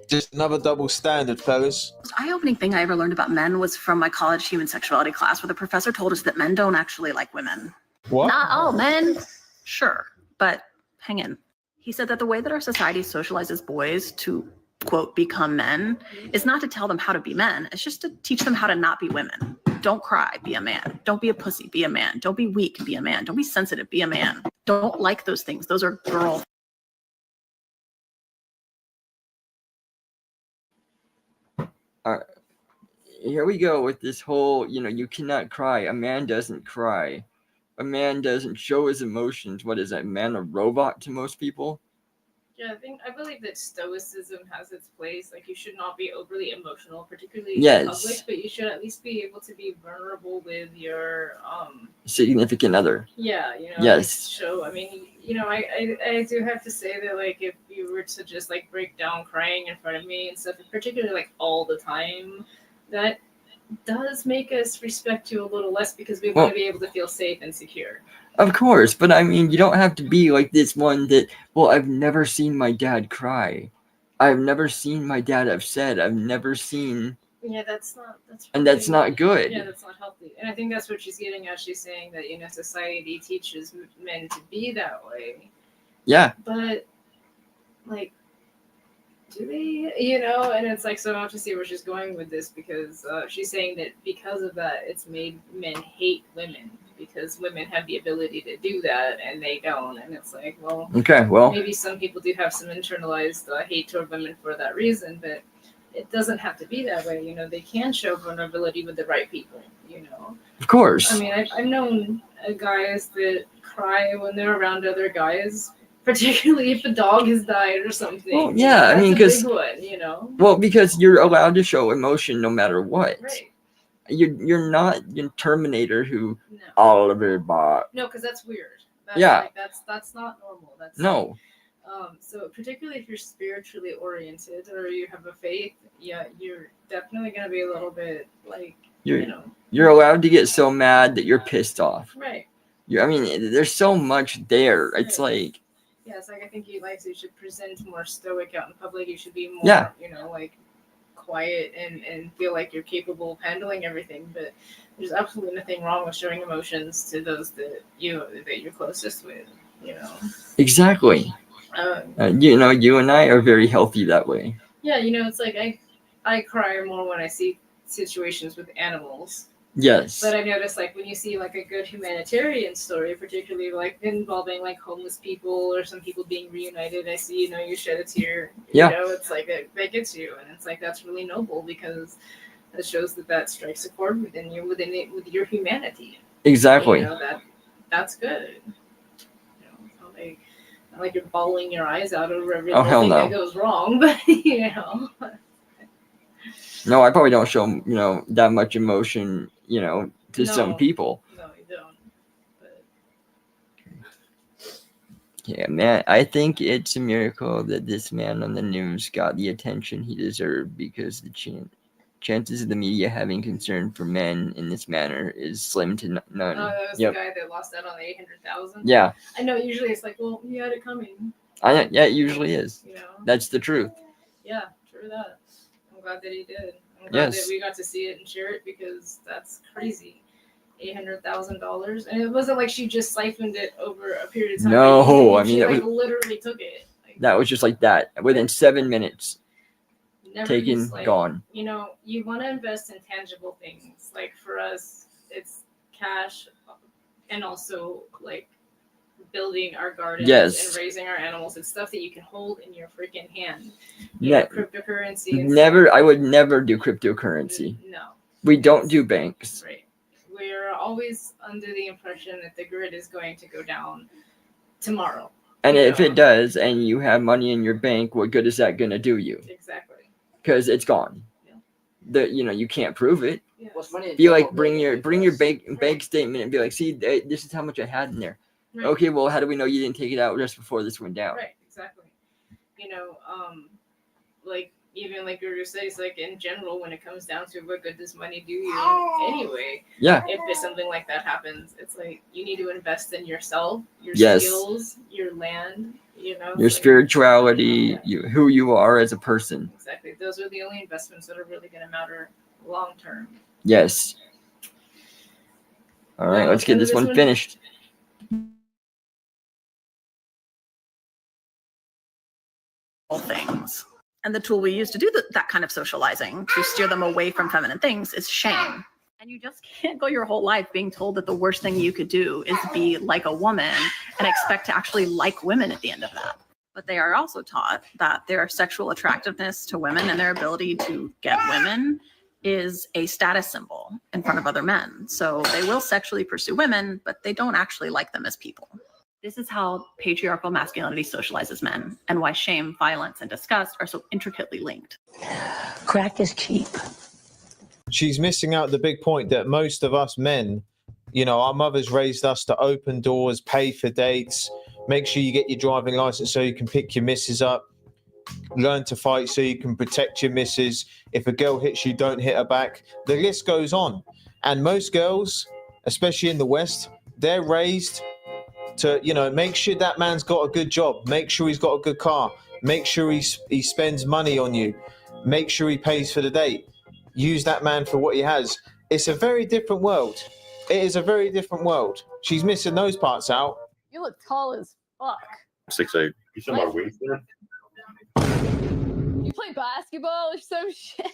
Speaker 20: Just another double standard, fellas.
Speaker 3: most eye-opening thing I ever learned about men was from my college human sexuality class, where the professor told us that men don't actually like women.
Speaker 20: What?
Speaker 3: Not all men. Sure, but hang in. He said that the way that our society socializes boys to, quote, become men is not to tell them how to be men. It's just to teach them how to not be women. Don't cry, be a man. Don't be a pussy, be a man. Don't be weak, be a man. Don't be sensitive, be a man. Don't like those things. Those are girl.
Speaker 2: All right. Here we go with this whole, you cannot cry. A man doesn't cry. A man doesn't show his emotions. What is that, man, a robot to most people?
Speaker 1: Yeah, I believe that stoicism has its place. Like, you should not be overly emotional, particularly
Speaker 2: Yes.
Speaker 1: in public, but you should at least be able to be vulnerable with your
Speaker 2: Significant other.
Speaker 1: Yeah,
Speaker 2: Yes.
Speaker 1: show. I mean, I do have to say that, like, if you were to just like break down crying in front of me and stuff, particularly like all the time, that does make us respect you a little less because we want to be able to feel safe and secure.
Speaker 2: Of course, but I mean, you don't have to be like this one that, well, I've never seen my dad cry. I've never seen my dad upset. I've never seen.
Speaker 1: Yeah, that's
Speaker 2: not good.
Speaker 1: Yeah, that's not healthy. And I think that's what she's getting at. She's saying that, society teaches men to be that way.
Speaker 2: Yeah.
Speaker 1: But, like, do they? And it's like, so I have to see where she's going with this because she's saying that because of that, it's made men hate women because women have the ability to do that and they don't. And it's like, well,
Speaker 2: okay, well,
Speaker 1: maybe some people do have some internalized hate toward women for that reason, but it doesn't have to be that way. They can show vulnerability with the right people,
Speaker 2: Of course.
Speaker 1: I mean, I've known guys that cry when they're around other guys, particularly if a dog has died or something.
Speaker 2: Well, yeah, I mean,
Speaker 1: because
Speaker 2: well, because you're allowed to show emotion no matter what.
Speaker 1: Right.
Speaker 2: You're not your Terminator who Oliver bought.
Speaker 1: No, because that's weird.
Speaker 2: Yeah.
Speaker 1: That's not normal. That's
Speaker 2: No.
Speaker 1: So particularly if you're spiritually oriented or you have a faith, yeah, you're definitely gonna be a little bit like
Speaker 2: You're allowed to get so mad that you're pissed off.
Speaker 1: Right.
Speaker 2: I mean, there's so much there. It's like.
Speaker 1: Yeah, it's like I think you should present more stoic out in public. You should be more, like quiet and feel like you're capable of handling everything. But there's absolutely nothing wrong with showing emotions to those that you're closest with.
Speaker 2: Exactly. You and I are very healthy that way.
Speaker 1: Yeah, it's like I cry more when I see situations with animals.
Speaker 2: Yes.
Speaker 1: But I noticed, like, when you see, like, a good humanitarian story, particularly, like, involving, like, homeless people or some people being reunited, I see, you shed a tear.
Speaker 2: Yeah.
Speaker 1: It's like, that gets you. And it's like, that's really noble because it shows that strikes a chord within you, with your humanity.
Speaker 2: Exactly.
Speaker 1: That's good. Not like you're bawling your eyes out over every
Speaker 2: hell
Speaker 1: thing
Speaker 2: no.
Speaker 1: that goes wrong, but,
Speaker 2: No, I probably don't show, that much emotion, to some people.
Speaker 1: No, you don't.
Speaker 2: Yeah, man, I think it's a miracle that this man on the news got the attention he deserved because the chances of the media having concern for men in this manner is slim to none.
Speaker 1: Oh, that was the guy that lost out on the 800,000?
Speaker 2: Yeah.
Speaker 1: I know, usually it's like, well, he had it coming.
Speaker 2: Yeah, it usually is. That's the truth.
Speaker 1: Yeah, true that. I'm glad that he did. I'm glad that we got to see it and share it because that's crazy. $800,000, and it wasn't like she just siphoned it over a period of time.
Speaker 2: No, I mean,
Speaker 1: she
Speaker 2: that was
Speaker 1: literally took it.
Speaker 2: That was just like that within 7 minutes. Taken, gone.
Speaker 1: You want to invest in tangible things. Like for us, it's cash, and also like building our gardens and raising our animals. It's stuff that you can hold in your freaking hand. Cryptocurrency.
Speaker 2: I would never do cryptocurrency.
Speaker 1: No.
Speaker 2: We don't do banks.
Speaker 1: Right. We're always under the impression that the grid is going to go down tomorrow.
Speaker 2: And if it does, and you have money in your bank, what good is that going to do you?
Speaker 1: Exactly.
Speaker 2: Because it's gone. Yeah. You can't prove it.
Speaker 1: Yeah.
Speaker 2: Be like, bring your bank statement and be like, see, this is how much I had in there. Right. Okay, well, how do we know you didn't take it out just before this went down?
Speaker 1: Right, exactly. Like even like you just said, it's like in general, when it comes down to what good does money do you anyway?
Speaker 2: Yeah.
Speaker 1: If it's something like that happens, it's like you need to invest in yourself, your
Speaker 2: Yes.
Speaker 1: skills, your land, you know,
Speaker 2: Your
Speaker 1: it's like-
Speaker 2: spirituality, who you are as a person.
Speaker 1: Exactly. Those are the only investments that are really going to matter long term.
Speaker 2: Yes. All right,
Speaker 1: Now,
Speaker 2: let's get this one finished.
Speaker 3: Things. And the tool we use to do that kind of socializing, to steer them away from feminine things, is shame. And you just can't go your whole life being told that the worst thing you could do is be like a woman and expect to actually like women at the end of that. But they are also taught that their sexual attractiveness to women and their ability to get women is a status symbol in front of other men. So they will sexually pursue women, but they don't actually like them as people. This is how patriarchal masculinity socializes men, and why shame, violence, and disgust are so intricately linked.
Speaker 14: Crack is cheap.
Speaker 20: She's missing out the big point that most of us men, you know, our mothers raised us to open doors, pay for dates, make sure you get your driving license so you can pick your missus up, learn to fight so you can protect your missus. If a girl hits you, don't hit her back. The list goes on. And most girls, especially in the West, they're raised to, you know, make sure that man's got a good job, make sure he's got a good car, make sure he spends money on you, make sure he pays for the date, use that man for what he has. It's a very different world. It is a very different world. She's missing those parts out.
Speaker 5: You look tall as fuck.
Speaker 8: 6'8". You said my wingspan?
Speaker 5: You play basketball or some shit?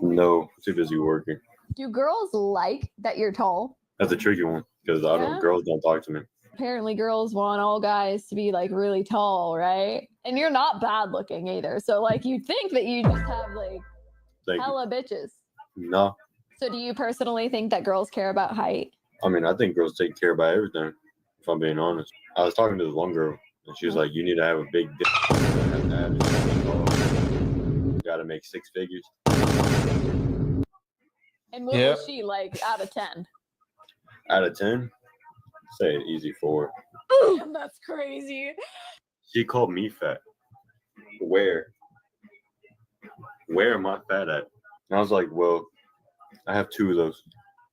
Speaker 8: No, too busy working.
Speaker 5: Do girls like that you're tall?
Speaker 8: That's a tricky one because girls don't talk to me.
Speaker 5: Apparently girls want all guys to be like really tall, right? And you're not bad looking either. So like you'd think that you just have like hella bitches.
Speaker 8: No.
Speaker 5: So do you personally think that girls care about height?
Speaker 8: I mean, I think girls take care about everything, if I'm being honest. I was talking to this one girl, and she was like, you need to have a big dick. You gotta make 6 figures.
Speaker 5: And what was she like out of 10?
Speaker 8: Out of 10? Say an easy 4.
Speaker 5: Damn, that's crazy.
Speaker 8: She called me fat. Where am I fat at? And I was like, well, I have 2 of those.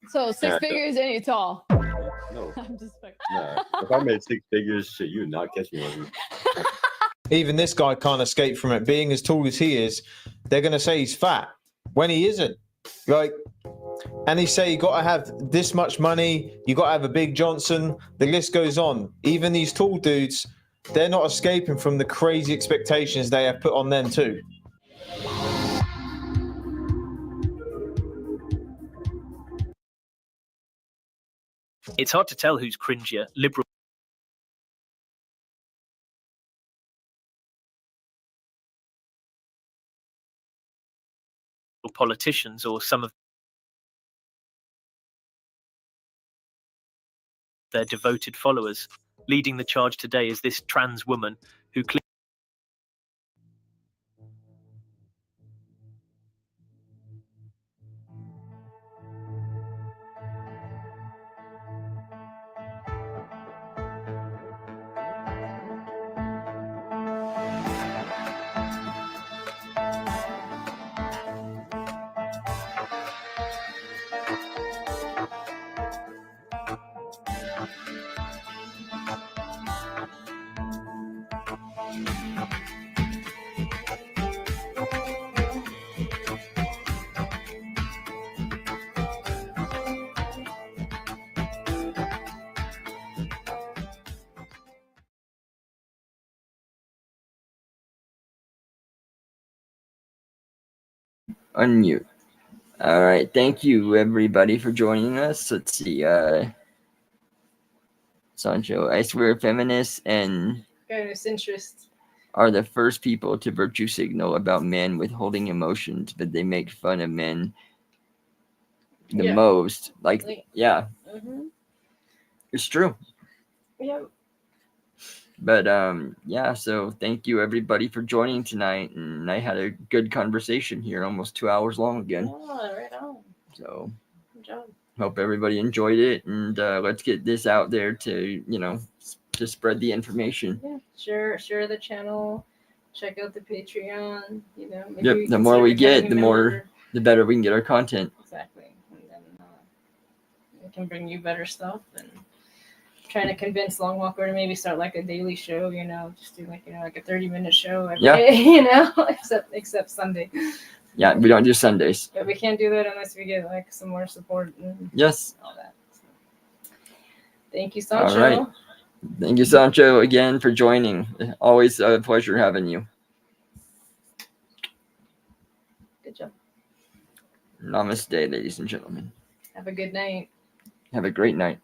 Speaker 5: So 6 figures and you tall.
Speaker 8: No.
Speaker 5: I'm just fucking.
Speaker 8: Nah. If I made 6 figures, shit, you would not catch me on it.
Speaker 20: Even this guy can't escape from it. Being as tall as he is, they're going to say he's fat when he isn't. Like, and they say you got to have this much money, you got to have a big Johnson. The list goes on. Even these tall dudes, they're not escaping from the crazy expectations they have put on them too.
Speaker 9: It's hard to tell who's cringier, liberal politicians or some of their devoted followers. Leading the charge today is this trans woman who
Speaker 2: Unmute. All right. Thank you, everybody, for joining us. Let's see. Sancho, I swear feminists and
Speaker 1: Fairness interests.
Speaker 2: are the first people to virtue signal about men withholding emotions, but they make fun of men the most. Yeah, it's true.
Speaker 1: Yeah.
Speaker 2: But yeah, so thank you everybody for joining tonight, and I had a good conversation here, almost 2 hours long again.
Speaker 1: Oh, right on.
Speaker 2: So
Speaker 1: Good job.
Speaker 2: hope everybody enjoyed it, and let's get this out there to, you know, to spread the information.
Speaker 1: Yeah. Share the channel. check out the Patreon. You know, maybe
Speaker 2: Yep.
Speaker 1: we
Speaker 2: The more we
Speaker 1: consider
Speaker 2: get,
Speaker 1: having
Speaker 2: the better we can get our content.
Speaker 1: Exactly. And then we can bring you better stuff and trying to convince Long Walker to maybe start like a daily show, you know, just do like, you know, like a 30-minute show every day, you know, except Sunday.
Speaker 2: Yeah, we don't do Sundays.
Speaker 1: But we can't do that unless we get like some more support and
Speaker 2: Yes.
Speaker 1: all that. So. Thank you, Sancho.
Speaker 2: All right. Thank you, Sancho, again for joining. Always a pleasure having you.
Speaker 1: Good job.
Speaker 2: Namaste, ladies and gentlemen.
Speaker 1: Have a good night.
Speaker 2: Have a great night.